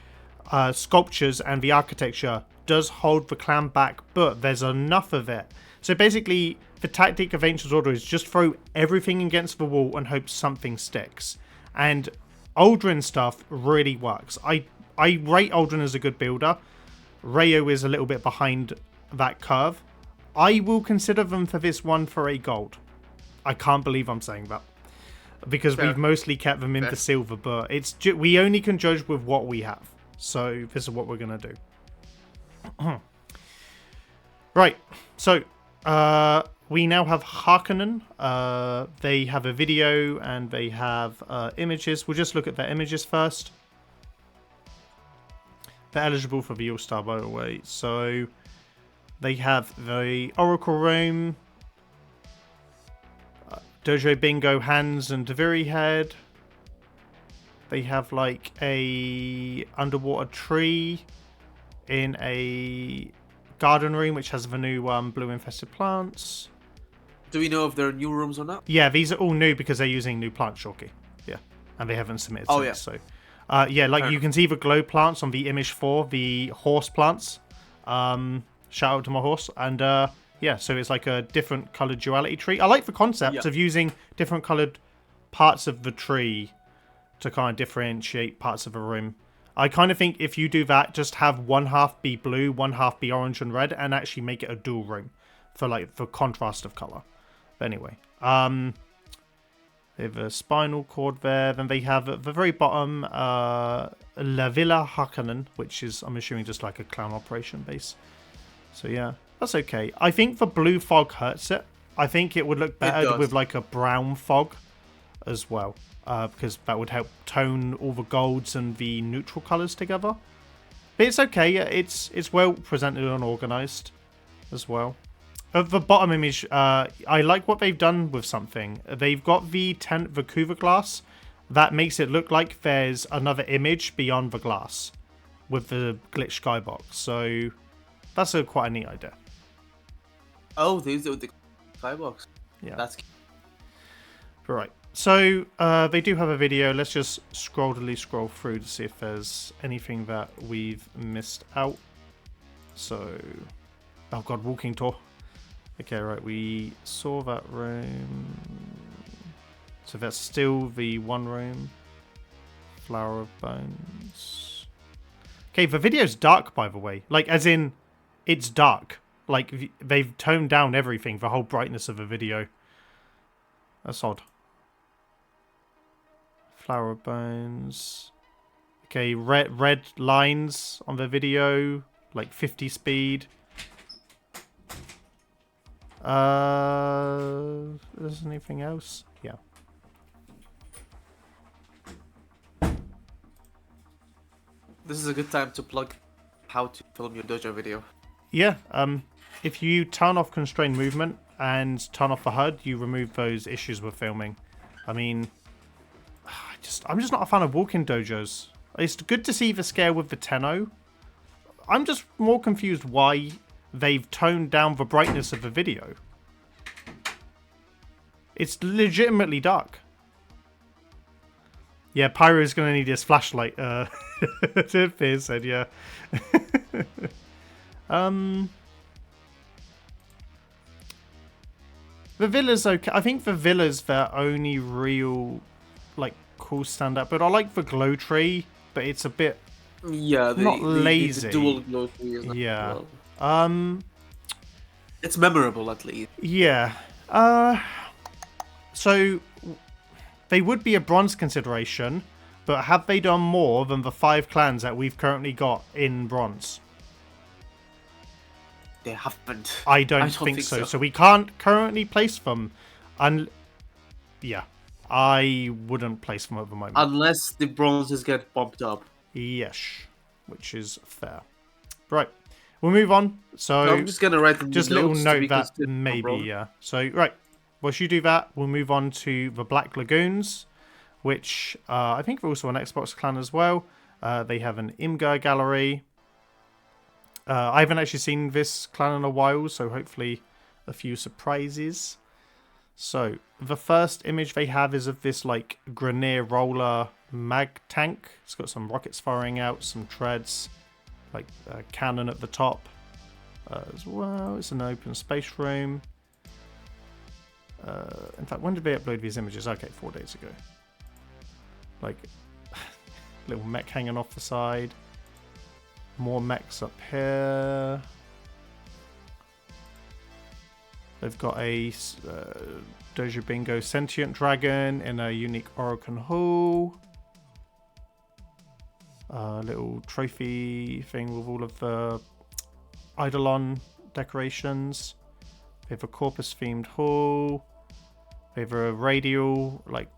sculptures and the architecture does hold the clan back, but there's enough of it. So basically, the tactic of Ancient Order is just throw everything against the wall and hope something sticks. And Aldrin stuff really works. I rate Aldrin as a good builder. Rayo is a little bit behind that curve. I will consider them for this one for a gold. I can't believe I'm saying that. Because Fair. we've mostly kept them in Fair. the silver, but it's we only can judge with what we have. So this is what we're going to do. Right, so we now have Harkonnen. They have a video and they have images. We'll just look at their images first. They're eligible for the All-Star, by the way. So they have the Oracle Room, Dojo Bingo Hands and Deviri Head. They have like a underwater tree in a garden room which has the new blue infested plants. Do we know if there are new rooms or not? Yeah, these are all new because they're using new plants, Shorky. Yeah, and they haven't submitted Oh, since, yeah. So yeah, like you can see the glow plants on the image 4, the horse plants. Shout out to my horse. And yeah, so it's like a different coloured duality tree. I like the concept of using different coloured parts of the tree to kind of differentiate parts of a room. I kind of think if you do that, just have one half be blue, one half be orange and red, and actually make it a dual room for contrast of colour. But anyway, they have a spinal cord there. Then they have at the very bottom La Villa Harkonnen, which is, I'm assuming, just like a clown operation base. So yeah, that's okay. I think the blue fog hurts it. I think it would look better with like a brown fog as well. Because that would help tone all the golds and the neutral colours together. But it's okay. It's well presented and organised as well. At the bottom image, I like what they've done with something. They've got the Vancouver glass that makes it look like there's another image beyond the glass with the glitch skybox. So that's quite a neat idea. Oh, they use it with the skybox. Yeah. That's Right. So they do have a video. Let's just scroll through to see if there's anything that we've missed out. So, oh god, walking tour. Okay, right, we saw that room. So that's still the one room. Flower of Bones. Okay, the video's dark, by the way. Like, as in, it's dark. Like, they've toned down everything, the whole brightness of the video. That's odd. Flower of Bones. Okay, red lines on the video, like 50 speed. Is there anything else? Yeah. This is a good time to plug how to film your dojo video. Yeah. If you turn off constrained movement and turn off the HUD, you remove those issues with filming. I mean, I'm just not a fan of walk-in dojos. It's good to see the scale with the Tenno. I'm just more confused why they've toned down the brightness of the video. It's legitimately dark. Yeah, Pyro's going to need his flashlight. Piers said, yeah. The villa's okay. I think the villa's their only real, like, cool stand-up. But I like the glow tree, but it's a bit not lazy. The dual glow tree is not yeah. It's memorable at least. Yeah. So they would be a bronze consideration, but have they done more than the 5 clans that we've currently got in bronze? They haven't. I don't think so. So we can't currently place them. And yeah, I wouldn't place them at the moment. Unless the bronzes get bumped up. Yes, which is fair. Right, we'll move on. So I'm just gonna write them just a little notes note that maybe, yeah. So right, once you do that, we'll move on to the Black Lagoons, which I think are also an Xbox clan as well. They have an Imgur gallery. I haven't actually seen this clan in a while, so hopefully a few surprises. So the first image they have is of this like Grenier roller mag tank. It's got some rockets firing out, some treads, like a cannon at the top as well. It's an open space room. In fact, when did they upload these images? Okay, 4 days ago. Like little mech hanging off the side. More mechs up here. They've got a Dojo Bingo Sentient Dragon in a unique Orokin Hall. A little trophy thing with all of the Eidolon decorations. They have a Corpus themed hall. They have a radial, like,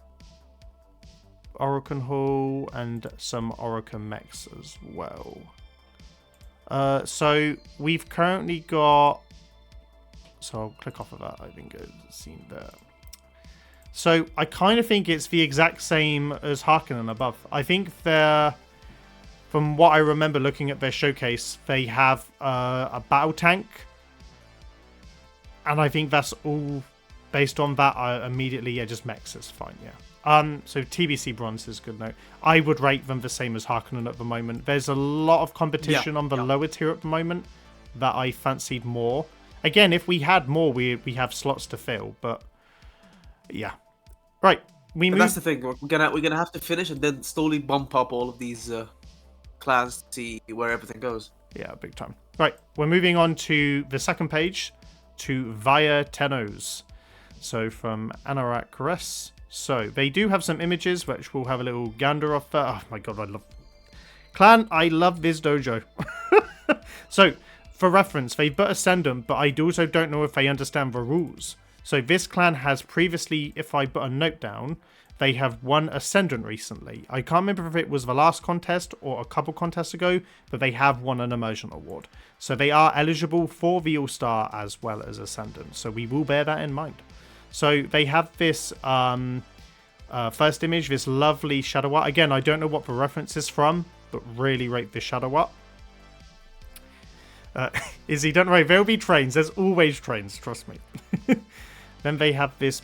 Orokin Hall and some Orokin mechs as well. So we've currently got... So I'll click off of that. I think it's seen there. So I kind of think it's the exact same as Harkonnen above. I think they're... From what I remember looking at their showcase, they have a battle tank. And I think that's all based on that. Immediately, yeah, just mechs is fine, yeah. So TBC bronze is good note. I would rate them the same as Harkonnen at the moment. There's a lot of competition on the lower tier at the moment that I fancied more. Again, if we had more, we have slots to fill, but yeah. Right, That's the thing. We're gonna have to finish and then slowly bump up all of these clans to see where everything goes. Yeah, big time. Right, we're moving on to the second page, to Via Tennos. So from Anorak Caress. So they do have some images, which we'll have a little gander off there. Oh my god, I love this dojo. So, for reference, they put Ascendant, but I also don't know if they understand the rules. So this clan has previously, if I put a note down, they have won Ascendant recently. I can't remember if it was the last contest or a couple contests ago, but they have won an Immersion Award. So they are eligible for the All-Star as well as Ascendant. So we will bear that in mind. So they have this first image, this lovely shadow art. Again, I don't know what the reference is from, but really rate this shadow art. Izzy, don't worry, there'll be trains. There's always trains, trust me. Then they have this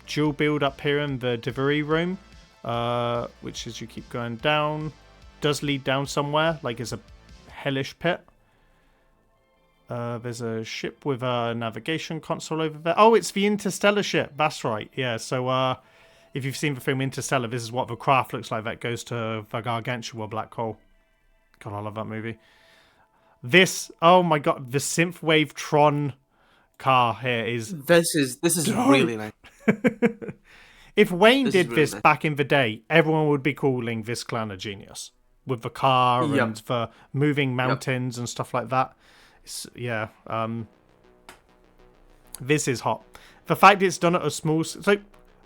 dual build up here in the Devery room, which as you keep going down, does lead down somewhere, like it's a hellish pit. There's a ship with a navigation console over there. Oh, it's the Interstellar ship. That's right. Yeah, so if you've seen the film Interstellar, this is what the craft looks like that goes to the Gargantua black hole. God, I love that movie. This, oh my god, the synthwave Tron car here is... This is really nice. If Wayne did this back in the day, everyone would be calling this clan a genius. With the car and the moving mountains and stuff like that. Yeah, this is hot. The fact it's done at a small... So,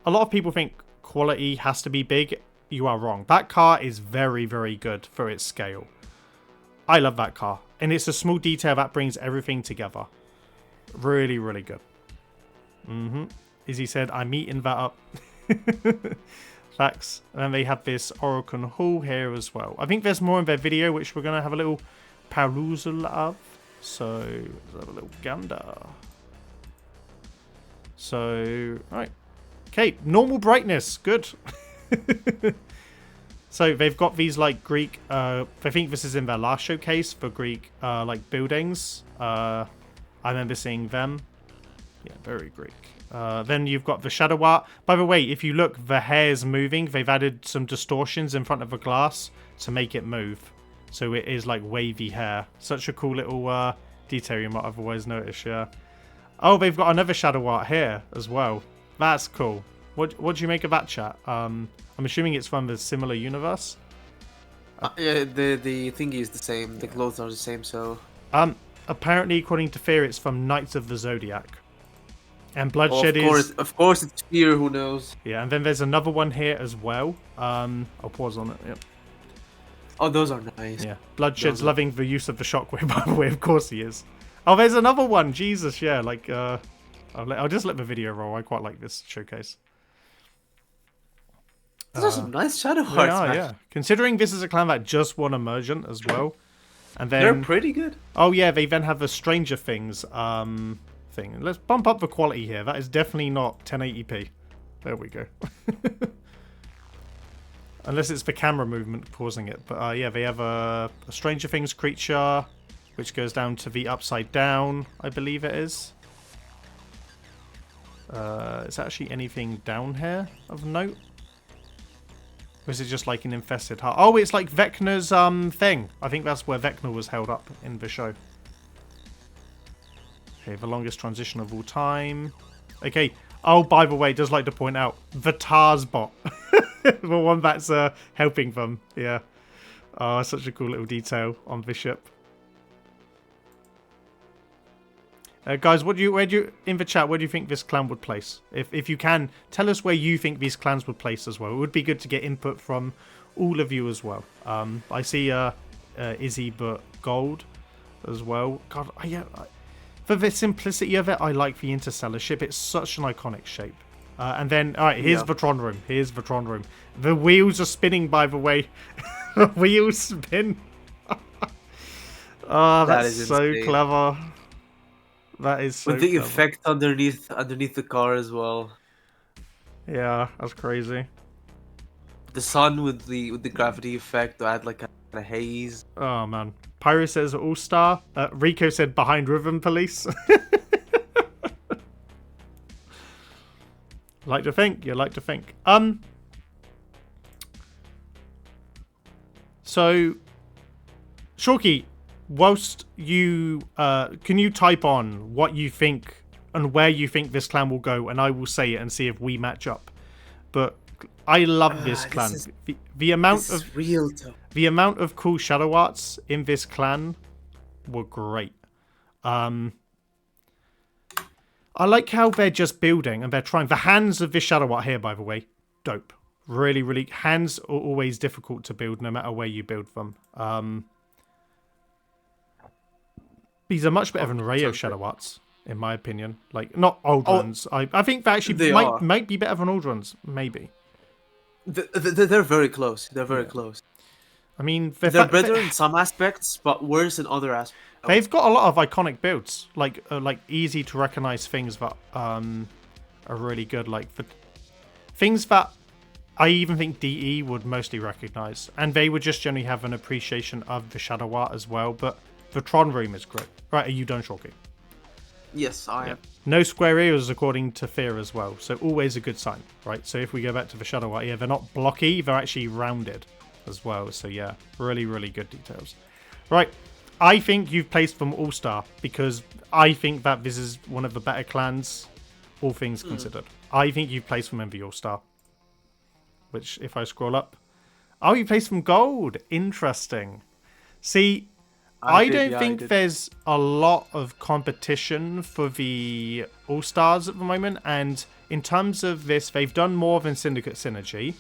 a lot of people think quality has to be big. You are wrong. That car is very, very good for its scale. I love that car. And it's a small detail that brings everything together. Really, really good. Izzy said, I'm eating that up. Facts. And then they have this Orokin Hall here as well. I think there's more in their video, which we're going to have a little perusal of. So, let's have a little gander. So, right. Okay, normal brightness. Good. So, they've got these, like, Greek... I think this is in their last showcase for Greek, like, buildings. I remember seeing them. Yeah, very Greek. Then you've got the shadow art. By the way, if you look, the hair's moving. They've added some distortions in front of the glass to make it move. So it is like wavy hair. Such a cool little detail you might otherwise notice, yeah. Oh, they've got another shadow art here as well. That's cool. What do you make of that, chat? I'm assuming it's from the similar universe. Yeah, the thingy is the same. The clothes are the same, so... Apparently, according to Fear, it's from Knights of the Zodiac. And Bloodshed is... Of course it's Fear, who knows? Yeah, and then there's another one here as well. I'll pause on it, yep. Oh, those are nice. Yeah, Bloodshed's loving the use of the shockwave, by the way, of course he is. Oh, there's another one, Jesus, yeah, like, I'll just let the video roll, I quite like this showcase. Those are some nice shadow arts, man. Yeah. Considering this is a clan that just won Immersion as well. And then... They're pretty good. Oh, yeah, they then have the Stranger Things thing. Let's bump up the quality here. That is definitely not 1080p. There we go. Unless it's the camera movement causing it. But yeah, they have a Stranger Things creature, which goes down to the upside down, I believe it is. Is there actually anything down here of note? Or is it just like an infested hut? Oh, it's like Vecna's thing. I think that's where Vecna was held up in the show. Okay, the longest transition of all time. Okay. Oh, by the way, just like to point out, the TARS bot. The one that's helping them. Yeah. Oh, such a cool little detail on the ship. Guys, where do you in the chat? Where do you think this clan would place? If you can, tell us where you think these clans would place as well. It would be good to get input from all of you as well. I see Izzy, but gold as well. God, for the simplicity of it, I like the interstellar ship. It's such an iconic shape. And then, all right, here's the Tron room. Here's the Tron room. The wheels are spinning, by the way. The wheels spin. Oh, that's so clever. That is so with the clever. effect underneath the car as well. Yeah, that's crazy. The sun with the gravity effect to add like a haze. Oh man. Pyro says all star. Rico said behind Rhythm Police. Like to think. You like to think. So, Shorky, whilst you can you type on what you think and where you think this clan will go, and I will say it and see if we match up. But I love this clan. The amount of real though. The amount of cool shadow arts in this clan were great. I like how they're just building and they're trying. The hands of this shadow art here, by the way, dope. Really, really. Hands are always difficult to build no matter where you build them. These are much better than Rayo shadow arts, in my opinion. Like, not old ones. I think they actually might be better than old ones. Maybe. They're very close. They're very close. I mean, they're better in some aspects, but worse in other aspects. They've got a lot of iconic builds, like easy to recognize things that are really good. Like the things that I even think DE would mostly recognize, and they would just generally have an appreciation of the shadow art as well. But the Tron room is great. Right, are you done, Shorky? Yes, I am. No square ears according to Fear as well, so always a good sign, right? So if we go back to the shadow art, yeah, they're not blocky, they're actually rounded as well. So yeah, really, really good details. Right, I think you've placed them all-star because I think that this is one of the better clans, all things considered. I think you've placed them in the all-star. Which, if I scroll up... Oh, you placed them gold! Interesting. See, I don't think there's a lot of competition for the all-stars at the moment, and in terms of this, they've done more than Syndicate Synergy.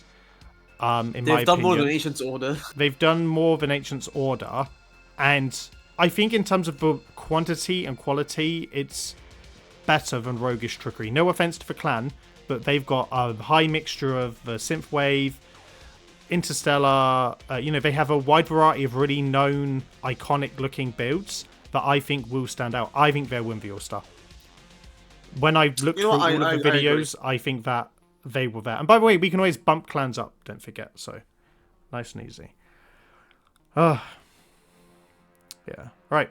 They've done more than Ancient's Order. They've done more than Ancient's Order. And I think in terms of the quantity and quality, it's better than Roguish Trickery. No offense to the clan, but they've got a high mixture of Synthwave, Interstellar. They have a wide variety of really known, iconic-looking builds that I think will stand out. I think they'll win the All-Star. When I looked through all of the videos, I think that they were there. And by the way, we can always bump clans up, don't forget. So, nice and easy. Yeah. Right.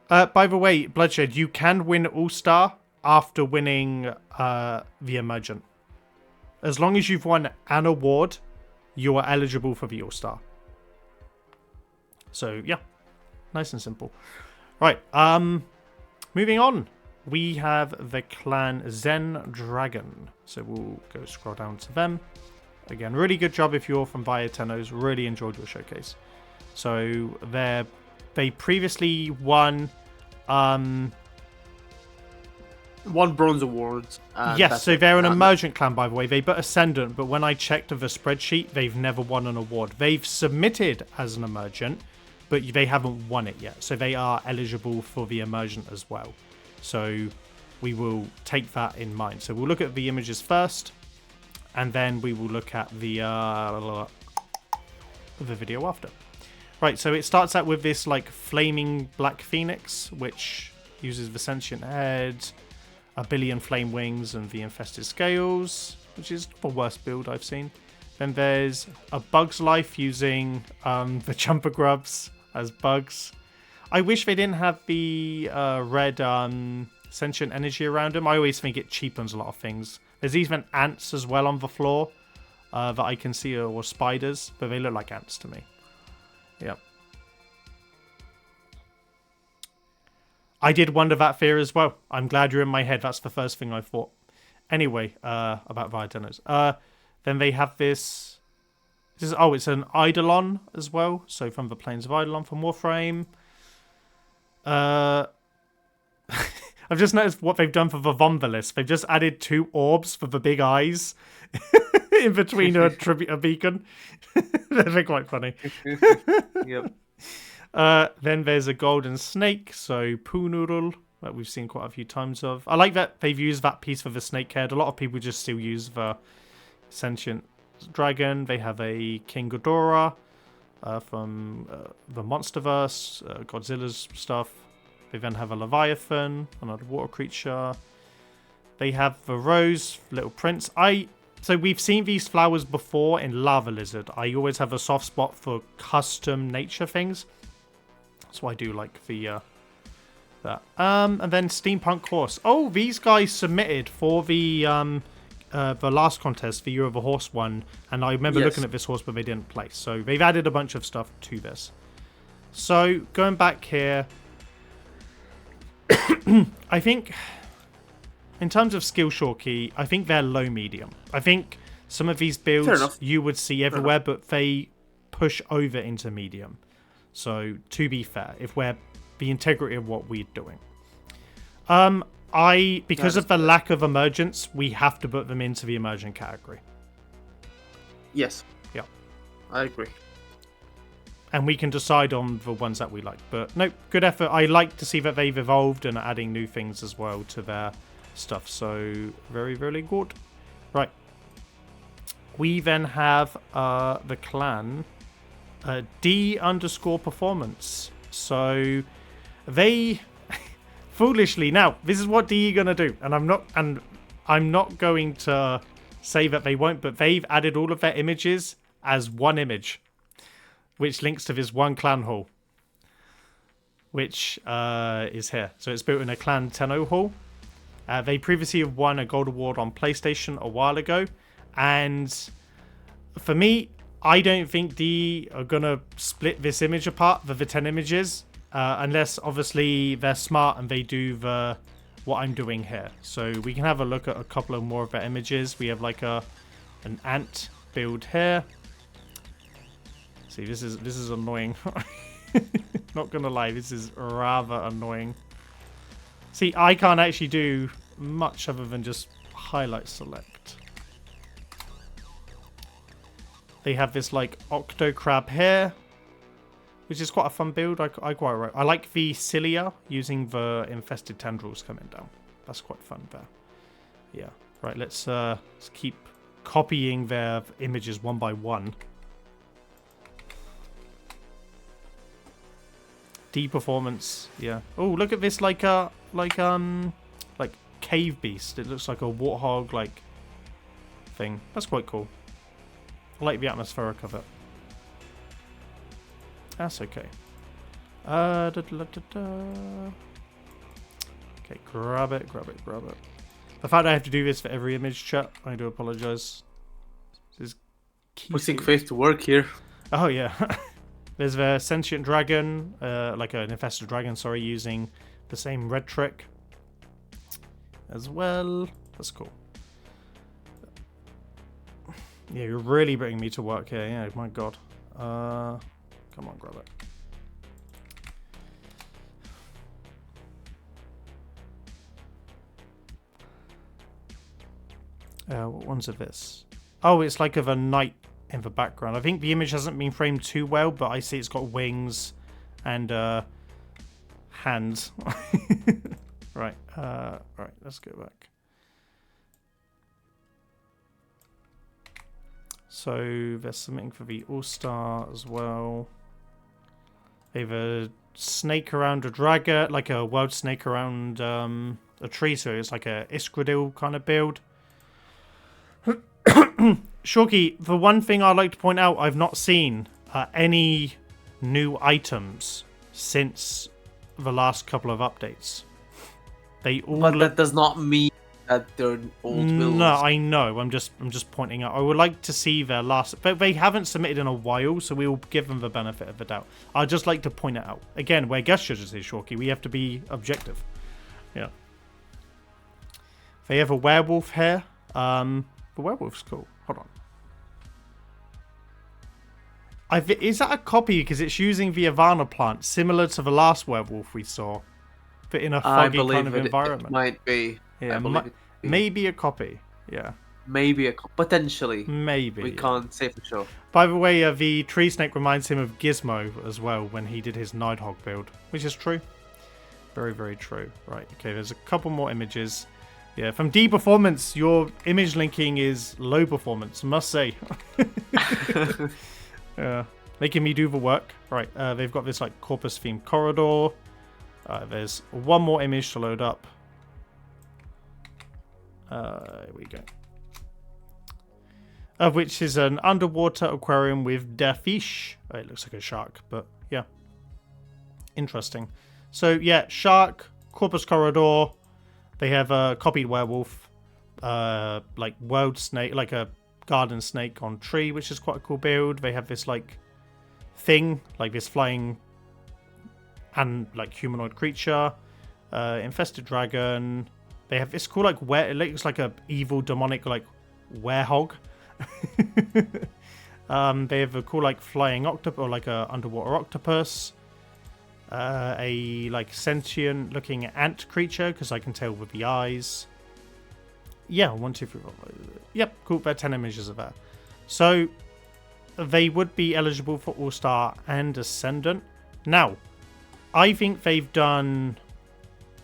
By the way, Bloodshed, you can win All-Star after winning the Emergent. As long as you've won an award, you are eligible for the All-Star. So, yeah. Nice and simple. Right. Moving on. We have the clan Zen Dragon. So we'll go scroll down to them. Again, really good job if you're from Via Tennos. Really enjoyed your showcase. So they previously won bronze awards. Yes, so they're an emergent clan, by the way. They put Ascendant, but when I checked the spreadsheet, they've never won an award. They've submitted as an emergent, but they haven't won it yet. So they are eligible for the emergent as well. So we will take that in mind. So we'll look at the images first, and then we will look at the video after. Right, so it starts out with this like flaming black phoenix, which uses the sentient head, a billion flame wings, and the infested scales, which is the worst build I've seen. Then there's a bug's life using the jumper grubs as bugs. I wish they didn't have the red sentient energy around them. I always think it cheapens a lot of things. There's even ants as well on the floor that I can see, or spiders, but they look like ants to me. Yep. I did wonder that fear as well. I'm glad you're in my head. That's the first thing I thought. Anyway, about Viatenos. Then they have this... it's an Eidolon as well. So from the Plains of Eidolon from Warframe. I've just noticed what they've done for the Vomvalis. They've just added 2 orbs for the big eyes in between a beacon. They're quite funny. Yep. Then there's a golden snake, so Poo Noodle, that we've seen quite a few times of. I like that they've used that piece for the snake head. A lot of people just still use the sentient dragon. They have a King Ghidorah from the Monsterverse, Godzilla's stuff. They then have a Leviathan, another water creature. They have the Rose, Little Prince. So we've seen these flowers before in Lava Lizard. I always have a soft spot for custom nature things. That's why I do like the that. And then Steampunk Horse. Oh, these guys submitted for the last contest, the Year of a Horse one, and I remember looking at this horse, but they didn't place. So they've added a bunch of stuff to this. So going back here, I think in terms of skill Shorky, I think they're low medium. I think some of these builds you would see everywhere, but they push over into medium. So to be fair, if we're the integrity of what we're doing, because of the lack of emergence, we have to put them into the emergent category. Yes. Yeah. I agree. And we can decide on the ones that we like. But no, good effort. I like to see that they've evolved and are adding new things as well to their stuff. So very, very good. Right. We then have the clan D_performance. So they foolishly, now this is what DE gonna do, and I'm not going to say that they won't, but they've added all of their images as one image, which links to this one clan hall, which is here. So it's built in a clan Tenno hall. They previously have won a gold award on PlayStation a while ago, and for me, I don't think DE are gonna split this image apart, the 10 images, unless obviously they're smart and they do what I'm doing here. So we can have a look at a couple of more of their images. We have like an ant build here. See, this is annoying. Not gonna lie, this is rather annoying. See, I can't actually do much other than just highlight select. They have this like octo crab here, which is quite a fun build. I quite like. I like the cilia using the infested tendrils coming down. That's quite fun there. Yeah. Right. Let's keep copying their images one by one. D performance. Yeah. Oh, look at this like cave beast. It looks like a warthog like thing. That's quite cool. I like the atmospheric of it. That's okay. Okay, grab it. The fact I have to do this for every image, chat, I do apologise. Putting faith to work here. Oh yeah. There's the sentient dragon, like an infested dragon, sorry, using the same red trick as well. That's cool. Yeah, you're really bringing me to work here. Yeah, my god. Come on, grab it. What ones are this? Oh, it's like of a knight in the background. I think the image hasn't been framed too well, but I see it's got wings and hands. Right. Right, let's go back. So they're submitting for the All-Star as well. They have a snake around a dragon, like a wild snake around a tree, so it's like a Iskradil kind of build. Shorky, the one thing I'd like to point out, I've not seen any new items since the last couple of updates. They all But that does not mean at their old wills. No, I know. I'm just pointing out. I would like to see their last, but they haven't submitted in a while, so we will give them the benefit of the doubt. I'd just like to point it out again. We're guest judges here, Shorky. We have to be objective. Yeah. They have a werewolf here. The werewolf's cool. Hold on. Is that a copy? Because it's using the Ivana plant, similar to the last werewolf we saw, but in a foggy kind of environment. It might be. Yeah, maybe a copy. Yeah. Maybe potentially. Maybe. We can't say for sure. By the way, the tree snake reminds him of Gizmo as well when he did his Nidehogg build, which is true. Very, very true. Right. Okay. There's a couple more images. Yeah. From D Performance, your image linking is low performance. Must say. Yeah. Making me do the work. Right. They've got this like corpus themed corridor. There's one more image to load up. Here we go. Which is an underwater aquarium with der fish. Oh, it looks like a shark, but yeah. Interesting. So yeah, shark, corpus corridor. They have a copied werewolf, like world snake, like a garden snake on tree, which is quite a cool build. They have this like thing, like this flying and like humanoid creature, infested dragon. They have this cool like it looks like a evil demonic like werehog. They have a cool like flying octopus or like a underwater octopus. A like sentient looking ant creature because I can tell with the eyes. Yeah, 1, 2, 3, 4. Yep, cool. There are 10 images of that. So they would be eligible for All Star and Ascendant. Now, I think they've done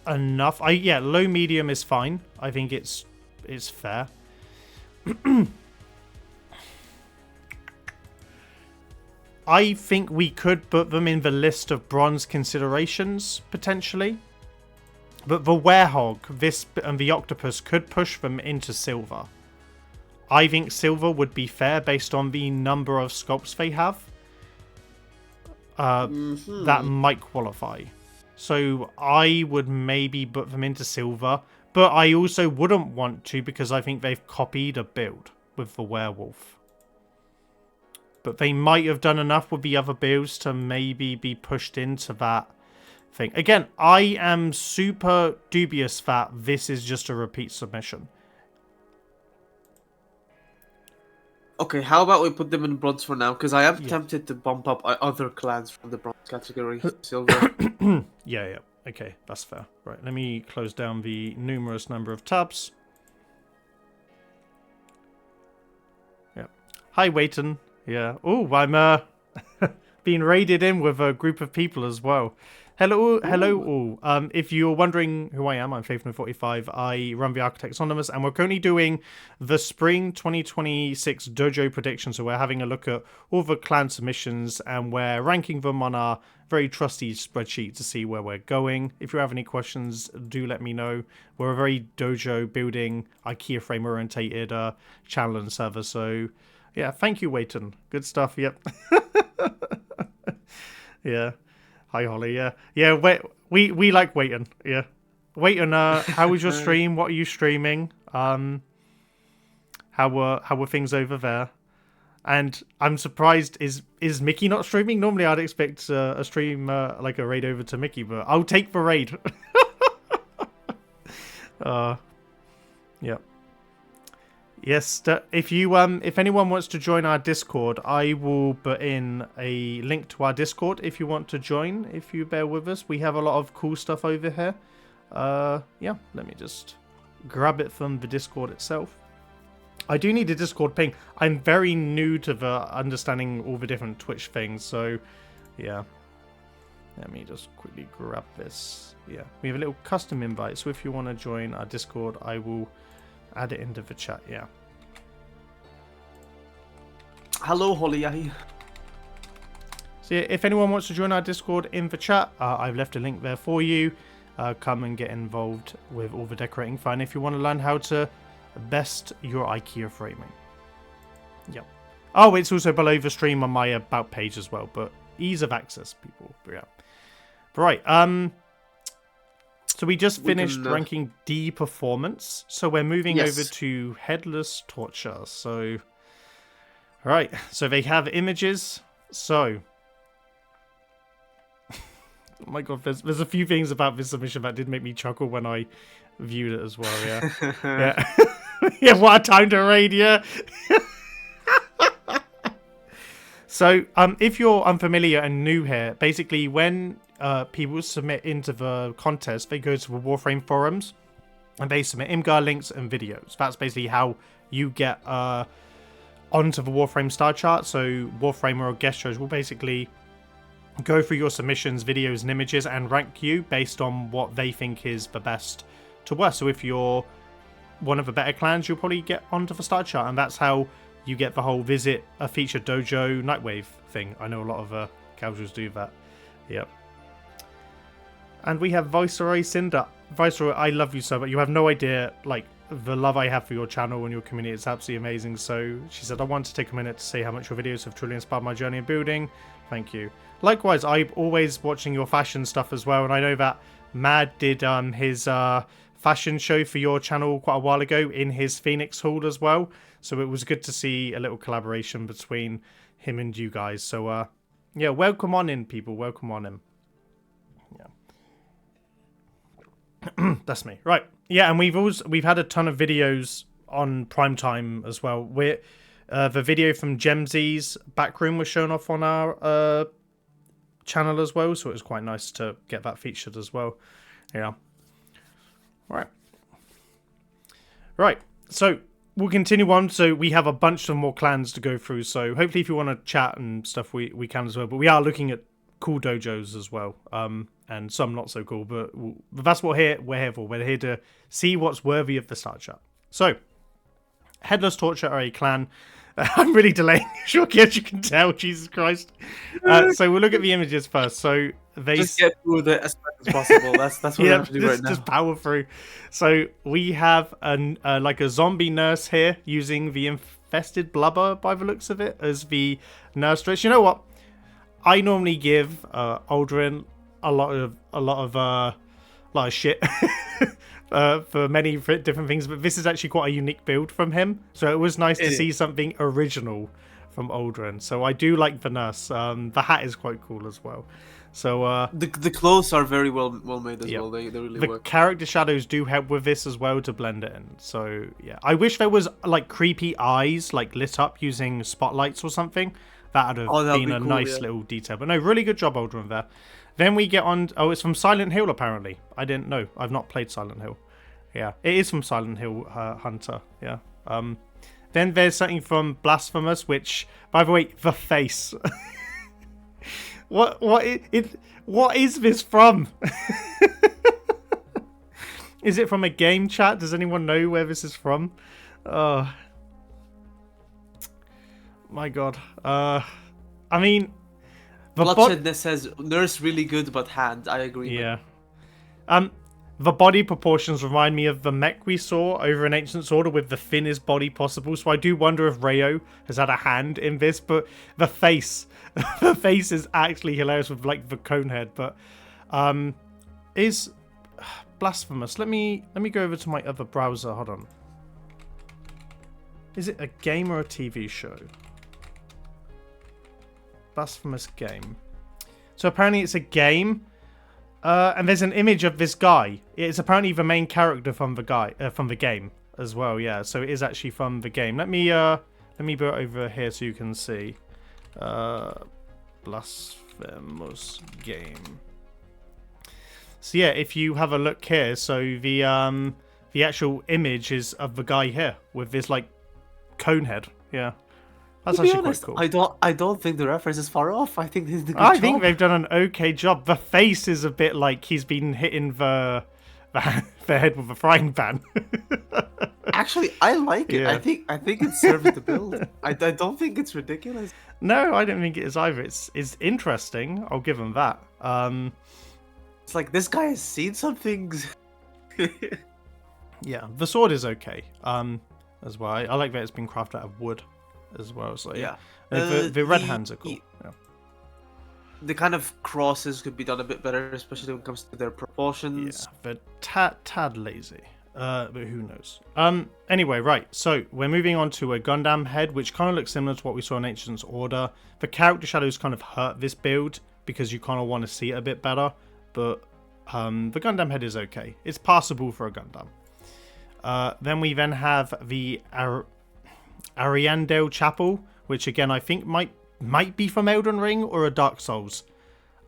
enough. Yeah, low medium is fine. I think it's fair. I think we could put them in the list of bronze considerations potentially, but the werehog, this and the octopus could push them into silver. I think silver would be fair based on the number of sculpts they have. That might qualify. So I would maybe put them into silver, but I also wouldn't want to because I think they've copied a build with the werewolf. But they might have done enough with the other builds to maybe be pushed into that thing. Again, I am super dubious that this is just a repeat submission. Okay, how about we put them in bronze for now? Because I am tempted to bump up other clans from the bronze category to silver. Yeah. Okay, that's fair. Right, let me close down the numerous number of tabs. Yeah. Hi, Waiton. Yeah. Oh, I'm being raided in with a group of people as well. Hello all. If you're wondering who I am, I'm Faithman45. I run the Architects Anonymous, and we're currently doing the Spring 2026 Dojo predictions. So we're having a look at all the clan submissions, and we're ranking them on our very trusty spreadsheet to see where we're going. If you have any questions, do let me know. We're a very Dojo building, IKEA frame orientated channel and server. So yeah, thank you, Waiton. Good stuff. Yep. Yeah. Hi, Holly. Yeah. We like Waiton. Yeah. Waiton, how was your stream? What are you streaming? How were things over there? And I'm surprised. Is Mickey not streaming? Normally, I'd expect a stream like a raid over to Mickey, but I'll take the raid. Yeah. Yes, if anyone wants to join our Discord, I will put in a link to our Discord if you want to join, if you bear with us. We have a lot of cool stuff over here. Yeah, let me just grab it from the Discord itself. I do need a Discord ping. I'm very new to the understanding all the different Twitch things, so yeah. Let me just quickly grab this. Yeah, we have a little custom invite, so if you want to join our Discord, I will add it into the chat, yeah. Hello, Holly. So yeah, if anyone wants to join our Discord in the chat, I've left a link there for you. Come and get involved with all the decorating fun if you want to learn how to best your IKEA framing. Yep. Oh, it's also below the stream on my about page as well, but ease of access, people. But yeah. Right. So we just We finished can, ranking D performance. So we're moving Yes. over to Headless Torture. So, right. So they have images. So, oh my god, there's a few things about this submission that did make me chuckle when I viewed it as well. Yeah, yeah, yeah. What a time to raid, yeah. So, if you're unfamiliar and new here, basically when people submit into the contest, they go to the Warframe forums and they submit Imgur links and videos. That's basically how you get onto the Warframe star chart. So Warframe or guest shows will basically go through your submissions, videos, and images and rank you based on what they think is the best to work. So if you're one of the better clans, you'll probably get onto the star chart, and that's how you get the whole visit a featured dojo Nightwave thing. I know a lot of casuals do that. Yep. And we have Viceroy Cinder. Viceroy, I love you so much. You have no idea, like, the love I have for your channel and your community. It's absolutely amazing. So she said, I want to take a minute to say how much your videos have truly inspired my journey in building. Thank you. Likewise, I'm always watching your fashion stuff as well. And I know that Mad did his fashion show for your channel quite a while ago in his Phoenix Hall as well. So it was good to see a little collaboration between him and you guys. So, yeah, welcome on in, people. Welcome on in. Yeah. That's me. Right. Yeah, and we've had a ton of videos on Primetime as well. The video from Gemsy's Backroom was shown off on our channel as well, so it was quite nice to get that featured as well. Yeah. Right. So we'll continue on. So we have a bunch of more clans to go through. So hopefully if you want to chat and stuff, we can as well. But we are looking at cool dojos as well. And some not so cool. But that's what we're here for. We're here to see what's worthy of the start chart. So Headless Torture are a clan. I'm really delaying, Shoki, as you can tell. Jesus Christ. So we'll look at the images first. So they just get through the as fast as possible. That's what we have to do right now. Just power through. So we have like a zombie nurse here using the infested blubber by the looks of it as the nurse dress. You know what? I normally give Aldrin a lot of shit. For many different things, but this is actually quite a unique build from him, so it was nice to see something original from Aldrin. So I do like the nurse. The hat is quite cool as well. So the clothes are very well made as well. They really work. The character shadows do help with this as well to blend it in. So yeah, I wish there was like creepy eyes like lit up using spotlights or something. That'd have been a nice little detail. But no, really good job, Aldrin, there. Then we get on... Oh, it's from Silent Hill, apparently. I didn't know. I've not played Silent Hill. Yeah, it is from Silent Hill Hunter. Yeah. Then there's something from Blasphemous, which, by the way, the face. What is this from? Is it from a game chat? Does anyone know where this is from? Oh, my God. I mean... Bloodshedness says nurse really good, but hand. I agree. Yeah. The body proportions remind me of the mech we saw over in Ancient Sword with the thinnest body possible. So I do wonder if Rayo has had a hand in this. But the face, the face is actually hilarious with like the cone head. But is Blasphemous. Let me go over to my other browser. Hold on. Is it a game or a TV show? Blasphemous game. So apparently it's a game, and there's an image of this guy. It's apparently the main character from the game as well. Yeah, so it is actually from the game. Let me put it over here so you can see. Blasphemous game. So yeah, if you have a look here, so the actual image is of the guy here with this like cone head. Yeah. That's to be actually honest, quite cool. I don't think the reference is far off. I think they did a good I job. think they've done an okay job. The face is a bit like he's been hitting the head with a frying pan. Actually, I like it. Yeah. I think it serves the build. I don't think it's ridiculous. No, I don't think it is either. It's interesting. I'll give him that. It's like this guy has seen some things. Yeah, the sword is okay. As well. I like that it's been crafted out of wood as well. So yeah, the red hands are cool. Yeah. the kind of crosses could be done a bit better, especially when it comes to their Yeah, proportions. they're tad lazy. But who knows? Anyway, right. So we're moving on to a Gundam head, which kind of looks similar to what we saw in Ancient's Order. The character shadows kind of hurt this build because you kind of want to see it a bit better. But the Gundam head is okay. It's passable for a Gundam. Then we have the Ariandel Chapel, which again I think might be from Elden Ring or a Dark Souls.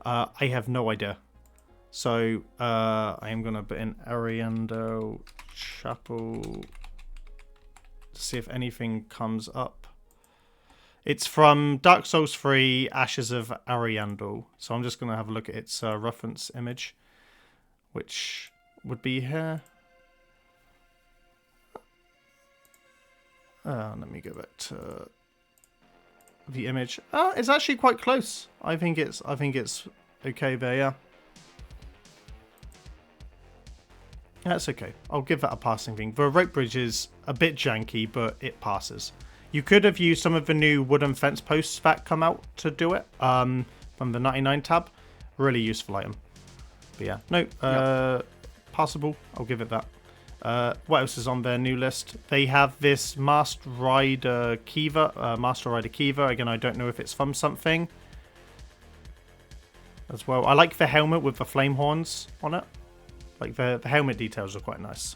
I have no idea. So I am going to put in Ariandel Chapel to see if anything comes up. It's from Dark Souls 3, Ashes of Ariandel. So I'm just going to have a look at its reference image, which would be here. Let me go back to the image. It's actually quite close. I think it's okay there, yeah. That's okay. I'll give that a passing thing. The rope bridge is a bit janky, but it passes. You could have used some of the new wooden fence posts that come out to do it from the 99 tab. Really useful item. But yeah, no, passable. I'll give it that. What else is on their new list? They have this Master Rider Kiva. Again, I don't know if it's from something as well. I like the helmet with the flame horns on it. Like the helmet details are quite nice.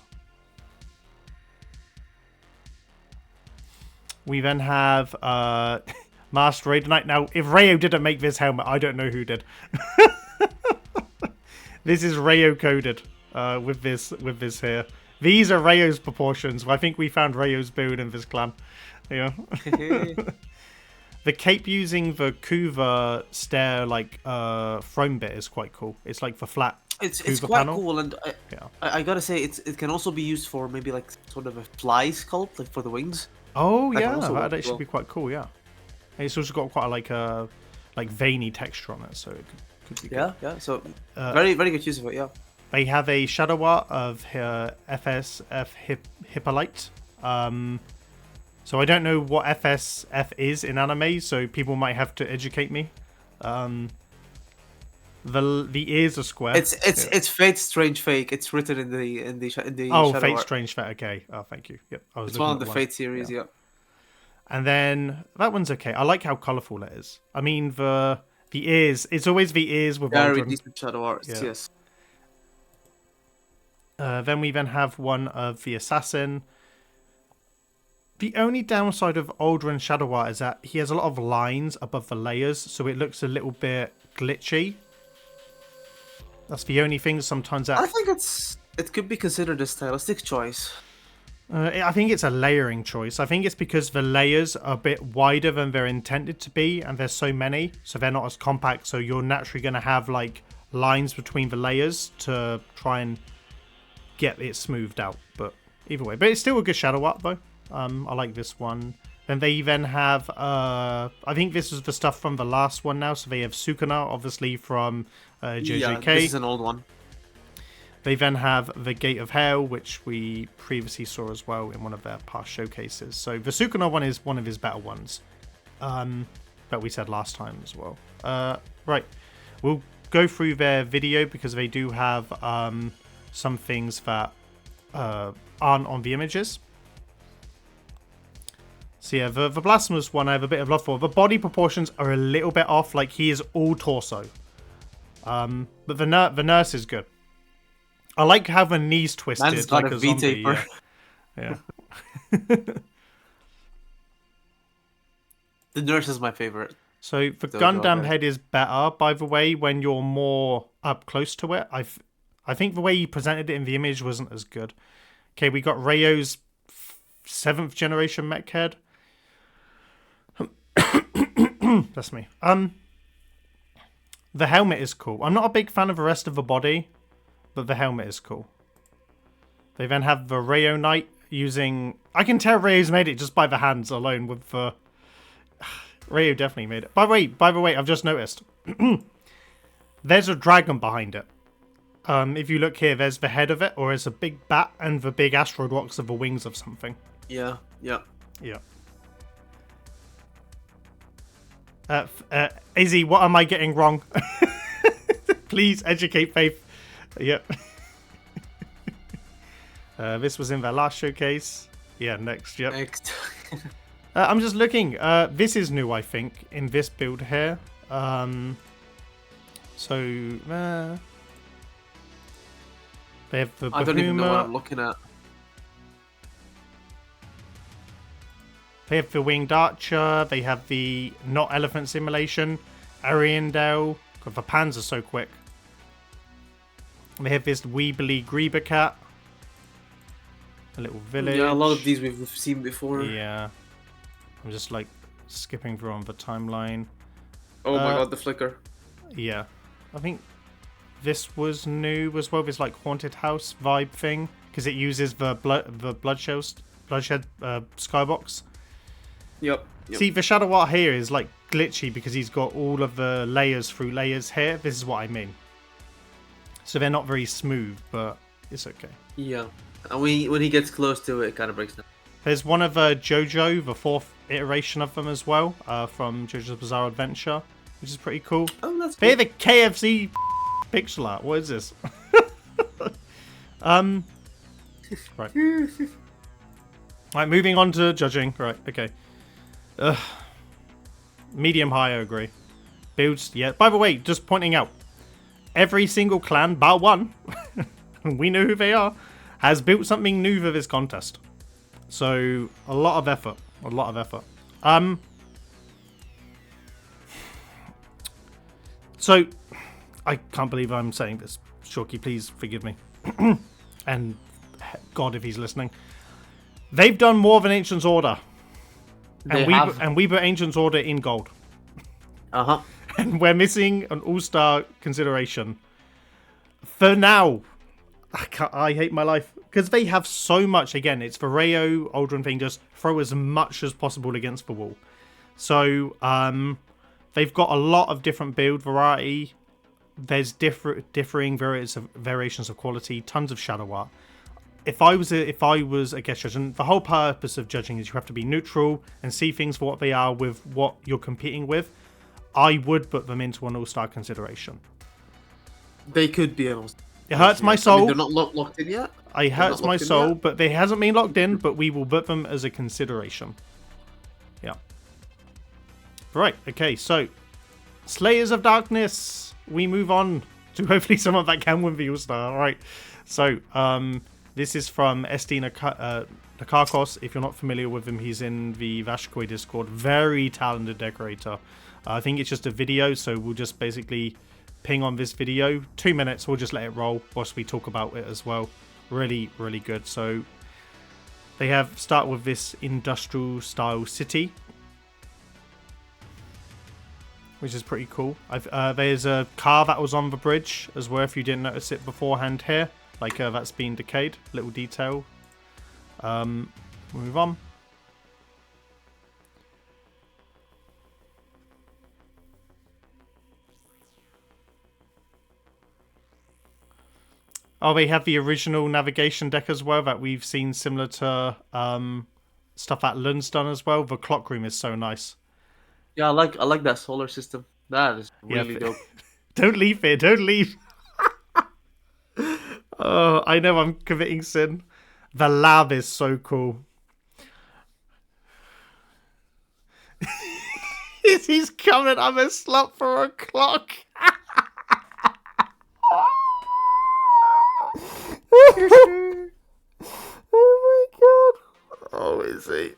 We then have Master Raider Knight. Now, if Rayo didn't make this helmet, I don't know who did. This is Rayo coded with this here. These are Rayo's proportions. I think we found Rayo's build in this clan. Yeah. The cape using the Kuva stair throne bit is quite cool. It's like the flat. It's Kuva quite panel. cool, and I gotta say it can also be used for maybe like sort of a fly sculpt, like for the wings. Oh That can yeah, also work that'd actually well. be quite cool. Yeah, and it's also got quite a veiny texture on it, so it could be good. Yeah. So very good use of it. Yeah. They have a shadow art of FSF Hippolyte. So I don't know what FSF is in anime, so people might have to educate me. The ears are square. It's Fate Strange Fake. It's written in the Oh, shadow Fate art. Strange Fate. Okay. Oh, thank you. Yep. I was It's looking one at of the Fate series. Yeah. And then that one's okay. I like how colourful it is. I mean the ears. It's always the ears with Very Aldrin. decent shadow art. Yeah. Yes. Then we have one of the assassin. The only downside of Aldrin shadow art is that he has a lot of lines above the layers, so it looks a little bit glitchy. That's the only thing sometimes that... I think it could be considered a stylistic choice. I think it's a layering choice. I think it's because the layers are a bit wider than they're intended to be, and there's so many, so they're not as compact, so you're naturally going to have like lines between the layers to try and get it smoothed out. But either way, but it's still a good shadow art though. I like this one. Then they have I think this is the stuff from the last one now, so they have Sukuna, obviously from JJK. Yeah, this is an old one. They then have the Gate of Hell, which we previously saw as well in one of their past showcases. So the Sukuna one is one of his better ones, that we said last time as well. Right, we'll go through their video because they do have some things that aren't on the images. So yeah, the Blasphemous one I have a bit of love for. The body proportions are a little bit off, like he is all torso. But the nurse is good. I like how the knees twisted Man's got like a a zombie. V-taper. Yeah. The nurse is my favorite. So the Dojo Gundam head. head is better, by the way, when you're more up close to it. I think the way you presented it in the image wasn't as good. Okay, we got Rayo's 7th generation mech head. That's me. The helmet is cool. I'm not a big fan of the rest of the body, but the helmet is cool. They then have the Rayo Knight using... I can tell Rayo's made it just by the hands alone with the... Rayo definitely made it. By the way, I've just noticed. There's a dragon behind it. If you look here, there's the head of it, or it's a big bat, and the big asteroid rocks are the wings of something. Yeah. Yeah. Izzy, what am I getting wrong? Please educate Faith. Yep. This was in their last showcase. Yeah, next. Yep. Next. I'm just looking. This is new, I think, in this build here. So they have the I don't even know what Bahuma. I'm looking at. They have the Winged Archer. They have the Not Elephant Simulation. Ariandel. God, the pans are so quick. They have this Weebly Grieber Cat. A little village. Yeah, a lot of these we've seen before. Yeah. I'm just like skipping through on the timeline. Oh my god, the flicker. Yeah. I think this was new as well. This like haunted house vibe thing. Because it uses the bloodshed skybox. Yep. See, the shadow art here is like glitchy because he's got all of the layers through layers here. This is what I mean. So they're not very smooth, but it's okay. Yeah. And when he gets close to it, it kind of breaks down. There's one of Jojo, the 4th iteration of them as well, from JoJo's Bizarre Adventure, which is pretty cool. Oh, that's They're cool. the KFC pixel art. What is this? Right. Right, moving on to judging. Right, okay. Medium high, I agree. Builds, yeah. By the way, just pointing out, every single clan, bar one, we know who they are, has built something new for this contest. So, a lot of effort. A lot of effort. So, I can't believe I'm saying this. Shorky, please forgive me. And God, if he's listening. They've done more than Ancient's Order. And we put Ancient's Order in gold. Uh-huh. And we're missing an all-star consideration. For now. I hate my life. Because they have so much. Again, it's the Rayo Aldrin thing. Just throw as much as possible against the wall. So, they've got a lot of different build variety. There's differing variations of quality. Tons of shadow art. If I was a guest judge, and the whole purpose of judging is you have to be neutral and see things for what they are with what you're competing with, I would put them into an all-star consideration. They could be an It hurts my soul. I mean, they're not locked in yet. It hurts my soul, but they hasn't been locked in, but we will put them as a consideration. Yeah. Right, okay, so Slayers of Darkness. We move on to hopefully someone that can win the all-star. All right, so this is from SD Nakarkos. If you're not familiar with him, he's in the Vashkoi Discord. Very talented decorator. I think it's just a video, so we'll just basically ping on this video. 2 minutes, we'll just let it roll whilst we talk about it as well. Really, really good. So they have start with this industrial style city, which is pretty cool. There's a car that was on the bridge as well, if you didn't notice it beforehand here. Like that's been decayed. Little detail. Move on. Oh, they have the original navigation deck as well that we've seen similar to stuff that Lund's done as well. The clock room is so nice. Yeah, I like that solar system. That is really dope. Don't leave here. Don't leave. Oh, I know I'm committing sin. The lab is so cool. He's coming. I'm a slut for a clock. Oh my god. Oh, is he?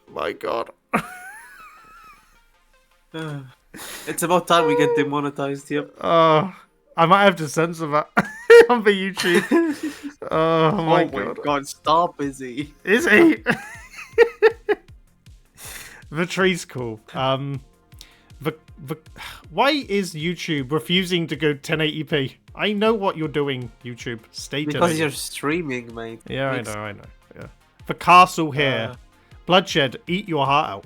My god. It's about time we get demonetized, yep. Oh, I might have to censor that on the YouTube. Oh my god. Stop, Izzy. Is he? The tree's cool. Why is YouTube refusing to go 1080p? I know what you're doing, YouTube. Stay because you're streaming, mate. Yeah, I know. Yeah. The castle here. Bloodshed, eat your heart out.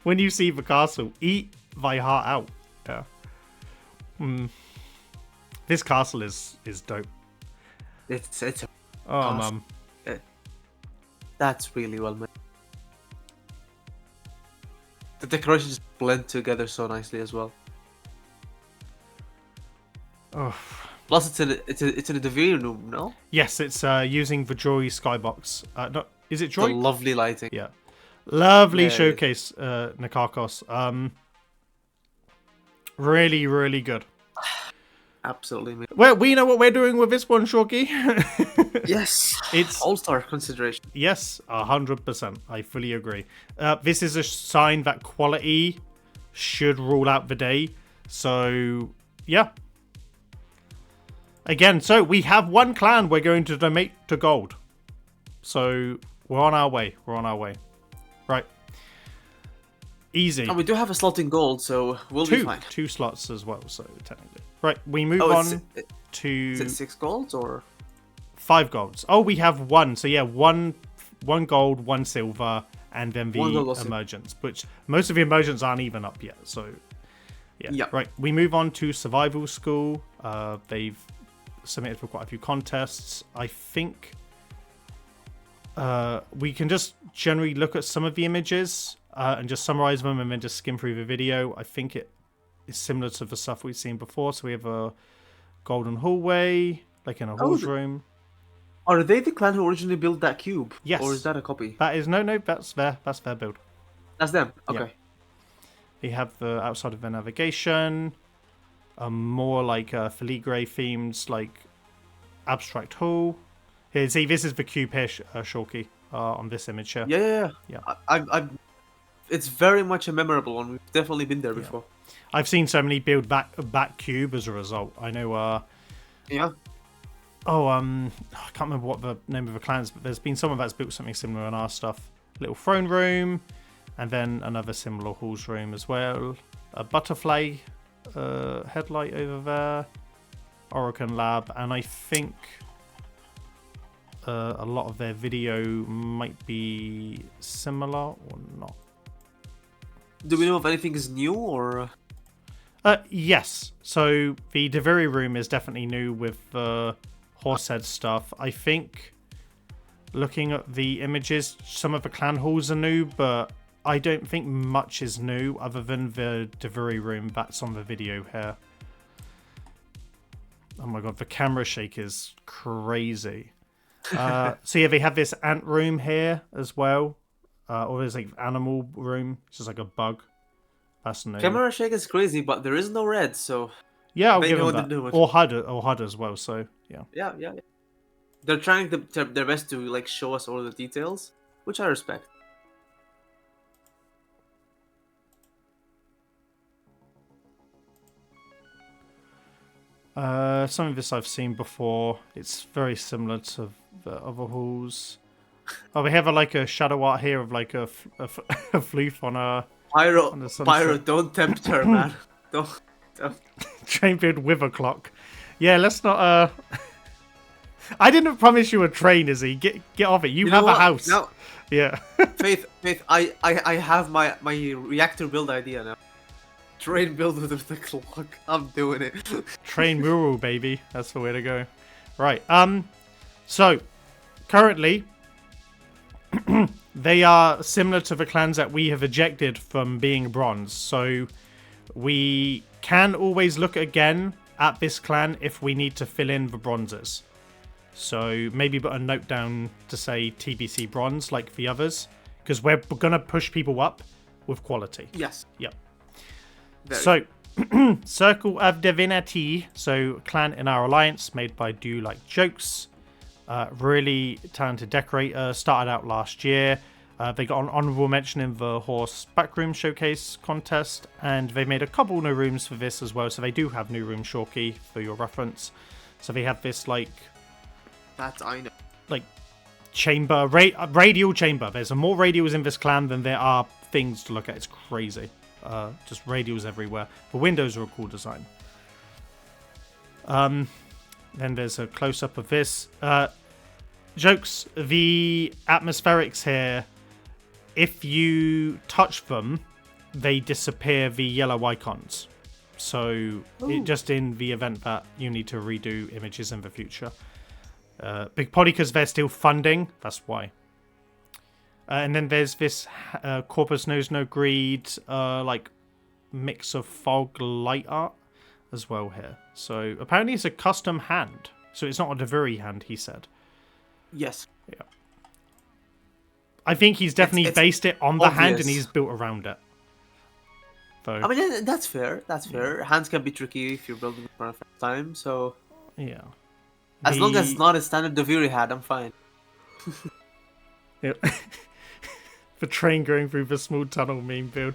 When you see the castle, eat thy heart out. Yeah. This castle is dope. It's oh, mum. That's really well made. The decorations blend together so nicely as well. Oh. Plus, it's in a division room, no? Yes, it's using the Joy skybox. No, is it The Joy? lovely lighting. Yeah. Lovely Yeah, showcase, Nikakos. Really, really good. Absolutely. Man. Well, we know what we're doing with this one, Shoki. Yes. It's all-star consideration. yes, 100%. I fully agree. This is a sign that quality should rule out the day. So, yeah. Again, so we have one clan we're going to donate to gold. So, we're on our way. We're on our way. Right. Easy. And we do have a slot in gold, so we'll be fine. Two slots as well, so technically. Right, we move Oh, on to... Is it 6 golds or...? 5 golds. Oh, we have one. So yeah, one gold, 1 silver, and then the emergence, which most of the emergents aren't even up yet. So yeah. Right, we move on to survival school. They've submitted for quite a few contests. I think we can just generally look at some of the images and just summarize them and then just skim through the video. I think it is similar to the stuff we've seen before. So we have a golden hallway, like in a halls room. Are they the clan who originally built that cube? Yes. Or is that a copy? That is no, that's their build. That's them. Okay. Yeah. They have the outside of the navigation, more like filigree themed, like abstract hall. Here, see, this is the cube here, Shorky, on this image here. Yeah. I it's very much a memorable one. We've definitely been there before. I've seen so many build back cube as a result. I know. Yeah. Oh, I can't remember what the name of the clan is, but there's been someone that's built something similar on our stuff. Little throne room, and then another similar halls room as well. A butterfly headlight over there. Orokin Lab, and I think a lot of their video might be similar or not. Do we know if anything is new or...? Yes. So the Deviri room is definitely new with the horsehead stuff. I think looking at the images, some of the clan halls are new, but I don't think much is new other than the Deviri room that's on the video here. Oh my god, the camera shake is crazy. So yeah, they have this ant room here as well. Or there's like animal room. It's just like a bug. That's new. Camera shake is crazy, but there is no red, so... Yeah, I'll give them that. Or HUD as well, so yeah. Yeah. They're trying their best to like show us all the details, which I respect. Some of this I've seen before. It's very similar to the other halls. Oh, we have like a shadow art here of like a floof on a... Pyro, don't tempt her, man. Don't. Train build with a clock. Yeah, let's not... I didn't promise you a train, Izzy. Get off it. You have a house. No. Yeah. Faith, I have my reactor build idea now. Train build with the clock. I'm doing it. Train mural, baby. That's the way to go. Right. So, currently... they are similar to the clans that we have ejected from being bronze. So we can always look again at this clan if we need to fill in the bronzes. So maybe put a note down to say TBC bronze like the others. Because we're going to push people up with quality. Yes. Yep. So, Circle of Divinity. So clan in our alliance made by Do Like Jokes. Really talented decorator, started out last year. They got an honorable mention in the horse backroom showcase contest, and they made a couple new rooms for this as well. So they do have new room Shorky for your reference. So they have this like that I know, like chamber, radial chamber. There's more radials in this clan than there are things to look at. It's crazy. Just radials everywhere. The windows are a cool design. Then there's a close-up of this. Jokes, the atmospherics here, if you touch them, they disappear the yellow icons. So, just in the event that you need to redo images in the future. Probably because they're still funding, that's why. And then there's this Corpus Knows No Greed, like mix of fog light art as well here. So apparently it's a custom hand. So it's not a Devuri hand, he said. Yes. Yeah. I think he's definitely based it on the hand and he's built around it. So, I mean, that's fair. That's fair. Hands can be tricky if you're building for the first time. So yeah. as long as it's not a standard Devuri hand, I'm fine. Yeah. The train going through the small tunnel meme build.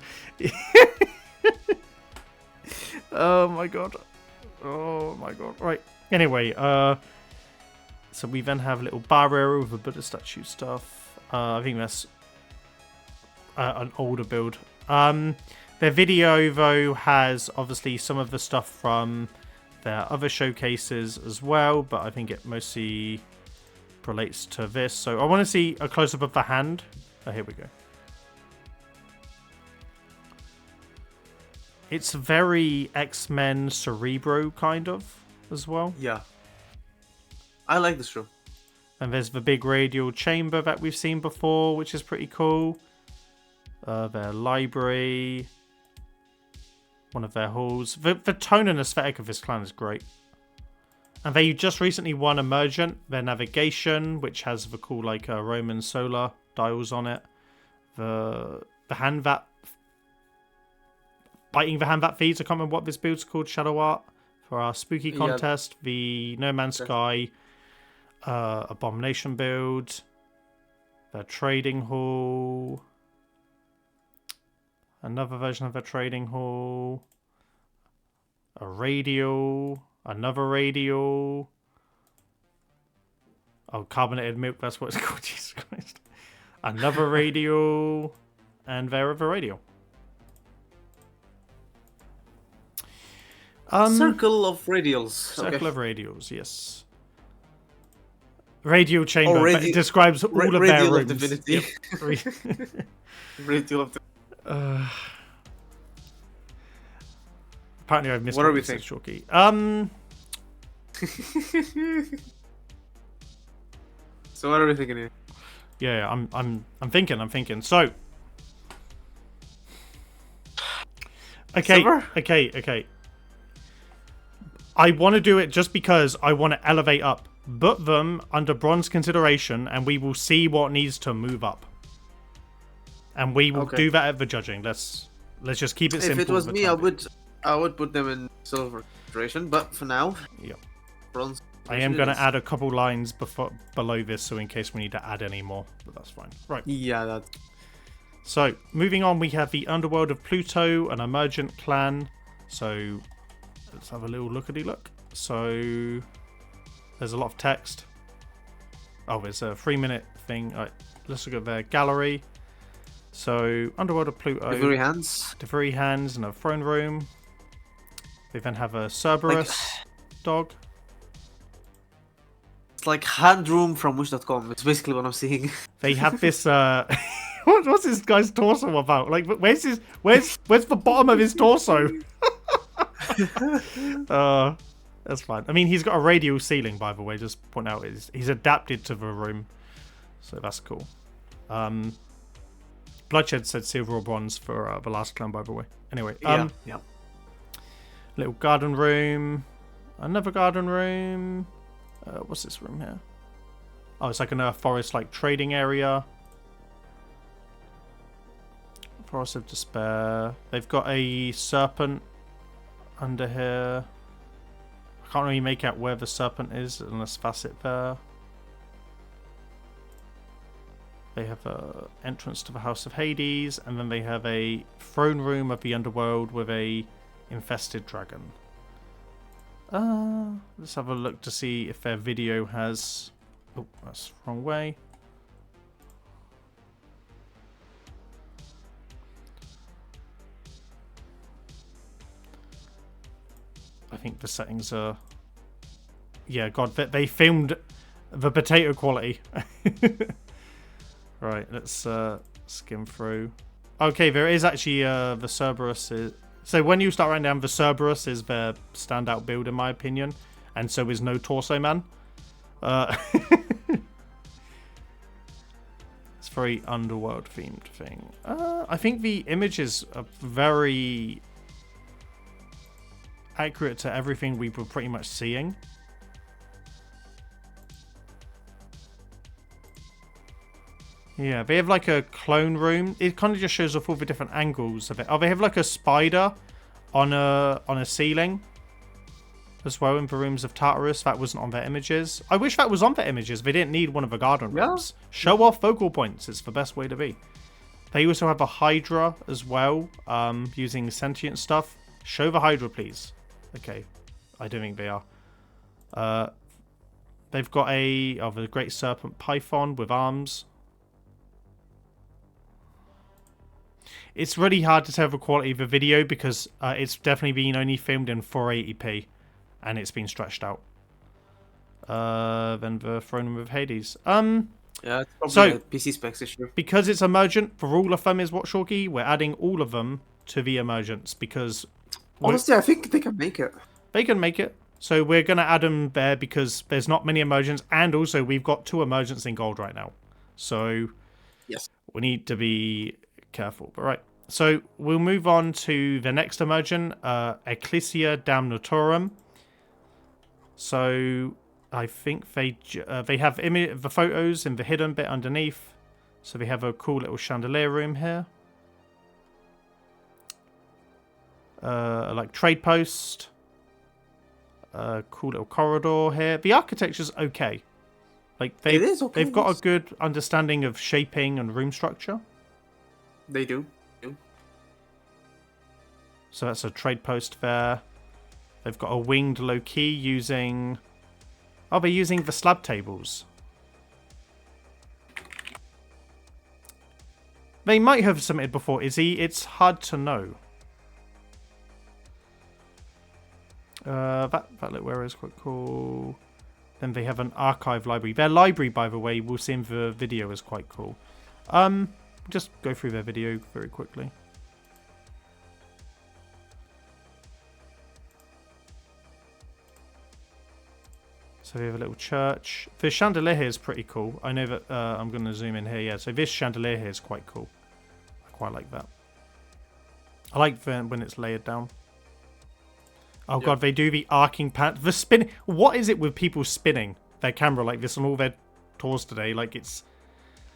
Oh my god. Oh my god. Right. Anyway, so we then have a little bar area with a Buddha statue stuff. I think that's an older build. Their video, though, has obviously some of the stuff from their other showcases as well, but I think it mostly relates to this. So I want to see a close-up of the hand. Oh, here we go. It's very X-Men Cerebro kind of as well. Yeah. I like this room. And there's the big radial chamber that we've seen before, which is pretty cool. Their library. One of their halls. The tone and aesthetic of this clan is great. And they just recently won Emergent, their navigation, which has the cool like Roman solar dials on it. The hand that biting the hand that feeds. I can't remember what this build's called. Shadow art for our spooky contest. Yeah. The No Man's Sky Abomination build. Their trading hall. Another version of a trading hall. A radial. Another radial. Oh, carbonated milk, that's what it's called. Jesus Christ. Another radial. And there of a radial. Circle of radials. Circle of radials, yes. Radial chamber. It describes all of their rooms. Divinity. Yep. Radial of Apparently I've missed what are we thinking? Shorty. So what are we thinking here? Yeah, I'm thinking. So Okay. I want to do it just because I want to elevate up. Put them under bronze consideration and we will see what needs to move up. And we will do that at the judging. Let's just keep it simple. If it was me, I would put them in silver consideration, but for now, bronze. I am going to add a couple lines below this, so in case we need to add any more, but that's fine. Right. Yeah, that. So, moving on, we have the Underworld of Pluto, an emergent clan. So, let's have a little lookity-look. So, there's a lot of text. Oh, it's a 3-minute thing. All right, let's look at their gallery. So, Underworld of Pluto. Devuri hands and a throne room. They then have a Cerberus dog. It's like hand room from wish.com. It's basically what I'm seeing. They have this what's this guy's torso about? Like where's the bottom of his torso? That's fine. I mean, he's got a radial ceiling, by the way, just point out he's adapted to the room. So that's cool. Bloodshed said silver or bronze for the last clan, by the way. Anyway, little garden room. Another garden room. What's this room here? Oh, it's like a forest-like trading area. Forest of Despair. They've got a serpent under here. I can't really make out where the serpent is unless facet there. They have an entrance to the House of Hades, and then they have a throne room of the underworld with a infested dragon. Let's have a look to see if their video has... Oh, that's the wrong way. I think the settings are... Yeah, God, they filmed the potato quality. Right, let's skim through. Okay, there is actually the Cerberus. So when you start writing down, the Cerberus is their standout build, in my opinion. And so is No Torso Man. It's very underworld themed thing. I think the images are very accurate to everything we were pretty much seeing. Yeah, they have like a clone room. It kind of just shows off all the different angles of it. Oh, they have like a spider on a ceiling as well in the rooms of Tartarus. That wasn't on their images. I wish that was on their images. They didn't need one of the garden rooms. Show off focal points. It's the best way to be. They also have a Hydra as well, using sentient stuff. Show the Hydra, please. Okay, I don't think they are. They've got the Great Serpent Python with arms. It's really hard to tell the quality of the video because it's definitely been only filmed in 480p and it's been stretched out. Then the Throne Room of Hades. Yeah, it's probably a PC specs issue. Because it's emergent, the rule of thumb is what, Shorky? We're adding all of them to the emergence because... Honestly, I think they can make it. They can make it. So we're going to add them there because there's not many emergents, and also we've got 2 emergents in gold right now. So yes, we need to be careful. But right. So we'll move on to the next emergent, Ecclesia Damnatorum. So I think they have the photos in the hidden bit underneath. So they have a cool little chandelier room here. Like trade post. Cool little corridor here. The architecture's okay. Like it is okay. They've got a good understanding of shaping and room structure. They do. So that's a trade post there. They've got a winged low-key using... Oh, they're using the slab tables. They might have submitted before, Izzy. It's hard to know. That little area is quite cool. Then they have an archive library. Their library, by the way, we'll see in the video, is quite cool. Just go through their video very quickly. So we have a little church. The chandelier here is pretty cool. I know that I'm going to zoom in here. Yeah, so this chandelier here is quite cool. I quite like that. I like when it's layered down. Oh god, they do the arcing pan. The spin. What is it with people spinning their camera like this on all their tours today? Like it's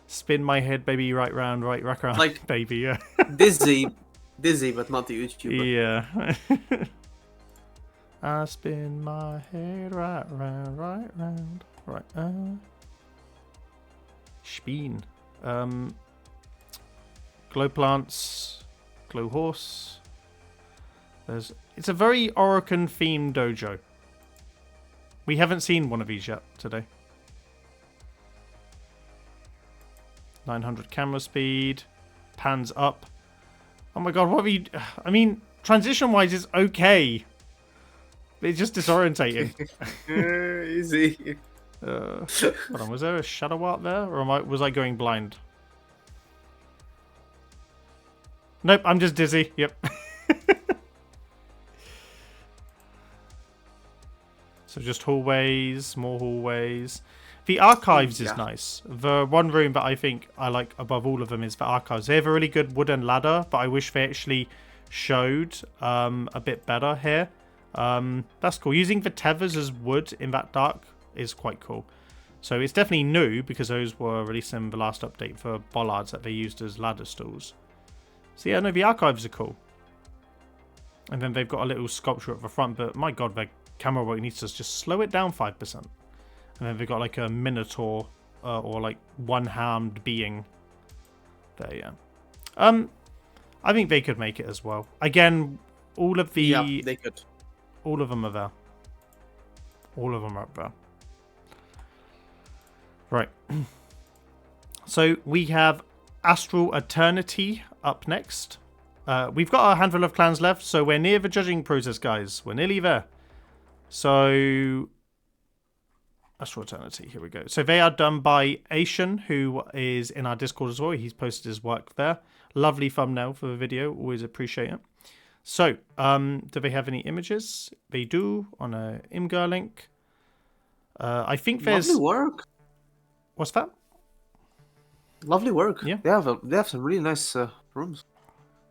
spin my head, baby, right round, right around, like baby. Yeah. Dizzy, but not the YouTuber. Yeah. I spin my head right round, right. Spin. Glow plants, glow horse. It's a very Orokin themed dojo. We haven't seen one of these yet today. 900 camera speed, pans up. Oh my god, what have you... I mean, transition-wise, it's okay. It's just disorientating. Easy. Hold on, was there a shadow art there? Or was I going blind? Nope, I'm just dizzy. Yep. So just hallways, more hallways. The archives is nice. The one room that I think I like above all of them is the archives. They have a really good wooden ladder, but I wish they actually showed a bit better here. That's cool. Using the tethers as wood in that dark is quite cool. So it's definitely new because those were released in the last update for bollards that they used as ladder stools. So yeah, no, the archives are cool. And then they've got a little sculpture at the front, but my god, their camera work needs to just slow it down 5%. And then they've got like a minotaur or like one-hand being there, yeah. I think they could make it as well. Again, all of the... Yeah, they could. All of them are there. All of them are up there. Right. So we have Astral Eternity up next. We've got a handful of clans left, so we're near the judging process, guys. We're nearly there. So... Astral Eternity, here we go. So they are done by Asian, who is in our Discord as well. He's posted his work there. Lovely thumbnail for the video. Always appreciate it. So, do they have any images? They do on a Imgur link. I think there's... Lovely work. What's that? Lovely work. Yeah. They have some really nice rooms.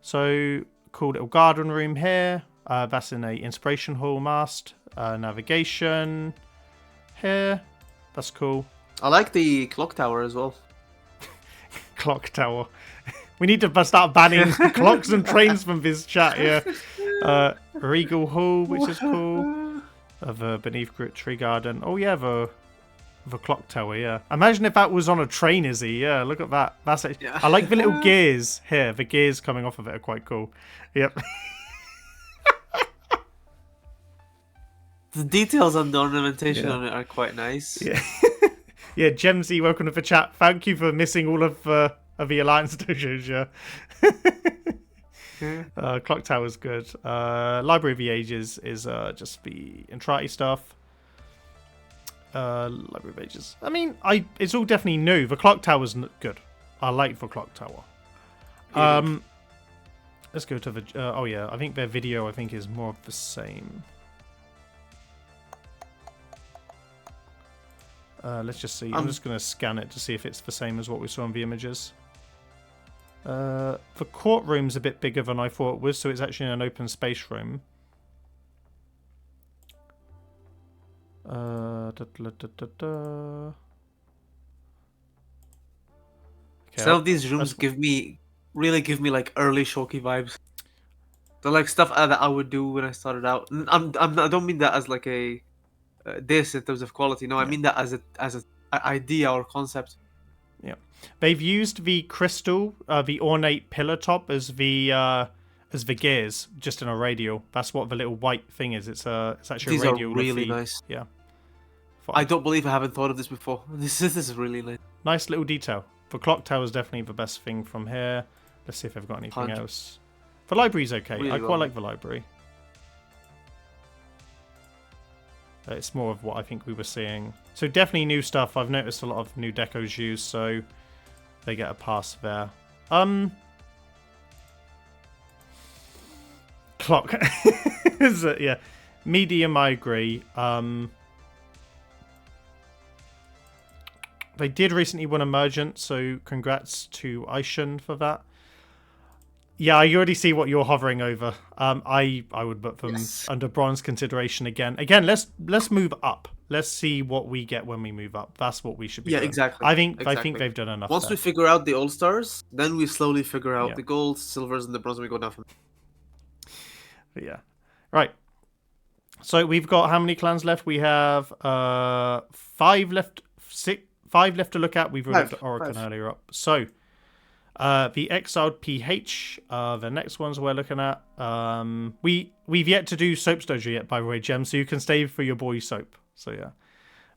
So, cool little garden room here. That's in a inspiration hall mast. Navigation here. That's cool. I like the clock tower as well. Clock tower. We need to start banning clocks and trains from this chat here. Regal Hall, which is cool. Beneath Tree Garden. Oh yeah, the clock tower. Yeah. Imagine if that was on a train, Izzy. Yeah, look at that. That's it. Yeah. I like the little gears here. The gears coming off of it are quite cool. Yep. The details on the ornamentation on it are quite nice. Yeah. Yeah, Gemsy, welcome to the chat. Thank you for missing all of the Alliance dojos, yeah. Clock Tower's good. Library of the Ages is just the Entrati stuff. Library of Ages. I mean, it's all definitely new. The Clock Tower's good. I like the Clock Tower. Let's go to the... oh, yeah. I think their video, is more of the same. Let's just see. I'm just going to scan it to see if it's the same as what we saw in the images. The courtroom's a bit bigger than I thought it was, so it's actually an open space room. Okay, Some of these rooms really give me like early Shoki vibes. They're like stuff that I would do when I started out. I don't mean that as like a this in terms of quality. No, I mean that as an idea or concept. Yeah, they've used the crystal, the ornate pillar top as the gears, just in a radial. That's what the little white thing is. It's actually These a radial. Are really nice. Yeah. Fine. I don't believe I haven't thought of this before. This is really nice. Nice little detail. The clock tower is definitely the best thing from here. Let's see if they've got anything else. The library's okay. Really I quite like the library. It's more of what I think we were seeing. So definitely new stuff. I've noticed a lot of new decos used, so they get a pass there. Clock. Yeah. Medium, I agree. They did recently win Emergent, so congrats to Aishan for that. Yeah, I already see what you're hovering over. I would put them under bronze consideration again. Again, let's move up. Let's see what we get when we move up. That's what we should be doing. Exactly. I think they've done enough. Once we figure out the All Stars, then we slowly figure out the golds, silvers, and the bronze. And we go down from. But yeah. Right. So we've got how many clans left? We have 5 left. 5 left to look at. We've already looked at Oricon earlier up. So. The Exiled PH, the next ones we're looking at. We've yet to do Soap's Dojo yet, by the way, Gem, so you can stay for your boy Soap. So yeah.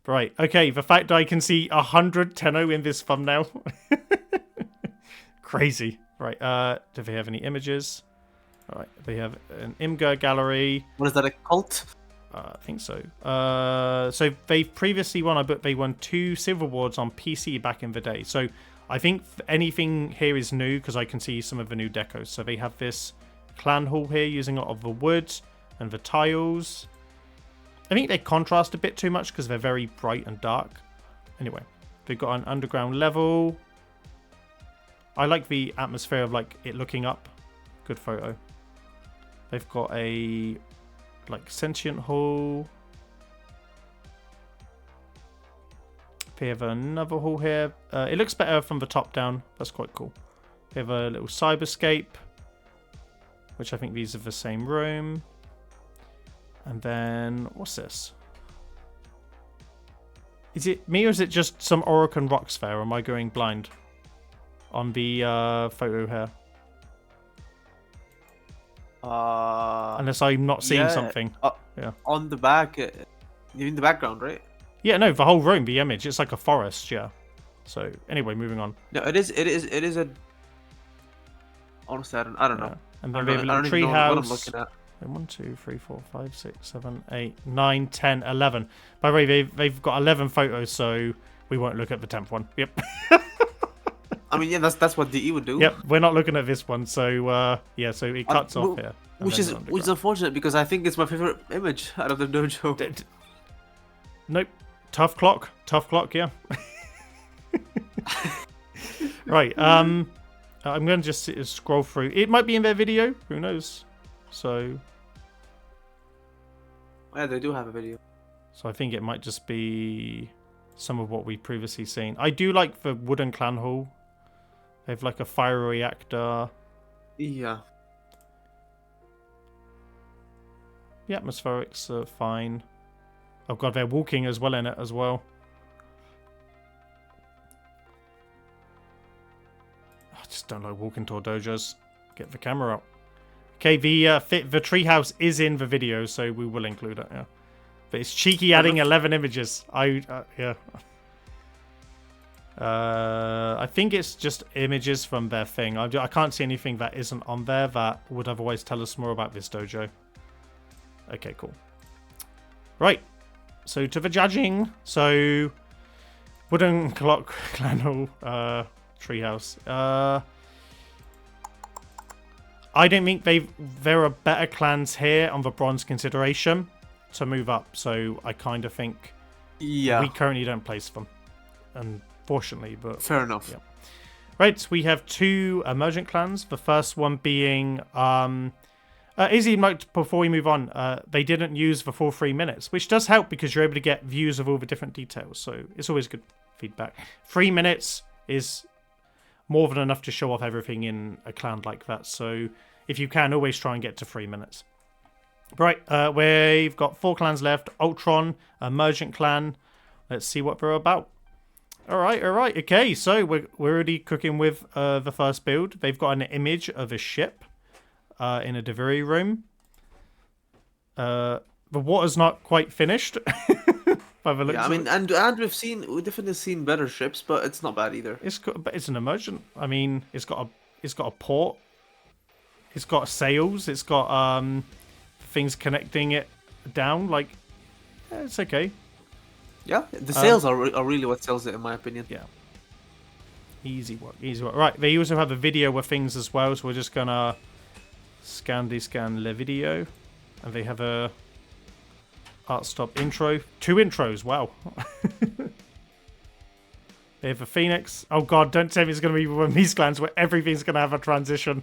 Right, okay, the fact that I can see 100 Tenno in this thumbnail. Crazy. Right, do they have any images? Alright, they have an Imgur gallery. What is that, a cult? I think so. So they've previously won, they won 2 silver awards on PC back in the day. So I think anything here is new because I can see some of the new decos. So they have this clan hall here using a lot of the wood and the tiles. I think they contrast a bit too much because they're very bright and dark. Anyway, they've got an underground level. I like the atmosphere of like it looking up. Good photo. They've got a like sentient hall. We have another hall here. It looks better from the top down. That's quite cool. We have a little cyberscape, which I think these are the same room. And then, what's this? Is it me or is it just some Oricon rocks there? Or am I going blind on the photo here? Unless I'm not seeing something. Yeah. On the back, you mean the background, right? Yeah, no, the whole room, the image, it's like a forest, yeah. So anyway, moving on. No, it is a. Honestly, I don't know. Yeah. And then we have a little tree house. What I'm looking at. 1, 2, 3, 4, 5, 6, 7, 8, 9, 10, 11. By the way, they've got 11 photos, so we won't look at the 10th one. Yep. I mean, yeah, that's what DE would do. Yep, we're not looking at this one, so yeah, so it cuts off here. Which is unfortunate because I think it's my favorite image out of the dojo. Nope. Tough clock, yeah. Right. I'm going to just scroll through. It might be in their video. Who knows? So Yeah, they do have a video. I think it might just be some of what we've previously seen. I do like the wooden clan hall. They have like a fire reactor. Yeah. The atmospherics are fine. Oh god, they're walking as well in it as well. I just don't like walking toward dojos. Get the camera up. Okay, the treehouse is in the video, so we will include it. Yeah, but it's cheeky adding 11 images. Yeah. I think it's just images from their thing. I can't see anything that isn't on there that would otherwise tell us more about this dojo. Okay, cool. Right. So to the judging. So wooden clock clan hall treehouse. I don't think there are better clans here on the bronze consideration to move up. So I kind of think we currently don't place them, unfortunately. But fair enough. Yeah. Right, we have 2 emergent clans. The first one being Izzy, before we move on, they didn't use the full 3 minutes, which does help because you're able to get views of all the different details. So it's always good feedback. 3 minutes is more than enough to show off everything in a clan like that. So if you can, always try and get to 3 minutes. Right, we've got 4 clans left. Ultron, Emergent Clan. Let's see what they're about. All right. Okay, so we're already cooking with the first build. They've got an image of a ship in a delivery room. The water's not quite finished. By the looks I mean, of it. and we've definitely seen better ships, but it's not bad either. But it's an emergent. I mean, it's got a port. It's got sails. It's got things connecting it down. Like, yeah, it's okay. Yeah, the sails are really what sells it, in my opinion. Yeah. Easy work. Right, they also have a video with things as well, so we're just gonna scan the video, and they have a art stop intro. 2 intros. Wow. They have a phoenix. Oh god, don't tell me it's gonna be one of these clans where everything's gonna have a transition.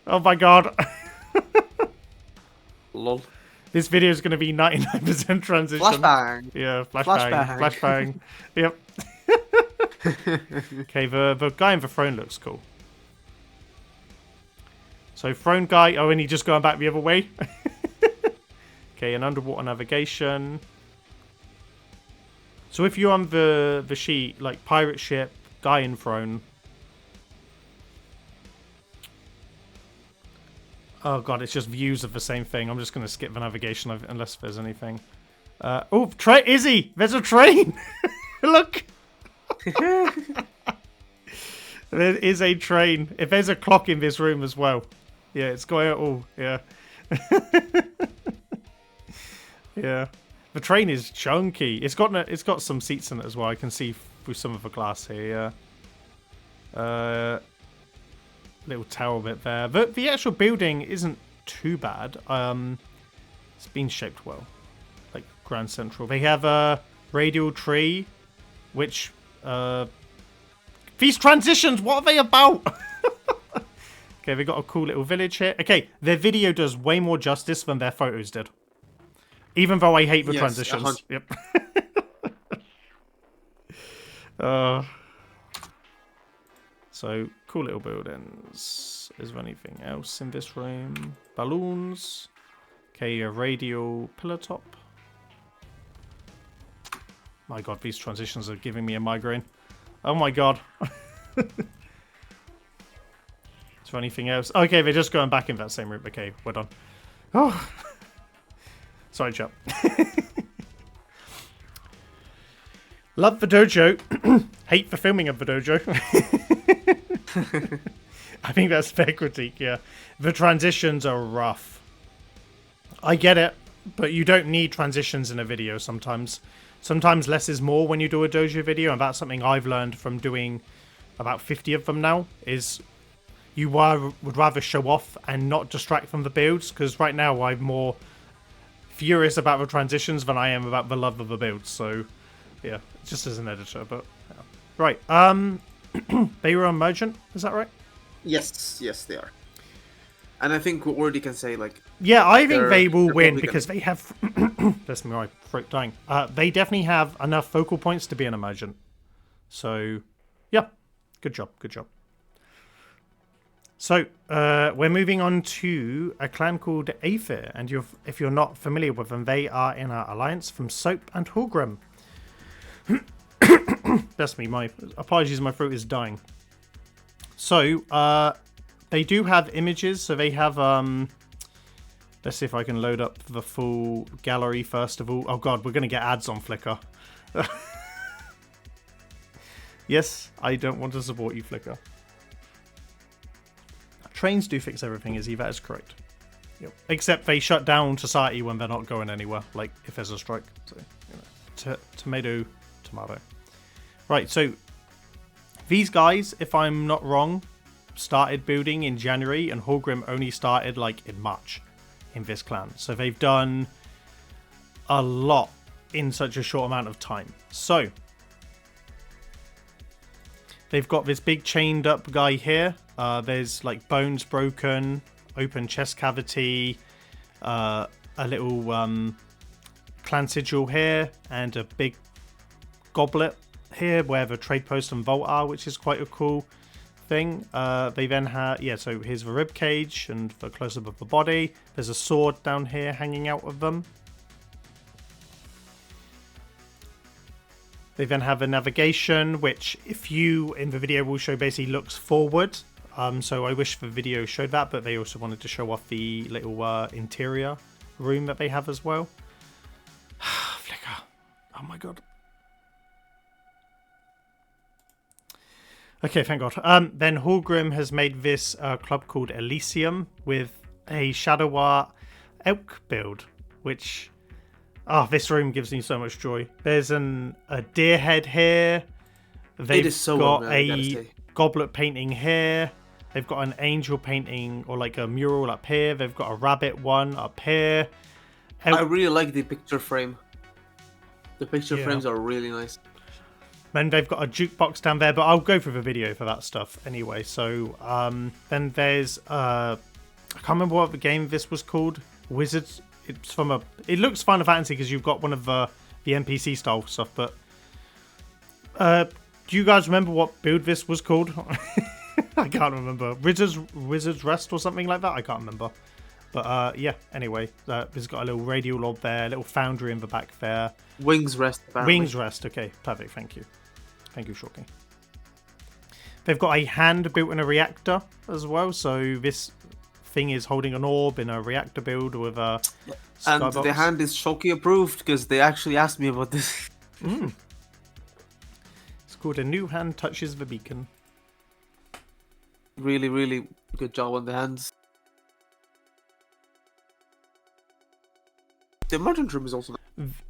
Oh my god. Lol. This video is going to be 99% transition. Flashbang. Yeah, flashbang. Yep. Okay, the guy in the throne looks cool. So throne guy. Oh, and he just going back the other way. Okay, an underwater navigation. So if you're on the sheet, like pirate ship, guy in throne. Oh god, it's just views of the same thing. I'm just going to skip the navigation unless there's anything. Oh, Izzy! There's a train! Look! There is a train. If there's a clock in this room as well. Yeah, it's going... Oh, yeah. Yeah. The train is chunky. It's got some seats in it as well. I can see through some of the glass here, yeah. Little tower bit there. The actual building isn't too bad. It's been shaped well. Like Grand Central. They have a radial tree, which these transitions, what are they about? Okay, they got a cool little village here. Okay, their video does way more justice than their photos did. Even though I hate the transitions. Yep. So, cool little buildings. Is there anything else in this room? Balloons. Okay, a radial pillar top. My god, these transitions are giving me a migraine. Oh my god. Is there anything else? Okay, they're just going back in that same room. Okay, we're done. Oh. Sorry, chap. Love the dojo. Hate the filming of the dojo. I think that's fair critique, yeah. The transitions are rough. I get it, but you don't need transitions in a video sometimes. Sometimes less is more when you do a dojo video, and that's something I've learned from doing about 50 of them now, is you would rather show off and not distract from the builds, because right now I'm more furious about the transitions than I am about the love of the builds, so yeah, just as an editor, but yeah. Right, They were emergent, is that right? Yes, they are. And I think what word you can say, like... Yeah, I think they will win probably because they have... That's my throat dying. They definitely have enough focal points to be an emergent. So, yeah. Good job. So, we're moving on to a clan called Aether. And if you're not familiar with them, they are in our alliance from Soap and Hallgrim. That's me. My apologies, my throat is dying. So, they do have images. So they have... Let's see if I can load up the full gallery first of all. Oh god, we're going to get ads on Flickr. Yes, I don't want to support you, Flickr. Trains do fix everything, Izzy. That is correct. Yep. Except they shut down society when they're not going anywhere. Like, if there's a strike. So, tomato. Right, so... These guys, if I'm not wrong, started building in January. And Hallgrim only started, like, in March. In this clan. So they've done a lot in such a short amount of time. So they've got this big chained up guy here. There's like bones broken, open chest cavity, a little clan sigil here, and a big goblet here where the trade post and vault are, which is quite a cool thing. They then have, so here's the rib cage and the close-up of the body. There's a sword down here hanging out of them. They then have a navigation, which if you in the video will show basically looks forward. So I wish the video showed that, but they also wanted to show off the little interior room that they have as well. Flickr. Oh my god. Okay, thank God. Then Hallgrim has made this club called Elysium with a Shadow Art elk build, which... this room gives me so much joy. There's a deer head here. They've got a goblet painting here. They've got an angel painting or like a mural up here. They've got a rabbit one up here. I really like the picture frame. The picture frames are really nice. Then they've got a jukebox down there, but I'll go through the video for that stuff anyway. So then there's I can't remember what the game this was called. Wizards. It's from it looks Final Fantasy because you've got one of the NPC style stuff. But do you guys remember what build this was called? I can't remember. Wizards Rest or something like that. I can't remember. But yeah. Anyway, it's got a little radial lob there, a little foundry in the back there. Wings Rest. Apparently. Wings Rest. Okay, perfect. Thank you. Thank you, Shorty. They've got a hand built in a reactor as well. So this thing is holding an orb in a reactor build with a skybox. And the hand is Shoki approved because they actually asked me about this. It's called A New Hand Touches the Beacon. Really, really good job on the hands. The emergent room is also...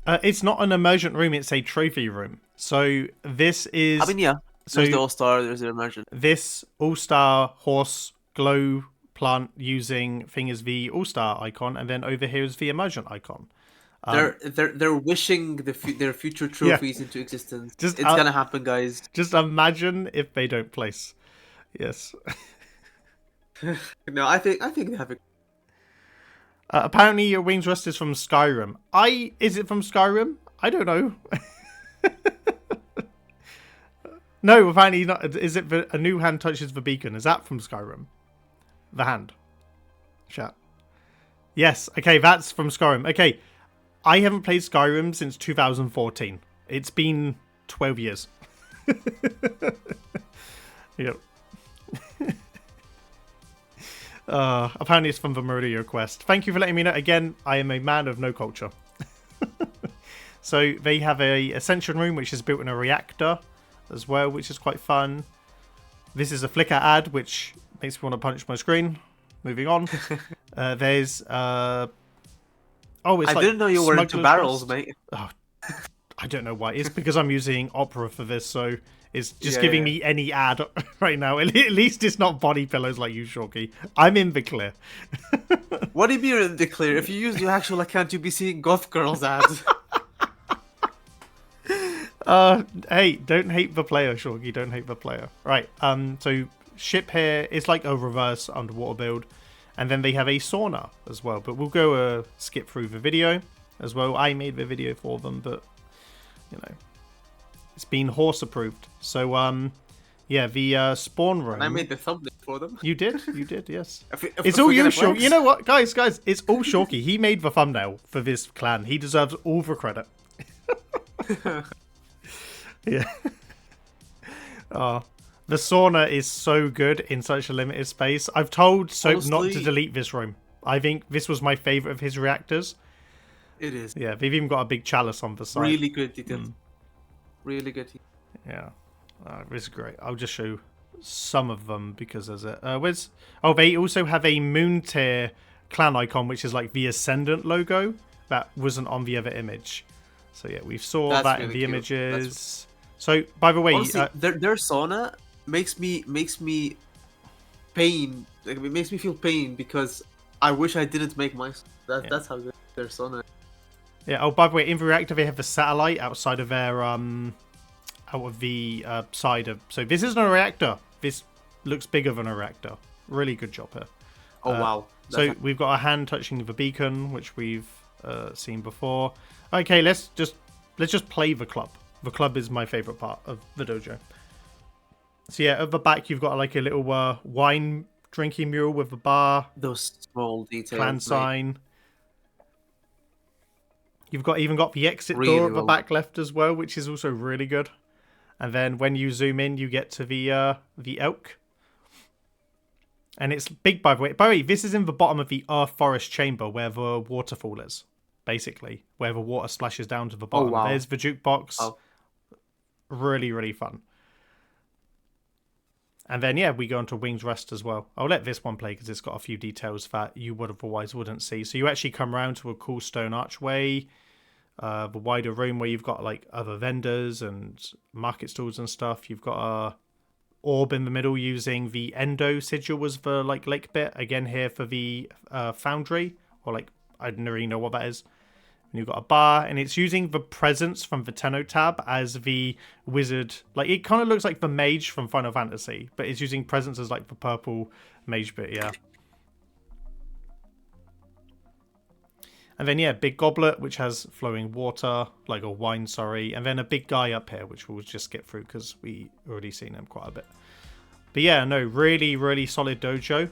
it's not an emergent room, it's a trophy room. So this is... I mean, yeah. There's the All-Star, there's the emergent. This All-Star horse glow plant using thing is the All-Star icon, and then over here is the emergent icon. They're wishing their future trophies into existence. It's gonna happen, guys. Just imagine if they don't place. Yes. No, I think they have it. Apparently, your Wings Rust is from Skyrim. Is it from Skyrim? I don't know. No, apparently not. Is it A New Hand Touches the Beacon? Is that from Skyrim? The hand. Chat. Yes. Okay, that's from Skyrim. Okay, I haven't played Skyrim since 2014. It's been 12 years. Yep. Apparently it's from the Meridio quest. Thank you for letting me know. Again, I am a man of no culture. So they have a Ascension room which is built in a reactor as well, which is quite fun. This is a Flickr ad which makes me want to punch my screen. Moving on. There's it's I like didn't know you were into Smuggler's barrels, Rest. mate. Oh, I don't know why. It's because I'm using Opera for this, so it's just giving me any ad right now. At least it's not body pillows like you, Shorky. I'm in the clear. What do you mean in the clear? If you use your actual account, you'll be seeing Goth Girls ads. Hey, don't hate the player, Shorky. Don't hate the player. Right. So ship here is like a reverse underwater build, and then they have a sauna as well. But we'll go skip through the video as well. I made the video for them, but you know, it's been horse approved. So yeah, the spawn room. And I made the thumbnail for them. You did, yes. If It's all you, Shorky. You know what, guys? It's all Shorky. He made the thumbnail for this clan. He deserves all the credit. Yeah. Oh, the sauna is so good in such a limited space. I've told Soap not to delete this room. I think this was my favorite of his reactors. It is. Yeah, they've even got a big chalice on the side. Really good detail. Really good. Yeah, this is great. I'll just show some of them because there's a. Oh, they also have a moon tier clan icon, which is like the Ascendant logo that wasn't on the other image. So yeah, we saw that really in the images. So by the way, honestly, their sauna makes me pain. Like, it makes me feel pain because I wish I didn't make my. That's how good their sauna is. Yeah. Oh, by the way, in the reactor they have the satellite outside of their out of the side of. So this isn't a reactor. This looks bigger than a reactor. Really good job here. Oh wow. So we've got a hand touching the beacon, which we've seen before. Okay, let's just play the club. The club is my favorite part of the dojo. So yeah, at the back you've got like a little wine drinking mural with a bar. Those small details. Clan sign. You've even got the exit door at the back left as well, which is also really good. And then when you zoom in, you get to the elk. And it's big, by the way. By the way, this is in the bottom of the Earth Forest chamber where the waterfall is, basically, where the water splashes down to the bottom. Oh, wow. There's the jukebox. Oh. Really, really fun. And then, yeah, we go into Wing's Rest as well. I'll let this one play because it's got a few details that you otherwise wouldn't see. So you actually come around to a cool stone archway, the wider room where you've got like other vendors and market stalls and stuff. You've got a orb in the middle using the endo sigil as the like lake bit. Again here for the foundry, or like I don't really know what that is. And you've got a bar, and it's using the presence from the Tenno tab as the wizard. Like, it kind of looks like the mage from Final Fantasy, but it's using presence as like the purple mage bit, yeah. And then, yeah, big goblet, which has flowing water, like a wine, sorry. And then a big guy up here, which we'll just skip through because we already seen him quite a bit. But yeah, no, really, really solid dojo.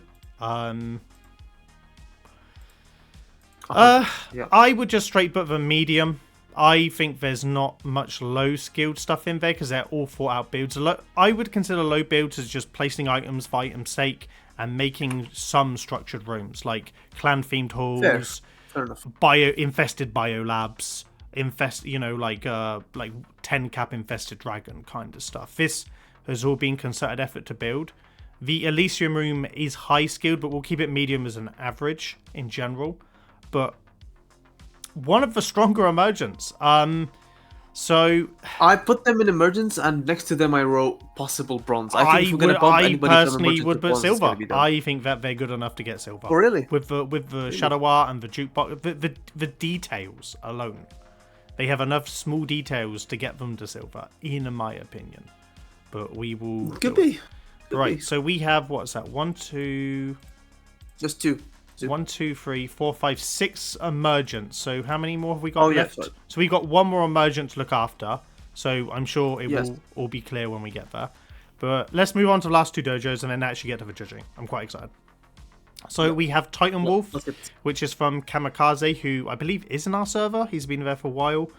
Yeah. I would just straight put the medium. I think there's not much low skilled stuff in there because they're all thought out builds. I would consider low builds as just placing items for item's sake and making some structured rooms like clan themed halls, fair enough. Infested bio labs, like 10 cap infested dragon kind of stuff. This has all been concerted effort to build. The Elysium room is high skilled, but we'll keep it medium as an average in general. But one of the stronger emergents. So I put them in emergents, and next to them I wrote possible bronze. I personally would put silver. I think that they're good enough to get silver. Oh, really? With the shadow art and the jukebox, the details alone, they have enough small details to get them to silver, in my opinion. But we will. Could be. Right. So we have what's that? 1, 2. Just 2. 1, 2, 3, 4, 5, 6 emergents. So how many more have we got left? Yes, so we got one more emergent to look after. So I'm sure it will all be clear when we get there. But let's move on to the last 2 dojos and then actually get to the judging. I'm quite excited. So we have Titan Wolf, which is from Kamikaze, who I believe is in our server. He's been there for a while.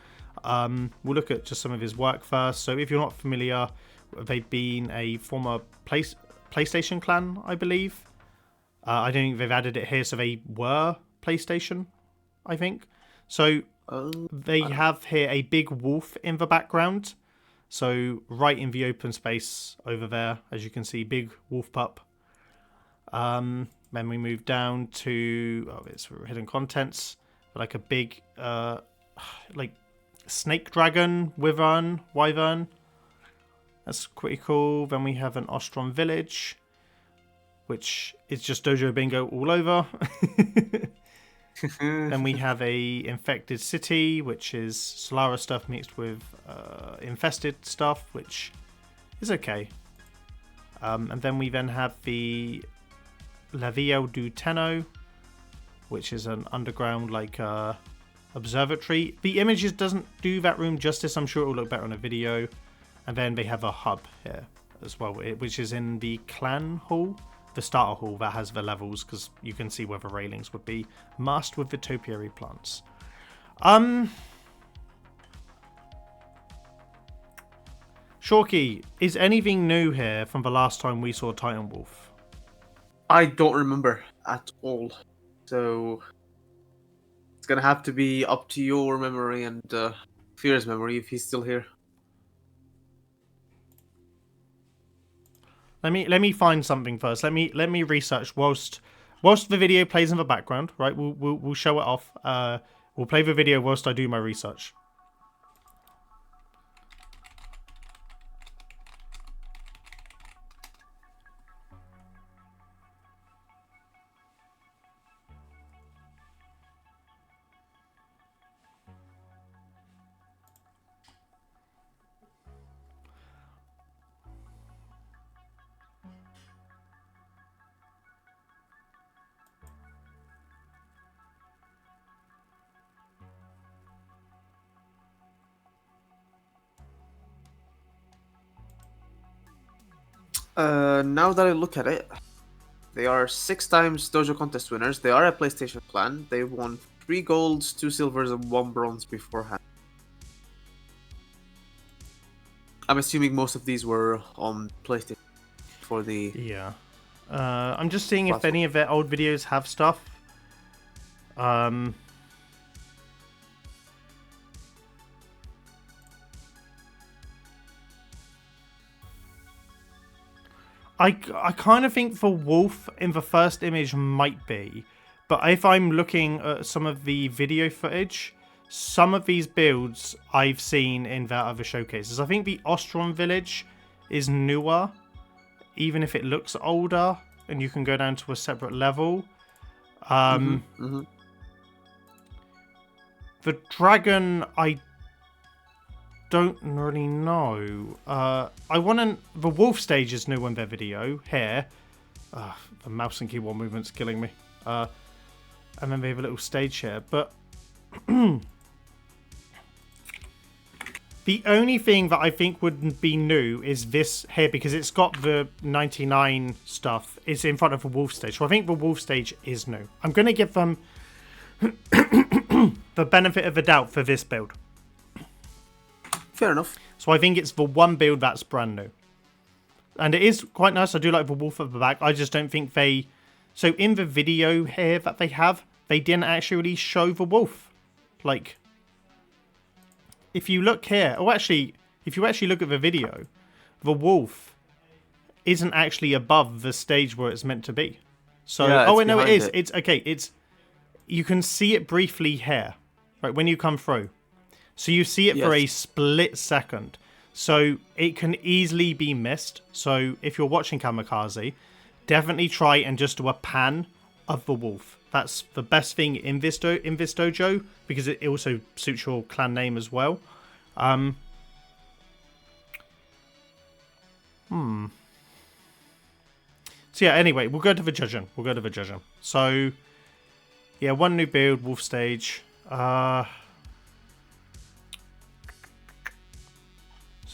We'll look at just some of his work first. So if you're not familiar, they've been a former PlayStation clan, I believe. I don't think they've added it here, so they were PlayStation, I think. So they have here a big wolf in the background. So right in the open space over there, as you can see, big wolf pup. Then we move down to it's hidden contents, like a big like snake dragon, wyvern. That's pretty cool. Then we have an Ostrom village, which is just Dojo Bingo all over. Then we have a infected city, which is Solara stuff mixed with infested stuff, which is okay. And then we have the La Ville du Tenno, which is an underground observatory. The images doesn't do that room justice. I'm sure it will look better on a video. And then they have a hub here as well, which is in the clan hall, the starter hall that has the levels, because you can see where the railings would be, masked with the topiary plants. Shorky, is anything new here from the last time we saw Titan Wolf? I don't remember at all. So it's gonna have to be up to your memory and Fear's memory if he's still here. Let me find something first. Let me research whilst the video plays in the background. Right, we'll show it off. We'll play the video whilst I do my research. Now that I look at it, they are 6 times Dojo contest winners. They are a PlayStation clan. They won 3 golds, 2 silvers, and 1 bronze beforehand. I'm assuming most of these were on PlayStation for the... Yeah. I'm just seeing if any of their old videos have stuff. I kind of think the wolf in the first image might be, but if I'm looking at some of the video footage, some of these builds I've seen in their other showcases. I think the Ostrom village is newer, even if it looks older, and you can go down to a separate level. The dragon, I don't really know. The wolf stage is new on their video here. The mouse and keyboard movement's killing me. And then they have a little stage here, but the only thing that I think would be new is this here, because it's got the 99 stuff. It's in front of the wolf stage, so I think the wolf stage is new. I'm going to give them the benefit of the doubt for this build. Fair enough. So I think it's the one build that's brand new. And it is quite nice. I do like the wolf at the back. I just don't think they... So in the video here that they have, they didn't actually show the wolf. Like, if you look here... Oh, actually, if you actually look at the video, the wolf isn't actually above the stage where it's meant to be. So, yeah, oh, no, it is. It's okay. It's... You can see it briefly here, right, when you come through. So you see it for a split second. So it can easily be missed. So if you're watching Kamikaze, definitely try and just do a pan of the wolf. That's the best thing in this dojo, because it also suits your clan name as well. So yeah, anyway, we'll go to the judging. So yeah, one new build, wolf stage.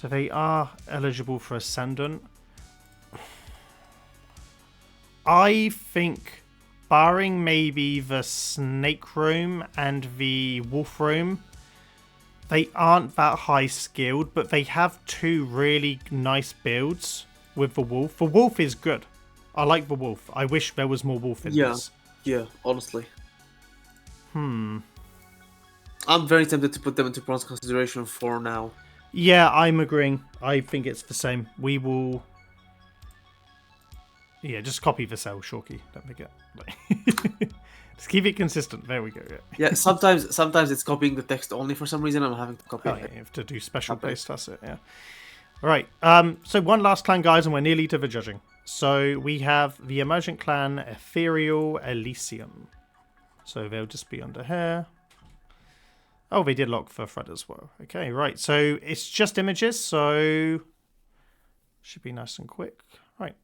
So they are eligible for Ascendant. I think, barring maybe the Snake Room and the Wolf Room, they aren't that high skilled, but they have 2 really nice builds with the Wolf. The Wolf is good. I like the Wolf. I wish there was more Wolf in this. Yeah, honestly. I'm very tempted to put them into bronze consideration for now. Yeah, I'm agreeing. I think it's the same. We will... Yeah, just copy the cell, Shorky. Don't forget. Just keep it consistent. There we go. Yeah, sometimes it's copying the text only for some reason. I'm having to copy it. Yeah, you have to do special paste. That's it, yeah. All right. So one last clan, guys, and we're nearly to the judging. So we have the emergent clan Ethereal Elysium. So they'll just be under here. Oh, they did lock for thread as well. Okay, right. So it's just images, so should be nice and quick. Right.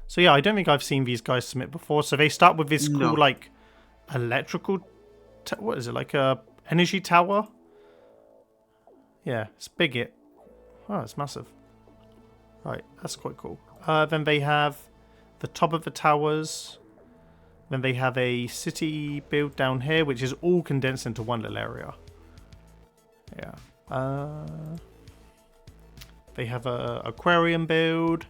So yeah, I don't think I've seen these guys submit before. So they start with this cool, like, electrical... what is it, like a energy tower? Yeah, it's big. Oh, it's massive. Right, that's quite cool. Then they have the top of the towers. Then they have a city build down here, which is all condensed into one little area. Yeah. They have a aquarium build,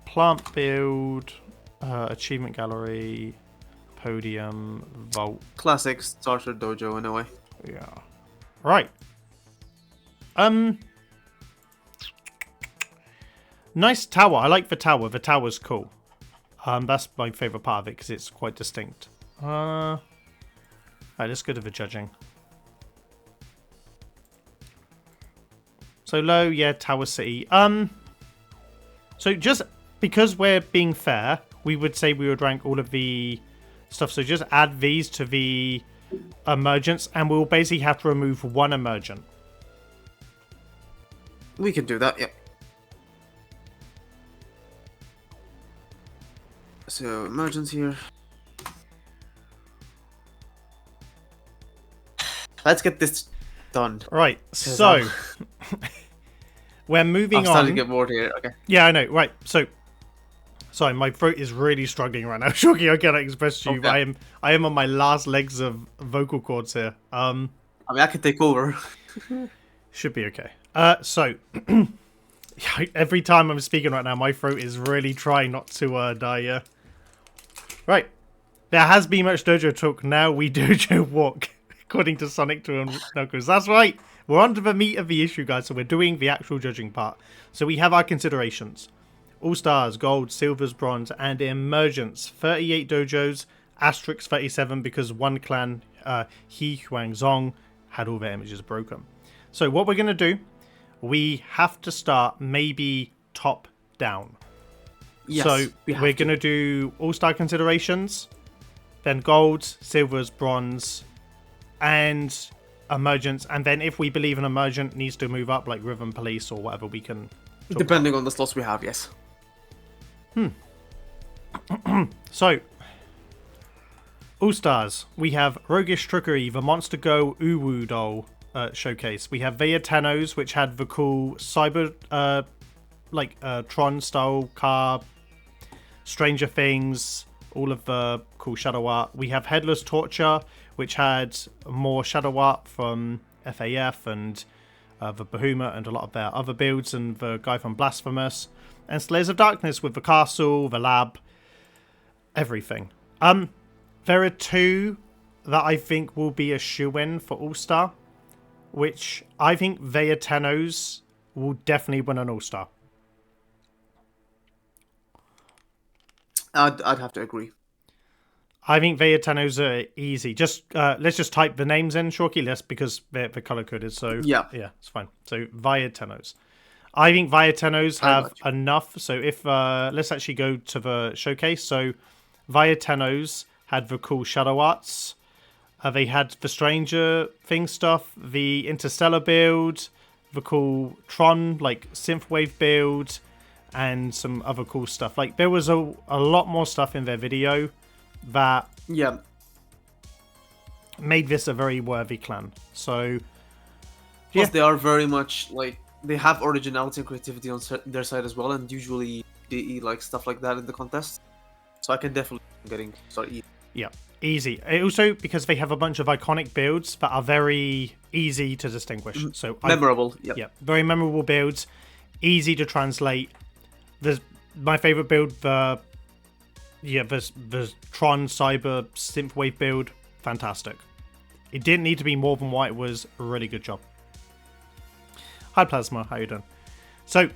plant build, achievement gallery, podium, vault. Classic starter dojo in a way. Yeah. Right. Nice tower. I like the tower. The tower's cool. That's my favourite part of it because it's quite distinct. Alright, let's go to the judging. So low, yeah, Tower City. So just because we're being fair, we would say we would rank all of the stuff. So just add these to the emergence, and we'll basically have to remove one emergent. We can do that, yeah. So, emergence here. Let's get this done. Right, so we're moving on. I'm starting to get bored here, okay. Yeah, I know, right. So, sorry, my throat is really struggling right now. Shoki, I cannot express to you. Okay. I am on my last legs of vocal cords here. I mean, I can take over. Should be okay. So, every time I'm speaking right now, my throat is really trying not to die, yeah. Right. There has been much dojo talk. Now we dojo walk, according to Sonic 2 and Knuckles. That's right. We're on to the meat of the issue, guys. So we're doing the actual judging part. So we have our considerations. All-Stars, Gold, Silvers, Bronze, and Emergence. 38 dojos, asterisk 37 because one clan, He Huangzong, had all their images broken. So what we're going to do, we have to start maybe top down. Yes, so we're going to do all-star considerations, then golds, silvers, bronze, and emergence. And then if we believe an emergent needs to move up, like Rhythm Police or whatever, we can... Depending on the slots we have, yes. So, all-stars. We have Roguish Trickery, the Monster Go Uwu Doll showcase. We have Via Tennos, which had the cool cyber... Tron-style car, Stranger Things, all of the cool shadow art. We have Headless Torture, which had more shadow art from FAF and the Bahuma and a lot of their other builds, and the guy from Blasphemous. And Slayers of Darkness with the castle, the lab, everything. There are two that I think will be a shoe-in for All-Star, which I think Via Tennos will definitely win an All-Star. I'd have to agree. I think Via Tennos are easy. Just let's just type the names in, Shorky, less because they're color coded. So yeah, it's fine. So Via Tennos. I think Via Tennos have enough. So if let's actually go to the showcase. So Via Tennos had the cool shadow arts. They had the Stranger Things stuff, the Interstellar build, the cool Tron like synthwave build, and some other cool stuff. Like there was a lot more stuff in their video that made this a very worthy clan. So plus they are very much like they have originality and creativity on their side as well, and usually they like stuff like that in the contest. So I can definitely start. Yeah, easy. Also because they have a bunch of iconic builds that are very easy to distinguish. So memorable. Yeah, very memorable builds, easy to translate. There's my favorite build, the Tron Cyber Synthwave build, fantastic. It didn't need to be more than what it was. A really good job. Hi Plasma, how you doing? So,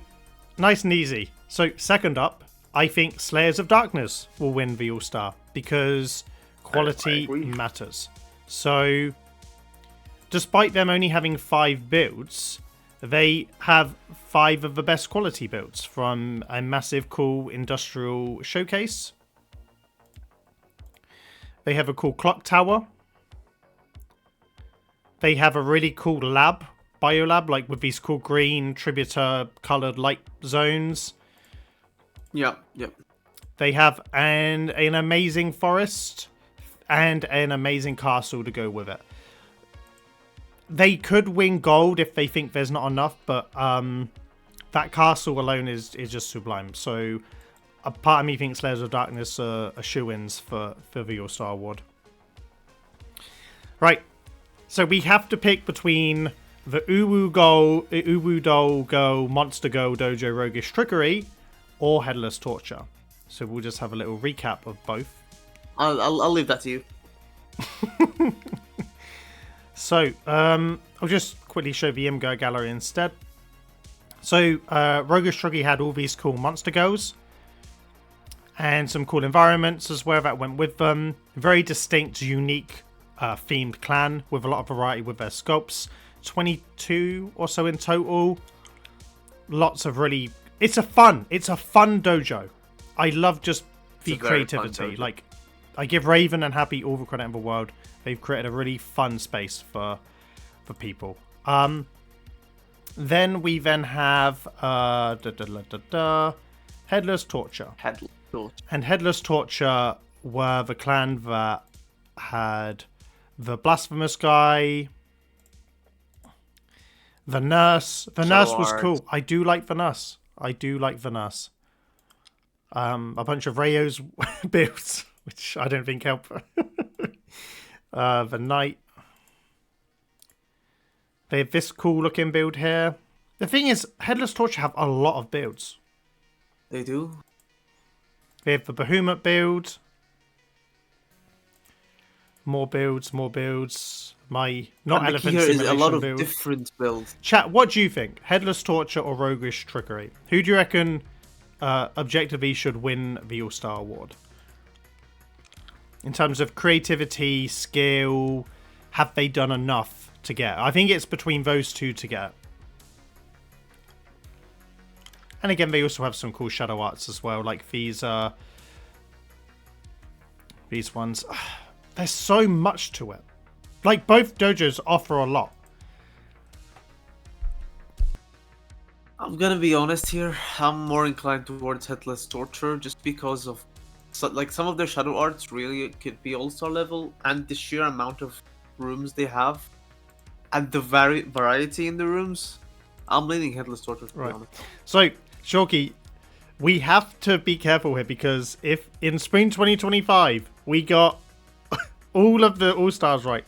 nice and easy. So, second up, I think Slayers of Darkness will win the All-Star because quality matters. So, despite them only having 5 builds, They have 5 of the best quality builds from a massive, cool industrial showcase. They have a cool clock tower. They have a really cool lab, biolab, like with these cool green tributor colored light zones. Yeah. They have an amazing forest and an amazing castle to go with it. They could win gold if they think there's not enough, but that castle alone is just sublime. So a part of me thinks Layers of Darkness are shoo-ins for the All-Star Award. Right. So we have to pick between the Uwu Doll Go, Monster Go, Dojo, Roguish Trickery, or Headless Torture. So we'll just have a little recap of both. I'll leave that to you. So, I'll just quickly show the Imgur gallery instead. So, Roguish Trickery had all these cool monster goes. And some cool environments as well that went with them. Very distinct, unique themed clan with a lot of variety with their sculpts. 22 or so in total. Lots of really... It's a fun dojo. I love just the creativity. Like, I give Raven and Happy all the credit in the world. They've created a really fun space for people. Then we have Headless Torture. And Headless Torture were the clan that had the Blasphemous guy, the Nurse. The Nurse was cool. I do like the Nurse. A bunch of Rayo's builds, which I don't think help. The Knight. They have this cool looking build here. The thing is, Headless Torture have a lot of builds. They do. They have the Behemoth build. More builds. My not and elephant here simulation is a lot of build. different builds. Chat, what do you think? Headless Torture or Roguish Trickery? Who do you reckon objectively should win the All-Star Award? In terms of creativity, skill, have they done enough to get? I think it's between those two to get. And again, they also have some cool shadow arts as well, like these ones. There's so much to it. Like, both dojos offer a lot. I'm gonna be honest here. I'm more inclined towards Headless Torture just because of some of their shadow arts really could be all-star level, and the sheer amount of rooms they have and the variety in the rooms. I'm leaning Headless Torture to be honest. So, Shorky, we have to be careful here because if in spring 2025 we got all of the all-stars right,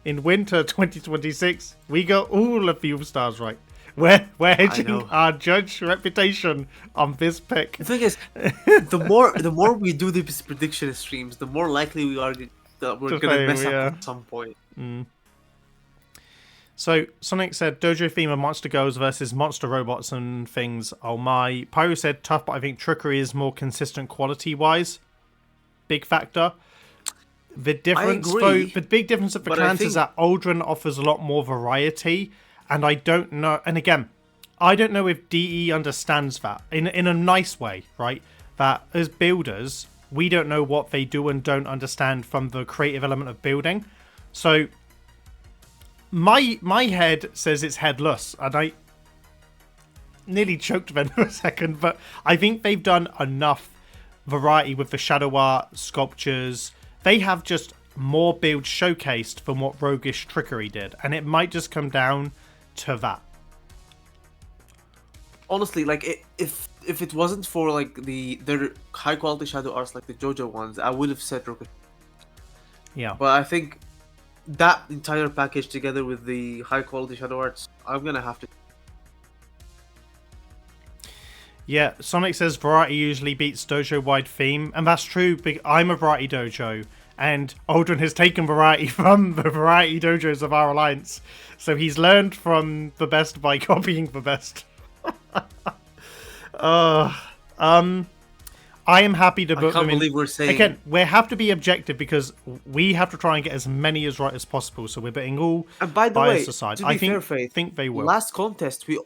in winter 2026 we got all of the all-stars right. We're hedging our judge reputation on this pick. The thing is, the more we do these prediction streams, the more likely we are that we're going to mess up at some point. So, Sonic said, Dojo theme of monster girls versus monster robots and things. Oh my. Pyro said, tough, but I think Trickery is more consistent quality-wise. Big factor. The difference, though, the big difference of the clans is that Aldrin offers a lot more variety. And I don't know, and again, I don't know if DE understands that in a nice way, right? That as builders, we don't know what they do and don't understand from the creative element of building. So my head says it's headless, and I nearly choked them for a second, but I think they've done enough variety with the shadow art, sculptures. They have just more builds showcased than what Roguish Trickery did, and it might just come down to that. Honestly, like if it wasn't for like their high quality shadow arts like the JoJo ones, I would have said Roguish. Yeah. But I think that entire package together with the high quality shadow arts, I'm gonna have to. Yeah, Sonic says variety usually beats dojo wide theme, and that's true. I'm a variety dojo, and Aldrin has taken variety from the variety dojos of our alliance. So he's learned from the best by copying the best. I am happy to I put can't them in. believe we're saying Again, we have to be objective because we have to try and get as many as right as possible. So we're putting all And by the bias way, aside. to I be fair, Faith, think they will. last contest we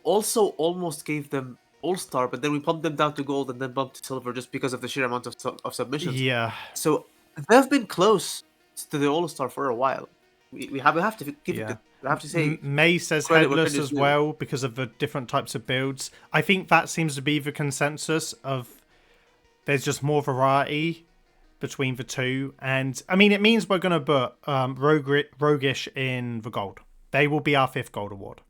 also almost gave them All Star, but then we bumped them down to gold and then bumped to silver just because of the sheer amount of submissions. Yeah. So they've been close to the All Star for a while. We have to give Yeah. it. I have to say, May says credit where headless credit's as due. well because of the different types of builds. I think that seems to be the consensus of there's just more variety between the two. And I mean, it means we're going to put Roguish in the gold. They will be our 5th gold award.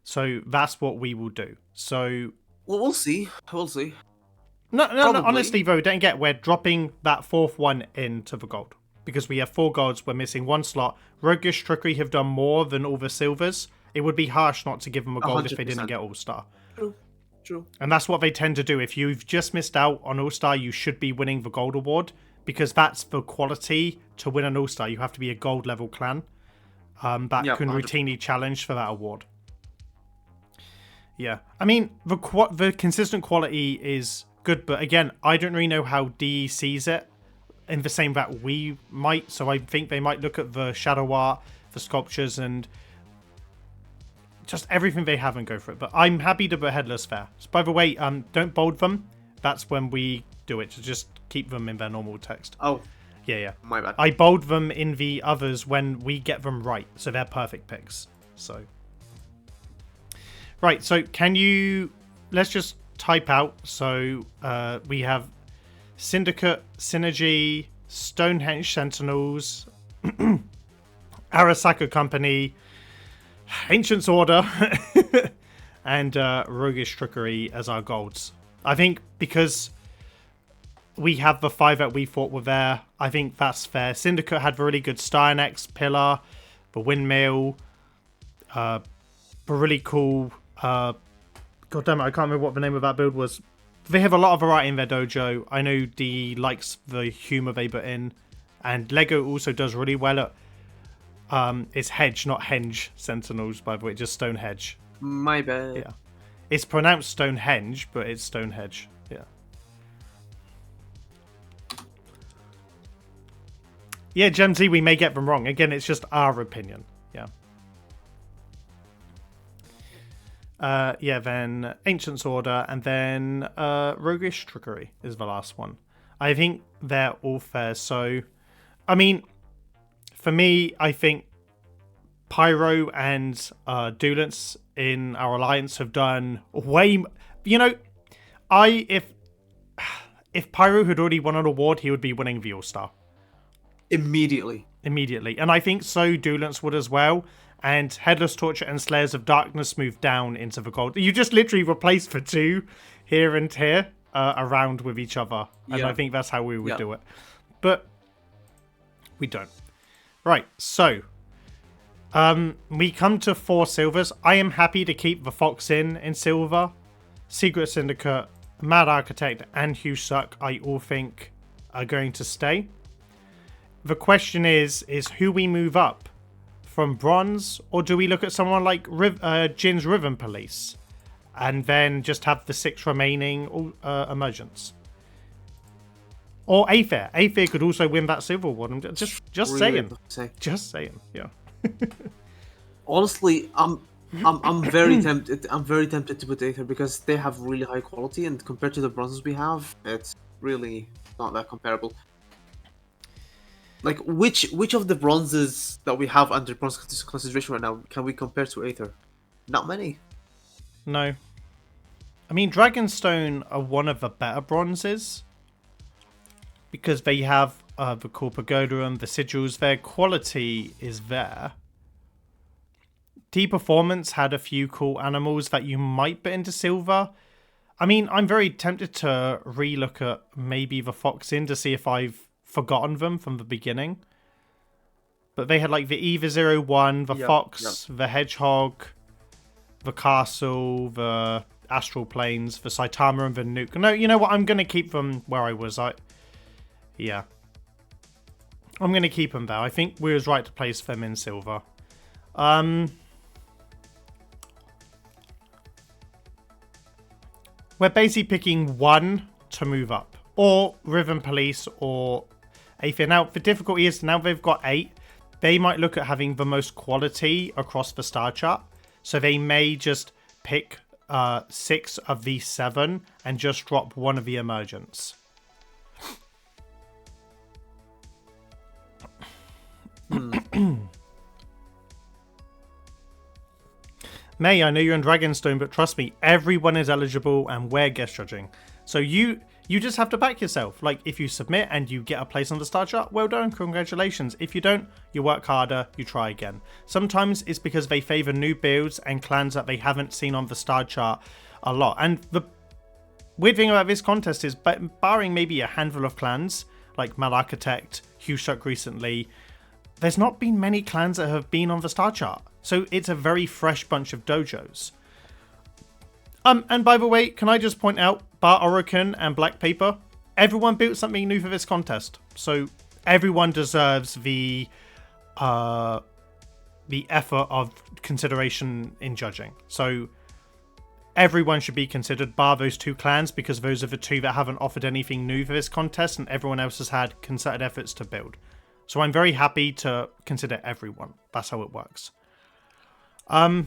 So that's what we will do. So well, we'll see. We'll see. no. Probably. Honestly, though, don't get we're dropping that 4th one into the gold because we have 4 golds. We're missing 1 slot. Roguish Trickery have done more than all the silvers. It would be harsh not to give them a gold if they didn't 100%. get All Star. True. And that's what they tend to do. If you've just missed out on All Star, you should be winning the gold award because that's the quality to win an All Star. You have to be a gold level clan that Yeah, can 100%. routinely challenge for that award. Yeah, I mean the consistent quality is good, but again, I don't really know how DE sees it in the same that we might. So I think they might look at the shadow art, the sculptures, and just everything they have and go for it. But I'm happy to put headless there. So, by the way, don't bold them. That's when we do it. So just keep them in their normal text. Oh, Yeah. my bad. I bold them in the others when we get them right. So they're perfect picks. So. Right. So can you... Let's just type out. So we have Syndicate, Synergy, Stonehenge Sentinels, Arasaka Company, Ancient's Order, and Roguish Trickery as our golds. I think because we have the 5 that we thought were there, I think that's fair. Syndicate had really good Stynex, Pillar, the Windmill, the really cool... God damn it, I can't remember what the name of that build was. They have a lot of variety in their dojo. I know D likes the humour they put in. And Lego also does really well at... it's Hedge, not Henge Sentinels, by the way, just Stonehenge. My bad. Yeah. It's pronounced Stonehenge, but it's Stonehenge. Yeah. Yeah, Gen Z, we may get them wrong. Again, it's just our opinion. Yeah. Yeah, then Ancient's Order, and then Roguish Trickery is the last one. I think they're all fair. So, I mean, for me, I think Pyro and Dulance in our alliance have done way... You know, if Pyro had already won an award, he would be winning the All-Star. Immediately. And I think so Dulance would as well. And Headless Torture and Slayers of Darkness moved down into the gold. You just literally replaced the 2 here and here around with each other. And Yeah. I think that's how we would do it. But we don't. Right, so we come to 4 silvers. I am happy to keep the Fox in silver. Secret Syndicate, Mad Architect, and Hugh Suck, I all think are going to stay. The question is who we move up from bronze, or do we look at someone like Jin's Rhythm Police and then just have the 6 remaining emergents? Or Aether. Aether could also win that silver award. I'm just Really saying. Just saying. Yeah. Honestly, I'm very tempted. I'm very tempted to put Aether because they have really high quality, and compared to the bronzes we have, it's really not that comparable. Like, which of the bronzes that we have under bronze consideration right now can we compare to Aether? Not many. No. I mean, Dragonstone are one of the better bronzes because they have the cool pagoda and the sigils. Their quality is there. T-Performance had a few cool animals that you might put into silver. I mean, I'm very tempted to relook at maybe the Fox in to see if I've forgotten them from the beginning. But they had like the Eva 01, the Fox, the Hedgehog, the Castle, the Astral Planes, the Saitama, and the Nuke. No, you know what? I'm going to keep them where I was. Yeah. I'm going to keep them there. I think we was right to place them in silver. we're basically picking one to move up, or Rhythm Police or Aether. Now, the difficulty is now they've got 8. They might look at having the most quality across the star chart, so they may just pick 6 of these 7 and just drop one of the emergents. May, I know you're in Dragonstone, but trust me, everyone is eligible and we're guest judging. So you just have to back yourself. Like, if you submit and you get a place on the star chart, well done, congratulations. If you don't, you work harder, you try again. Sometimes it's because they favour new builds and clans that they haven't seen on the star chart a lot. And the weird thing about this contest is, barring maybe a handful of clans, like Malarchitect, Hughstruck recently, there's not been many clans that have been on the star chart. So it's a very fresh bunch of dojos. And by the way, can I just point out, Bar Orokin and Black Paper, everyone built something new for this contest. So everyone deserves the effort of consideration in judging. So everyone should be considered, bar those 2 clans, because those are the 2 that haven't offered anything new for this contest, and everyone else has had concerted efforts to build. So I'm very happy to consider everyone. That's how it works. I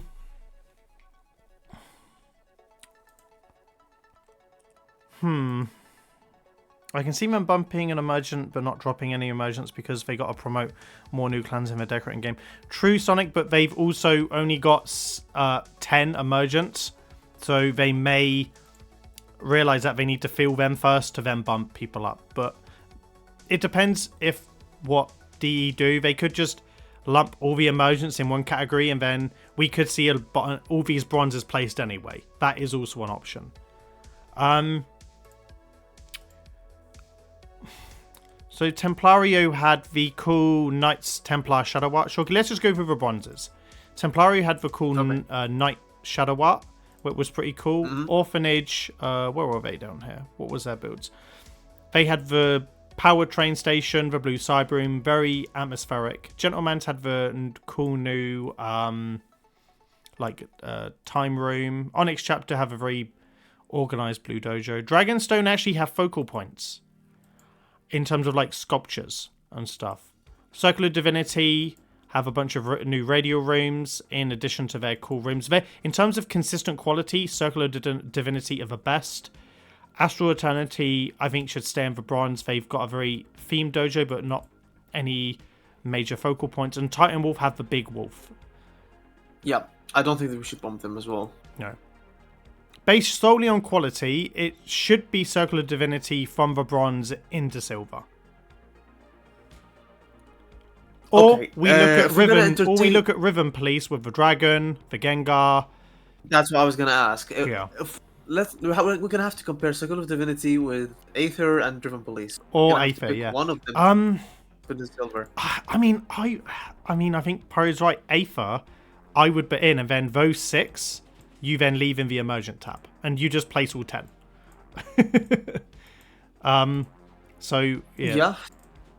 can see them bumping an emergent but not dropping any emergents because they got to promote more new clans in the Decorating game. True, Sonic, but they've also only got 10 emergents, so they may realize that they need to fill them first to then bump people up. But it depends if what DE do. They could just lump all the emergents in one category and then we could see all these bronzes placed anyway. That is also an option. So Templario had the cool Knights Templar Shadow Art. Shoki, let's just go through the bronzes. Templario had the cool Knight Shadow Art, which was pretty cool. Orphanage, where were they down here? What was their builds? They had the Power Train Station, the Blue Side Room, very atmospheric. Gentleman's had the cool new Time Room. Onyx Chapter have a very organized blue dojo. Dragonstone actually have focal points in terms of like sculptures and stuff. Circle of Divinity have a bunch of new radio rooms in addition to their cool rooms. In terms of consistent quality, Circle of Divinity are the best. Astral Eternity, I think, should stay in the bronze. They've got a very themed dojo, but not any major focal points. And Titan Wolf have the Big Wolf. Yeah, I don't think that we should bump them as well. No. Based solely on quality, it should be Circle of Divinity from the bronze into silver. Or Okay, we look at Rhythm Police with the dragon, the Gengar. That's what I was gonna ask. Yeah. We're gonna have to compare Circle of Divinity with Aether and Driven Police. Or Aether, yeah. One of them. Put in silver. I think Pyro's right. Aether, I would put in, and then those 6, you then leave in the emergent tab, and you just place all 10. So yeah.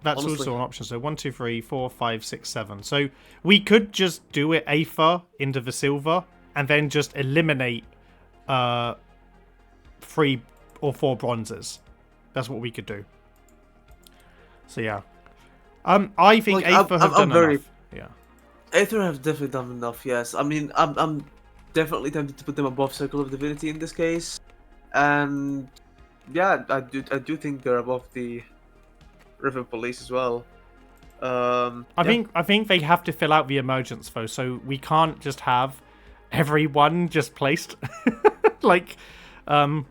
That's honestly also an option. So 1, 2, 3, 4, 5, 6, 7. So we could just do it Aether into the silver, and then just eliminate 3 or 4 bronzes. That's what we could do. So yeah, I think Aether have done enough. Yeah, Aether have definitely done enough. Yes, I mean I'm definitely tempted to put them above Circle of Divinity in this case, and yeah, I do think they're above the River Police as well. I think they have to fill out the emergence though, so we can't just have everyone just placed. Like, I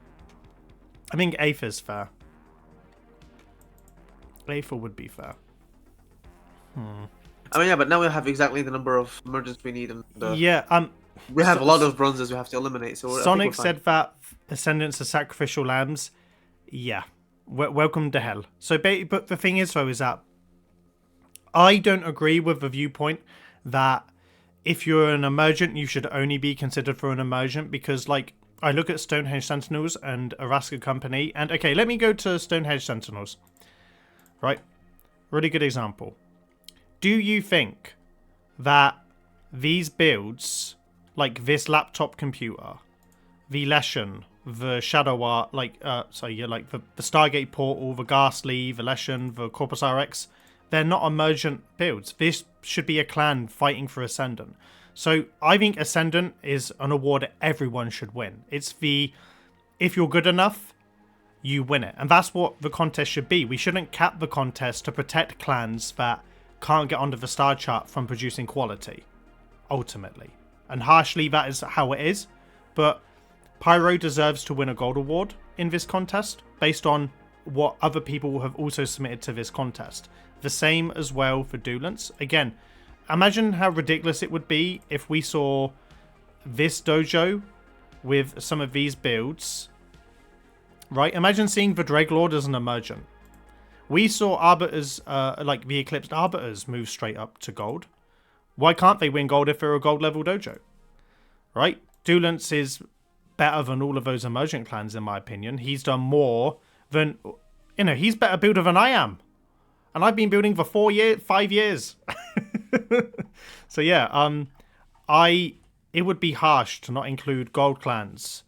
think Aether's fair. Aether would be fair. I mean, yeah, but now we have exactly the number of emergents we need, and we have a lot of bronzes we have to eliminate. So Sonic said that Ascendants are sacrificial lambs. Yeah, welcome to hell. So, but the thing is, though, is that I don't agree with the viewpoint that if you're an emergent, you should only be considered for an emergent, because, like, I look at Stonehenge Sentinels and Araska Company, and okay, let me go to Stonehenge Sentinels. Right? Really good example. Do you think that these builds, like this laptop computer, the Leshen, the Shadow Art, like the Stargate Portal, the Ghastly, the Leshen, the Corpus RX, they're not emergent builds. This should be a clan fighting for Ascendant. So I think Ascendant is an award that everyone should win. It's if you're good enough, you win it. And that's what the contest should be. We shouldn't cap the contest to protect clans that can't get onto the star chart from producing quality, ultimately. And harshly, that is how it is. But Pyro deserves to win a gold award in this contest based on what other people have also submitted to this contest. The same as well for Dulance. Again, imagine how ridiculous it would be if we saw this dojo with some of these builds. Right? Imagine seeing the Dreglord as an emergent. We saw Arbiters, like the Eclipsed Arbiters, move straight up to gold. Why can't they win gold if they're a gold level dojo? Right? Dulance is better than all of those emergent clans, in my opinion. He's done more than, he's better builder than I am. And I've been building for 5 years. So yeah, it would be harsh to not include gold clans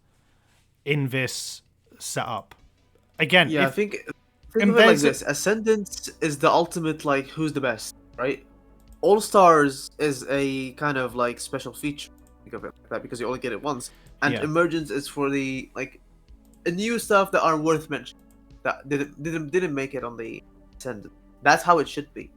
in this setup. Again, yeah, think of it like this: Ascendant is the ultimate, like, who's the best, right? All Stars is a kind of like special feature. Think of it like that because you only get it once, and Emergence is for the like new stuff that are worth mentioning that didn't make it on the Ascendant. That's how it should be.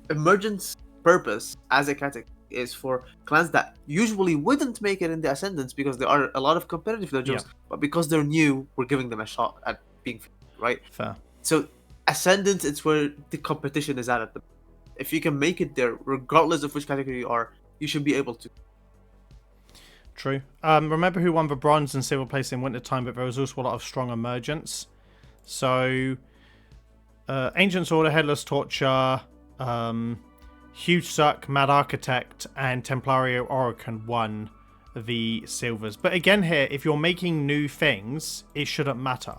Emergence purpose as a category is for clans that usually wouldn't make it in the Ascendants because there are a lot of competitive dojos, but because they're new, we're giving them a shot at being right. Fair. So Ascendants, it's where the competition is at the. If you can make it there, regardless of which category you are, you should be able to. True. Remember who won the bronze and silver place in wintertime, but there was also a lot of strong emergence. So, Ancient Order, Headless Torture, Huge Suck, Mad Architect, and Templario Orokin won the silvers. But again here, if you're making new things, it shouldn't matter.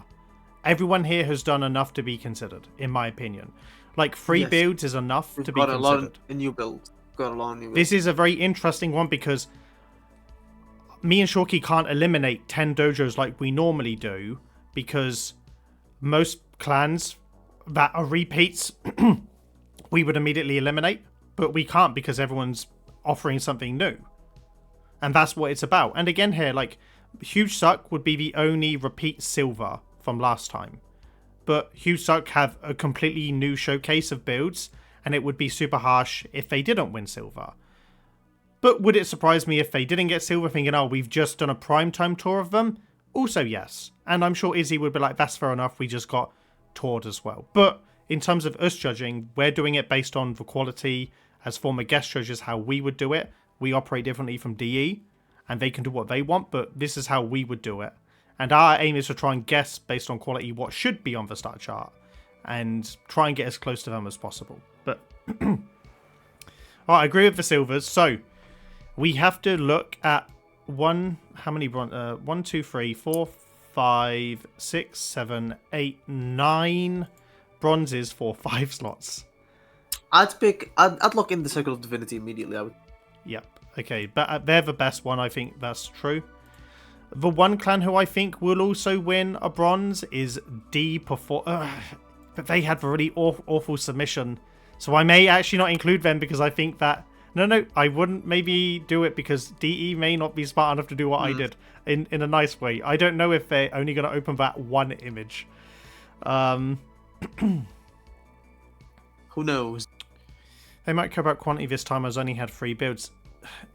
Everyone here has done enough to be considered, in my opinion. Like, 3 builds is enough to be considered. A lot of new builds. Got a lot of new builds. This is a very interesting one because me and Shorky can't eliminate 10 dojos like we normally do because most clans that are repeats we would immediately eliminate, but we can't because everyone's offering something new. And that's what it's about. And again here, like, Huge Suck would be the only repeat silver from last time. But Huge Suck have a completely new showcase of builds, and it would be super harsh if they didn't win silver. But would it surprise me if they didn't get silver, thinking, oh, we've just done a primetime tour of them? Also, yes. And I'm sure Izzy would be like, that's fair enough, we just got toured as well. But in terms of us judging, we're doing it based on the quality as former guest judges, how we would do it. We operate differently from DE, and they can do what they want, but this is how we would do it. And our aim is to try and guess, based on quality, what should be on the start chart, and try and get as close to them as possible. But I agree with the silvers. So we have to look at how many 1, 2, 3, 4, 5, 6, 7, 8, 9 bronzes for 5 slots. I'd lock in the Circle of Divinity immediately. Yep. Okay, but they're the best one. I think that's true. The one clan who I think will also win a bronze is D. But they had a really awful submission, so I may actually not include them because I think that no, I wouldn't maybe do it because DE may not be smart enough to do what I did in a nice way. I don't know if they're only going to open that one image. Who knows? They might care about quantity this time as I only had 3 builds.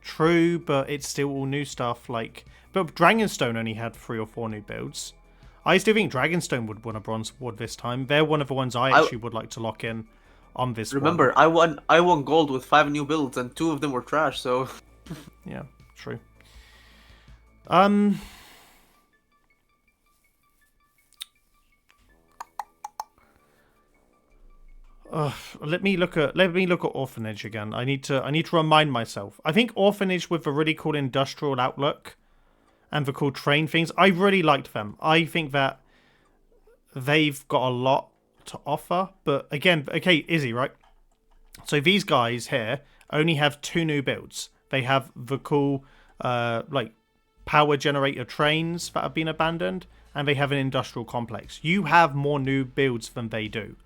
True, but it's still all new stuff. But Dragonstone only had 3 or 4 new builds. I still think Dragonstone would win a bronze award this time. They're one of the ones I actually would like to lock in on this Remember, one. I won gold with 5 new builds, and 2 of them were trash, so... Yeah, true. Let me look at Orphanage again. I need to remind myself. I think Orphanage with a really cool industrial outlook and the cool train things, I really liked them. I think that they've got a lot to offer. But again, okay, Izzy, right? So these guys here only have 2 new builds. They have the cool power generator trains that have been abandoned, and they have an industrial complex. You have more new builds than they do.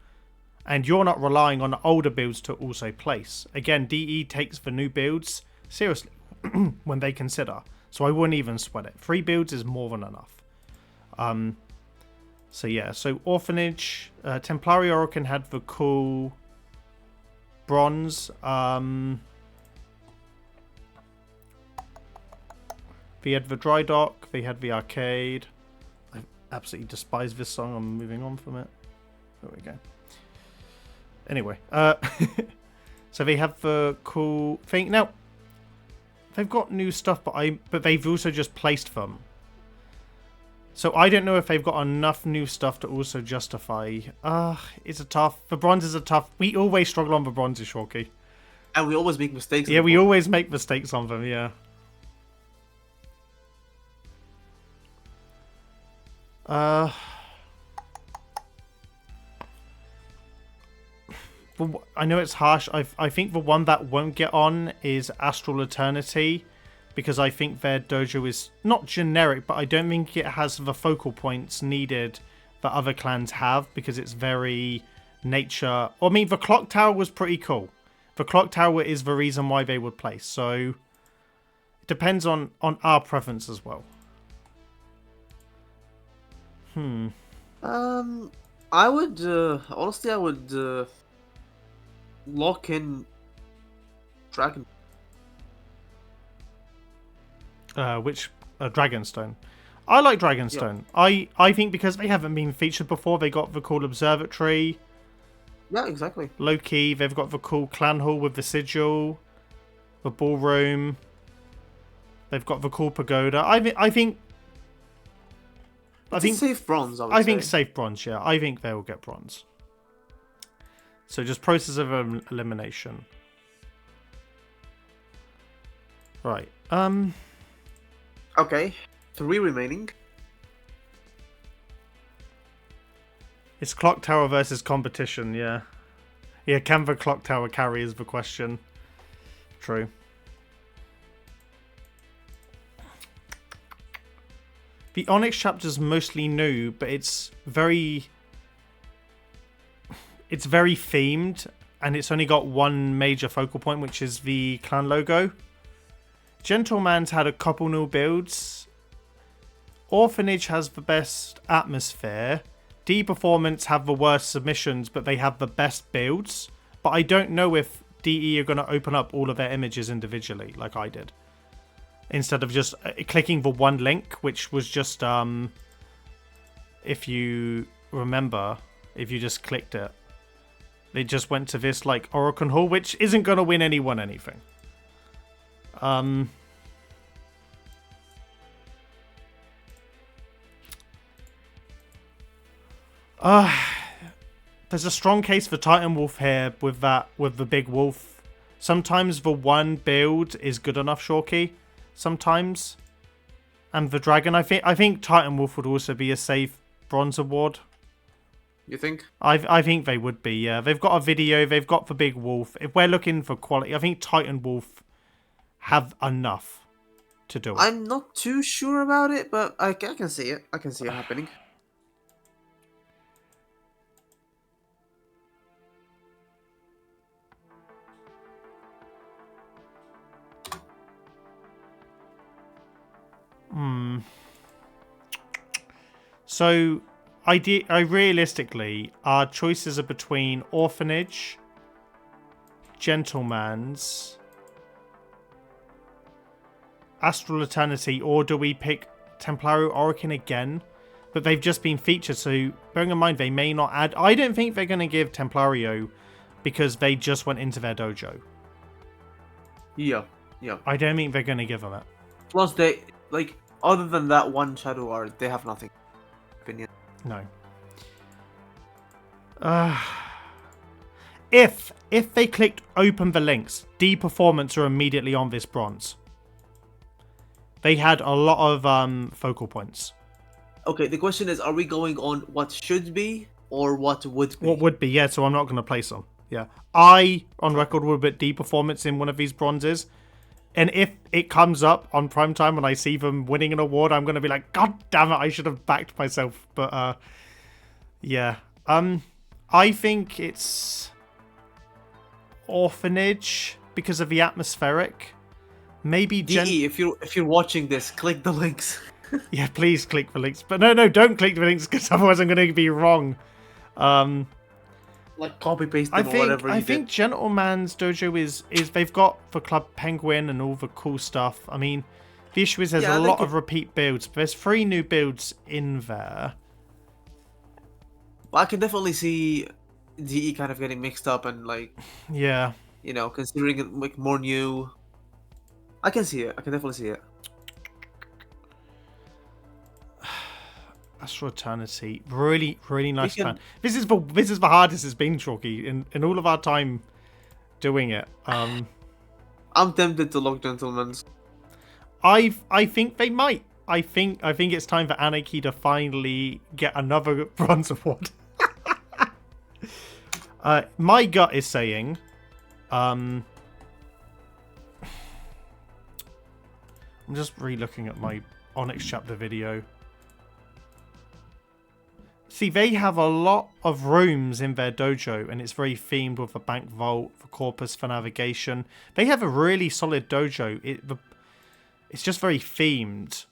And you're not relying on older builds to also place. Again, DE takes the new builds seriously when they consider. So I wouldn't even sweat it. 3 builds is more than enough. So yeah, so Orphanage, Templari Orokin had the cool bronze. They had the dry dock, they had the arcade. I absolutely despise this song, I'm moving on from it. There we go. Anyway, so they have the cool thing. Now, they've got new stuff, but they've also just placed them. So I don't know if they've got enough new stuff to also justify. It's a tough. The bronzes are tough. We always struggle on the bronzes, Shorky. And we always make mistakes. Yeah, we always make mistakes on them, yeah. I know it's harsh. I think the one that won't get on is Astral Eternity, because I think their dojo is not generic, but I don't think it has the focal points needed that other clans have, because it's very nature. I mean, the clock tower was pretty cool. The clock tower is the reason why they would place. So it depends on our preference as well. I would honestly, I would lock in Dragon. Which Dragonstone. I like Dragonstone. Yeah. I think because they haven't been featured before, they got the cool observatory. Yeah, exactly. Low-key, they've got the cool clan hall with the sigil, the ballroom. They've got the cool pagoda. I think safe bronze. I think safe bronze. Yeah, I think they will get bronze. So just process of elimination. Right. Okay. 3 remaining. It's Clock Tower versus competition, yeah. Yeah, can the Clock Tower carry is the question. True. The Onyx chapter's mostly new, but it's very themed, and it's only got one major focal point, which is the clan logo. Gentleman's had a couple new builds. Orphanage has the best atmosphere. D Performance have the worst submissions, but they have the best builds. But I don't know if DE are going to open up all of their images individually, like I did. Instead of just clicking the one link, which was just, if you remember, if you just clicked it, they just went to this, like, Orokin Hall, which isn't going to win anyone anything. There's a strong case for Titan Wolf here with the big wolf. Sometimes the one build is good enough, Shorky. Sometimes. And the dragon, I think Titan Wolf would also be a safe bronze award. You think? I think they would be, yeah. They've got a video, they've got the big wolf. If we're looking for quality, I think Titan Wolf have enough to do it. I'm not too sure about it, but I can see it. I can see it happening. So, realistically, our choices are between Orphanage, Gentleman's, Astral Eternity, or do we pick Templario Orokin again? But they've just been featured, so bearing in mind they may not add... I don't think they're going to give Templario because they just went into their dojo. Yeah. I don't think they're going to give them it. Plus, they, like, other than that one shadow art, they have nothing. Opinion. No. If they clicked open the links, D Performance are immediately on this bronze. They had a lot of focal points. Okay, the question is, are we going on what should be or what would be? What would be, yeah, so I'm not going to place them. Yeah. I, on record, would put D Performance in one of these bronzes. And if it comes up on primetime and I see them winning an award, I'm going to be like, God damn it, I should have backed myself. But, yeah. I think it's Orphanage because of the atmospheric. Maybe DE, if you're watching this, click the links. Yeah, please click the links. But no, don't click the links because otherwise I'm going to be wrong. Like copy paste them or whatever. I think Gentleman's Dojo is they've got the Club Penguin and all the cool stuff. I mean, the issue is there's a lot of repeat builds, but there's 3 new builds in there. Well, I can definitely see DE kind of getting mixed up and like, yeah, you know, considering it like more new. I can see it. I can definitely see it. Astral Eternity, really nice plan. This is the hardest it's been, Chalky, in all of our time doing it. I'm tempted to lock Gentleman's. I think they might. I think it's time for Anarchy to finally get another bronze award. My gut is saying, I'm just re-looking at my Onyx chapter video. See, they have a lot of rooms in their dojo, and it's very themed with the bank vault, the corpus for navigation. They have a really solid dojo. It's just very themed.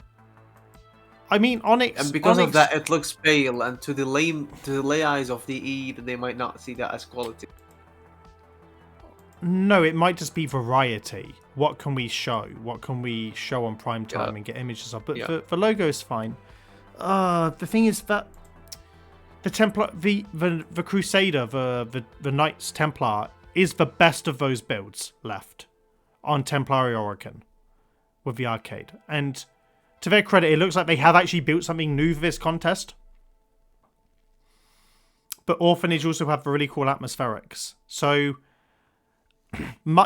I mean, Onyx... And because of that, it looks pale, and to the lay eyes of the E, they might not see that as quality. No, it might just be variety. What can we show? What can we show on prime time and get images of? But the logo is fine. The thing is that the Templar, the Crusader, the Knights Templar is the best of those builds left on Templario Oricon with the arcade. And to their credit, it looks like they have actually built something new for this contest. But Orphanage also have really cool atmospherics. So,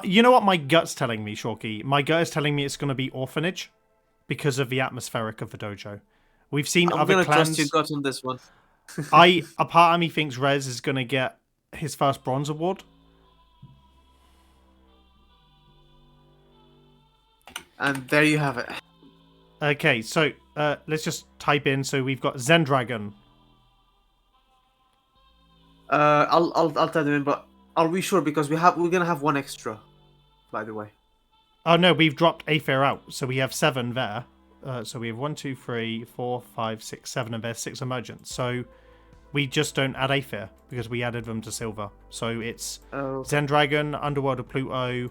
you know what my gut's telling me, Shorky? My gut is telling me it's going to be Orphanage because of the atmospheric of the dojo. We've seen other clans. I'm going to trust your gut on this one. A part of me thinks Rez is going to get his first bronze award. And there you have it. Okay, so let's just type in. So we've got Zen Dragon. I'll type them in, but are we sure? Because we're gonna have one extra, by the way. Oh no, we've dropped Aether out, so we have 7 there. So we have 1, 2, 3, 4, 5, 6, 7, and there's 6 emergents. So we just don't add Aether because we added them to silver. So it's Zen Dragon, Underworld of Pluto,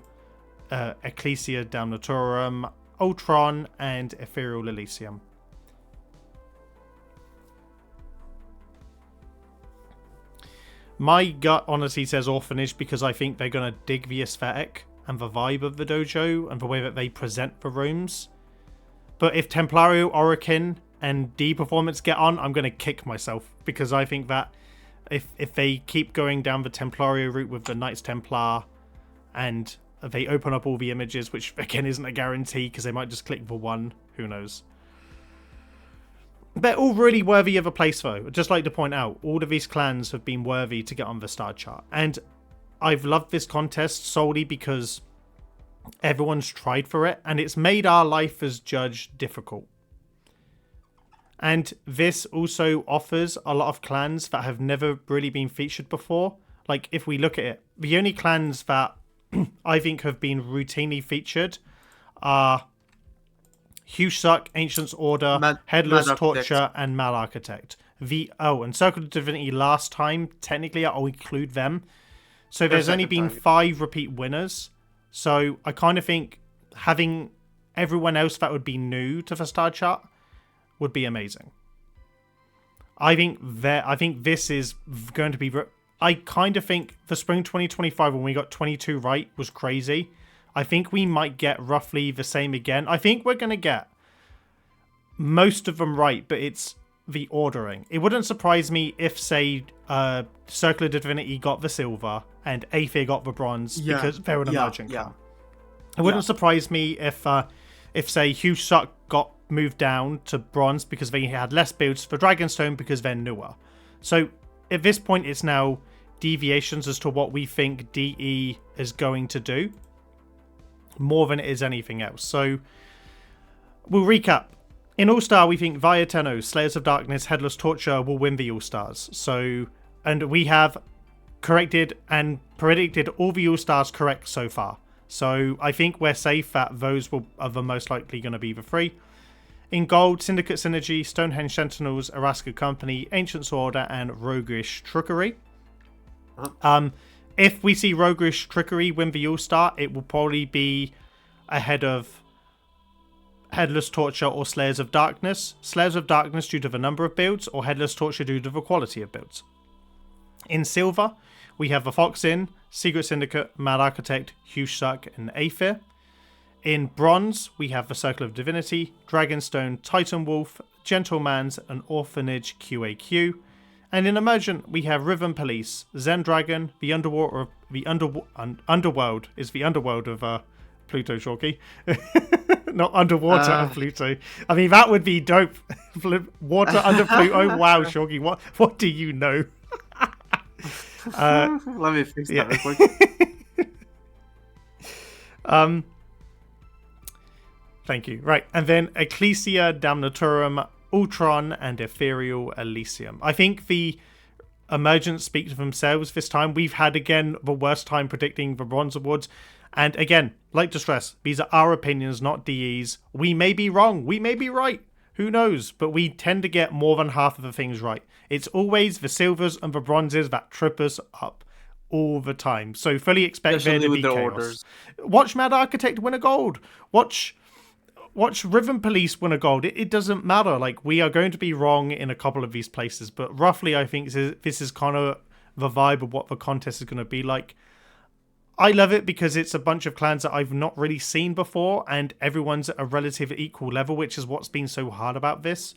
Ecclesia Damnatorum, Ultron, and Ethereal Elysium. My gut honestly says Orphanage because I think they're going to dig the aesthetic and the vibe of the dojo and the way that they present the rooms. But if Templario, Oricon, and D Performance get on, I'm going to kick myself because I think that if they keep going down the Templario route with the Knights Templar and they open up all the images, which again isn't a guarantee because they might just click the one, who knows. They're all really worthy of a place though. I'd just like to point out, all of these clans have been worthy to get on the star chart. And I've loved this contest solely because everyone's tried for it, and it's made our life as judge difficult. And this also offers a lot of clans that have never really been featured before. Like, if we look at it, the only clans that I think have been routinely featured are Huge Suck, Ancient's Order, Headless Torture, and Mal Architect. And Circle of Divinity last time, technically I'll include them. So there's only been 5 repeat winners. So I kind of think having everyone else that would be new to the star chart would be amazing. I think this is going to be... I kind of think the spring 2025 when we got 22 right was crazy. I think we might get roughly the same again. I think we're going to get most of them right, but it's the ordering. It wouldn't surprise me if, say, Circle of Divinity got the silver and Aether got the bronze because they're an emergent clan. It wouldn't surprise me if say, Huge Suck got moved down to bronze because they had less builds for Dragonstone because they're newer. So at this point, it's now deviations as to what we think DE is going to do. more than it is anything else. So we'll recap. In All-Star, we think via Tenno, Slayers of Darkness, Headless Torture will win the All-Stars. So, and we have corrected and predicted all the All-Stars correct so far. So I think we're safe that those are the most likely going to be the three. In Gold, Syndicate Synergy, Stonehenge Sentinels, Araska Company, Ancient Order, and Roguish Trickery. If we see Roguish Trickery win the All-Star, it will probably be ahead of Headless Torture or Slayers of Darkness. Slayers of Darkness due to the number of builds, or Headless Torture due to the quality of builds. In Silver, we have the Fox Inn, Secret Syndicate, Mad Architect, Huge Suck, and Aether. In Bronze, we have the Circle of Divinity, Dragonstone, Titan Wolf, Gentleman's, and Orphanage QAQ. And in Emergent, we have Rhythm Police, Zen Dragon, the Underworld is the underworld of Pluto, Shorky. Not underwater of Pluto. I mean, that would be dope. Water under Pluto. Oh wow, Shorky, what do you know? Let me fix that real quick. Thank you. Right, and then Ecclesia Damnatorum, Ultron, and Ethereal Elysium. I think the Emergents speak for themselves this time. We've had, again, the worst time predicting the Bronze Awards. And again, like to stress, these are our opinions, not DE's. We may be wrong. We may be right. Who knows? But we tend to get more than half of the things right. It's always the silvers and the bronzes that trip us up all the time. So fully expect there to be chaos. Orders. Watch Mad Architect win a gold. Watch Rhythm Police win a gold. It doesn't matter. Like, we are going to be wrong in a couple of these places, but roughly I think this is kind of the vibe of what the contest is going to be like. I love it because it's a bunch of clans that I've not really seen before, and everyone's at a relatively equal level, which is what's been so hard about this.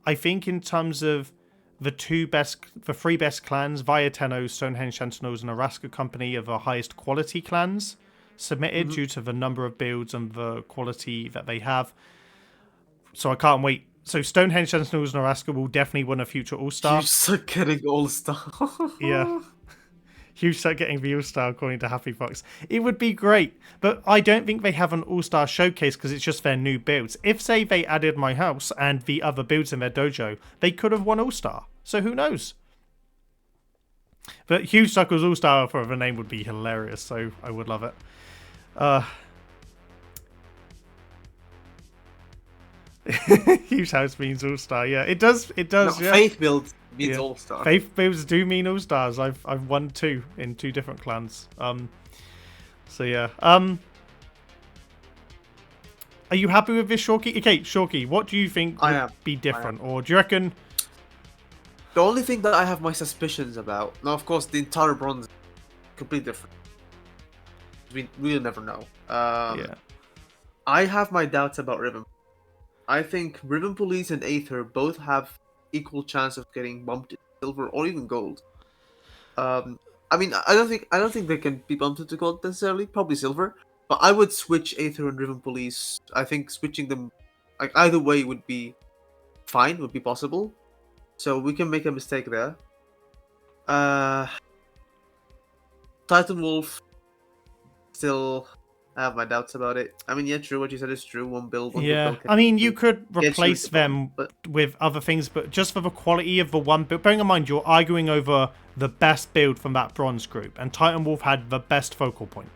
I think in terms of the three best clans, via Tenno, Stonehenge Sentinels, and Araska Company are the highest quality clans submitted due to the number of builds and the quality that they have. So I can't wait. So Stonehenge Sentinels and Araska will definitely win a future All-Star. You're so getting All-Star. Yeah. Huge start getting the All-Star according to Happy Fox. It would be great, but I don't think they have an All-Star showcase because it's just their new builds. If, say, they added my house and the other builds in their dojo, they could have won All-Star. So who knows? But Huge Suckle's All-Star for the name would be hilarious, so I would love it. Huge house means All-Star. Yeah, it does. No, yeah. Faith build means All-Star. Faith builds do mean All-Stars. I've won 2 in 2 different clans. So yeah. Are you happy with this, Shorky? Okay, Shorky, what do you think would be different, or do you reckon? The only thing that I have my suspicions about, now of course the entire bronze, completely different. We will never know. Yeah. I have my doubts about Rhythm. I think Rhythm Police and Aether both have equal chance of getting bumped to silver or even gold. I mean, I don't think they can be bumped to gold necessarily. Probably silver, but I would switch Aether and Rhythm Police. I think switching them, like either way, would be fine. Would be possible. So we can make a mistake there. Titan Wolf. Still have my doubts about it. I mean, yeah, true. What you said is true. One build. Yeah, I mean, you could replace them with other things, but just for the quality of the one build. Bearing in mind, you're arguing over the best build from that bronze group, and Titan Wolf had the best focal point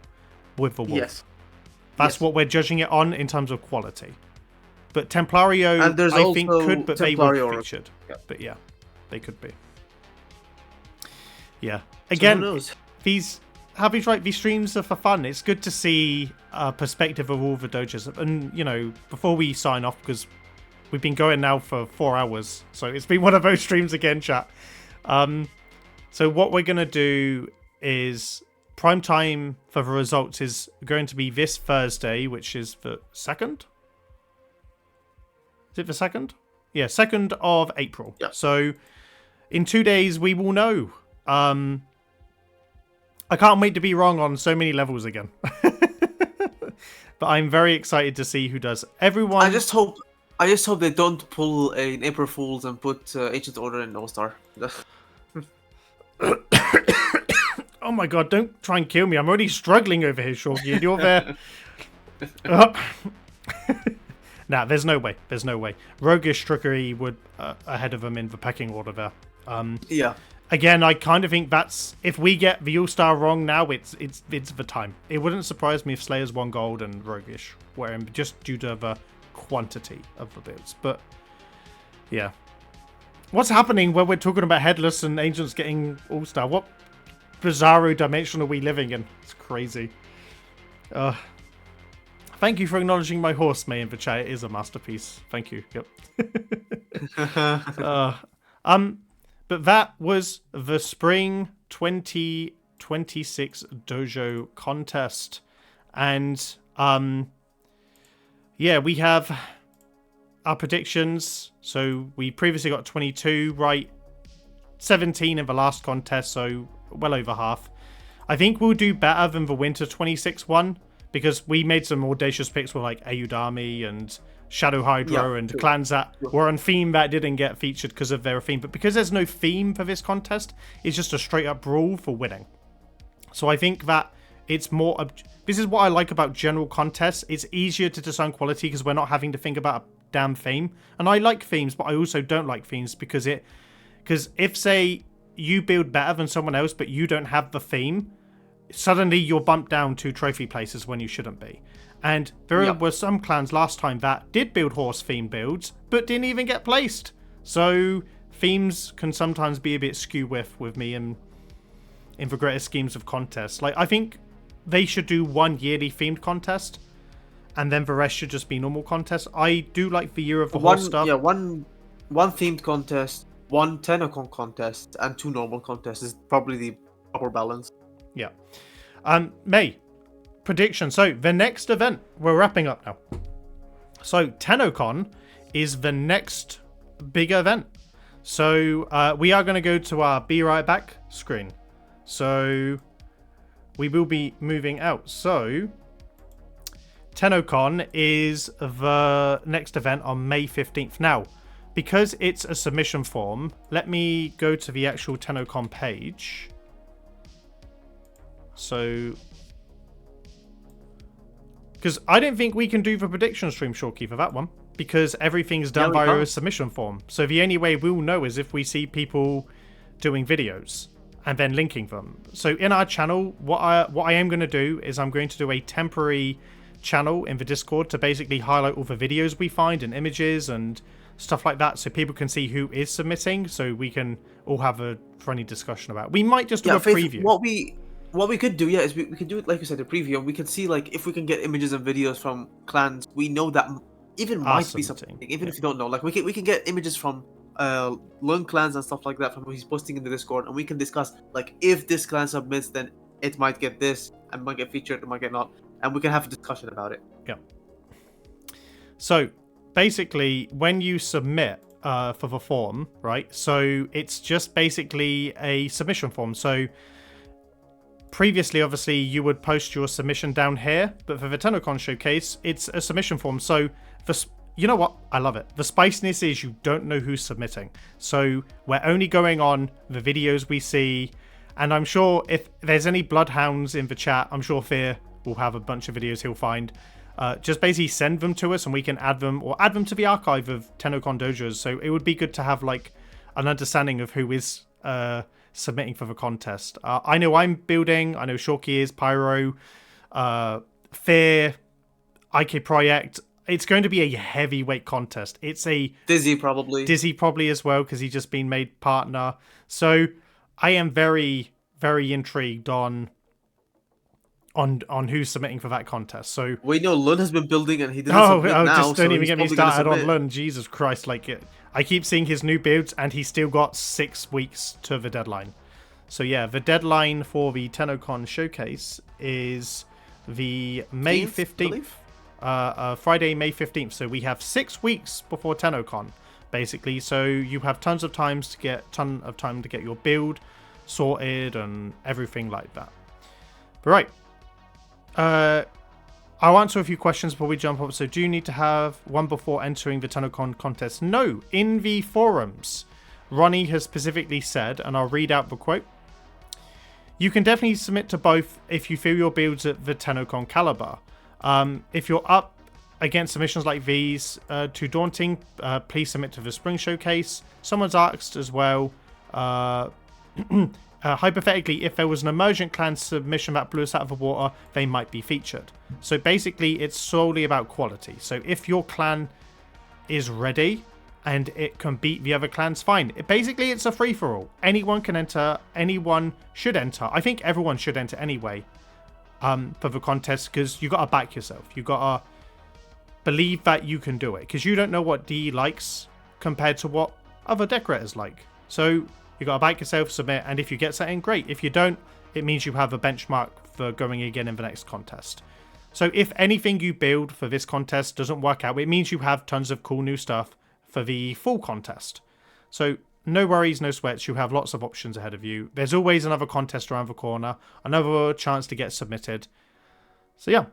with the wolf. Yes. That's what we're judging it on in terms of quality. But Templario, I think, could, but they were featured. Yeah. But yeah, they could be. Yeah. Again, these... Happy's right, these streams are for fun. It's good to see a perspective of all the dojos. And, you know, before we sign off, because we've been going now for 4 hours, so it's been one of those streams again, chat. So what we're going to do is prime time for the results is going to be this Thursday, which is the 2nd? Is it the 2nd? Yeah, 2nd of April. Yeah. So in 2 days, we will know. I can't wait to be wrong on so many levels again. But I'm very excited to see who does. Everyone... I just hope they don't pull an April Fool's and put Ancient Order in All-Star. Oh my god, don't try and kill me. I'm already struggling over here, Shorty, and you're there Nah, there's no way. There's no way. Roguish Trickery would ahead of them in the pecking order there. Yeah. Again, I kind of think that's if we get the All-Star wrong now, it's the time. It wouldn't surprise me if Slayer's 1 gold and Roguish were in, just due to the quantity of the builds. But yeah, what's happening when we're talking about Headless and Ancients getting All-Star? What bizarro dimension are we living in? It's crazy. Thank you for acknowledging my horse, May, in the chat. It is a masterpiece. Thank you. Yep. But that was the Spring 2026 Dojo contest. And, yeah, we have our predictions. So we previously got 22 right, 17 in the last contest, so well over half. I think we'll do better than the Winter 26 one, because we made some audacious picks with like Ayudami and Shadow Hydra and clans that were on theme that didn't get featured because of their theme. But because there's no theme for this contest, it's just a straight up brawl for winning. So I think that it's more... This is what I like about general contests. It's easier to discern quality because we're not having to think about a damn theme. And I like themes, but I also don't like themes because if, say, you build better than someone else, but you don't have the theme, suddenly you're bumped down to trophy places when you shouldn't be. And there were some clans last time that did build horse theme builds, but didn't even get placed. So themes can sometimes be a bit skew with me in the greatest schemes of contests. Like, I think they should do one yearly themed contest, and then the rest should just be normal contests. I do like the Year of the Horse stuff. Yeah, one themed contest, one TennoCon contest, and 2 normal contests is probably the proper balance. Yeah. May, prediction. So the next event, we're wrapping up now. So TennoCon is the next big event. So we are going to go to our Be Right Back screen. So we will be moving out. So TennoCon is the next event on May 15th. Now, because it's a submission form, let me go to the actual TennoCon page. So, because I don't think we can do the prediction stream, Shorky, for that one, because everything's done via a submission form. So the only way we'll know is if we see people doing videos and then linking them. So in our channel, what I am going to do is I'm going to do a temporary channel in the Discord to basically highlight all the videos we find and images and stuff like that, so people can see who is submitting, so we can all have a friendly discussion about it. We might just do a preview. What we could do, is we could do it like you said, a preview, and we can see like if we can get images and videos from clans. We know that even might be something, even if you don't know. Like we can get images from Lung clans and stuff like that from what he's posting in the Discord, and we can discuss like if this clan submits, then it might get this, and might get featured, it might get not, and we can have a discussion about it. Yeah. So basically, when you submit for the form, right? So it's just basically a submission form. So previously, obviously, you would post your submission down here, but for the TennoCon showcase, it's a submission form. So, you know what? I love it. The spiciness is you don't know who's submitting. So, we're only going on the videos we see, and I'm sure if there's any bloodhounds in the chat, I'm sure Fear will have a bunch of videos he'll find. Just basically send them to us, and we can add them, or add them to the archive of TennoCon Dojos. So, it would be good to have, like, an understanding of who is submitting for the contest. I know I'm building. I know Shorky is, Pyro, Fear, IK Project. It's going to be a heavyweight contest. It's a Dizzy probably as well because he's just been made partner. So I am very, very intrigued on who's submitting for that contest. So we know Lun has been building and he didn't submit now. Just don't even get me started on Lun. Jesus Christ, I keep seeing his new builds and he's still got 6 weeks to the deadline. So yeah, the deadline for the TennoCon showcase is the May 15th. Friday, May 15th. So we have 6 weeks before TennoCon, basically. So you have tons of time to get your build sorted and everything like that. But right. I'll answer a few questions before we jump up. So do you need to have one before entering the TennoCon contest? No. In the forums, Ronnie has specifically said, and I'll read out the quote, you can definitely submit to both if you feel your build's at the TennoCon caliber. If you're up against submissions like these too daunting, please submit to the Spring Showcase. Someone's asked as well, hypothetically, if there was an emergent clan submission that blew us out of the water, they might be featured. So basically, it's solely about quality. So if your clan is ready and it can beat the other clans, fine. Basically, it's a free-for-all. Anyone can enter. Anyone should enter. I think everyone should enter anyway for the contest, because you got to back yourself. You got to believe that you can do it, because you don't know what D likes compared to what other decorators like. So you got to back yourself, submit, and if you get something, great. If you don't, it means you have a benchmark for going again in the next contest. So if anything you build for this contest doesn't work out, it means you have tons of cool new stuff for the full contest. So no worries, no sweats. You have lots of options ahead of you. There's always another contest around the corner, another chance to get submitted. So yeah.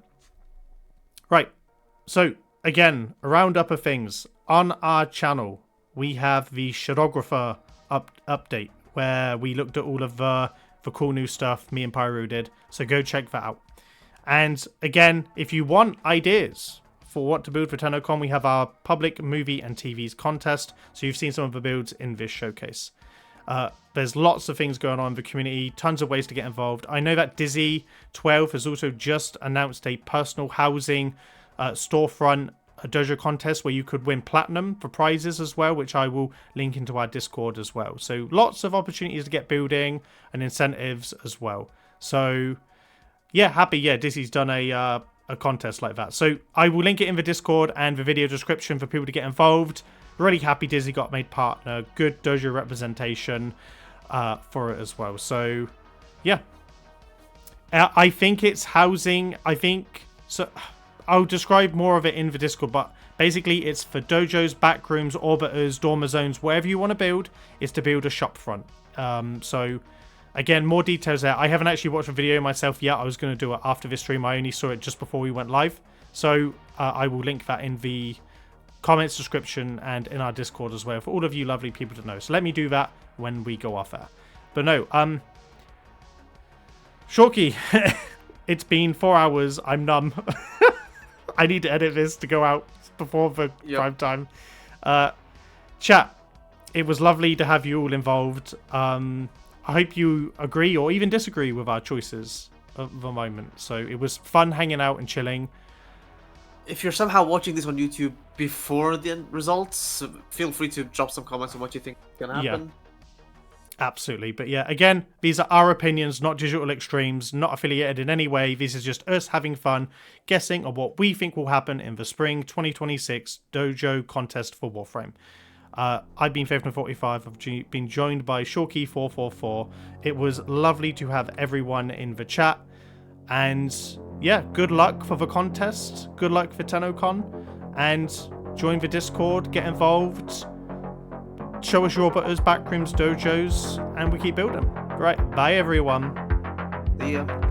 Right. So again, a roundup of things. On our channel, we have the Shadowgrapher update, where we looked at all of the cool new stuff me and Pyro did. So go check that out. And again, if you want ideas for what to build for TennoCon, we have our public movie and TVs contest. So you've seen some of the builds in this showcase. There's lots of things going on in the community, tons of ways to get involved. I know that Dizzy12 has also just announced a personal housing storefront dojo contest where you could win platinum for prizes as well, which I will link into our Discord as well. So lots of opportunities to get building and incentives as well. So yeah, happy. Yeah, Dizzy's done a contest like that. So I will link it in the Discord and the video description for people to get involved. Really happy Dizzy got made partner. Good dojo representation for it as well. So yeah, I think it's housing. I think so. I'll describe more of it in the Discord, but basically it's for dojos, backrooms, orbiters, dormer zones, wherever you want to build, is to build a shop front. So again, more details there. I haven't actually watched the video myself yet. I was going to do it after this stream. I only saw it just before we went live. So I will link that in the comments, description, and in our Discord as well for all of you lovely people to know. So let me do that when we go off air. But no, Shorky, it's been 4 hours. I'm numb. I need to edit this to go out before the prime time. Chat, it was lovely to have you all involved. I hope you agree or even disagree with our choices of the moment. So it was fun hanging out and chilling. If you're somehow watching this on YouTube before the end results, feel free to drop some comments on what you think is going to happen. Yeah. Absolutely. But yeah, again, these are our opinions, not digital extremes, not affiliated in any way. This is just us having fun, guessing on what we think will happen in the spring 2026 Dojo contest for Warframe. I've been Faithful45. I've been joined by Shorky444. It was lovely to have everyone in the chat. And yeah, good luck for the contest. Good luck for TennoCon. And join the Discord, get involved. Show us your butters, backrooms, dojos, and we keep building. Right, bye everyone. See ya.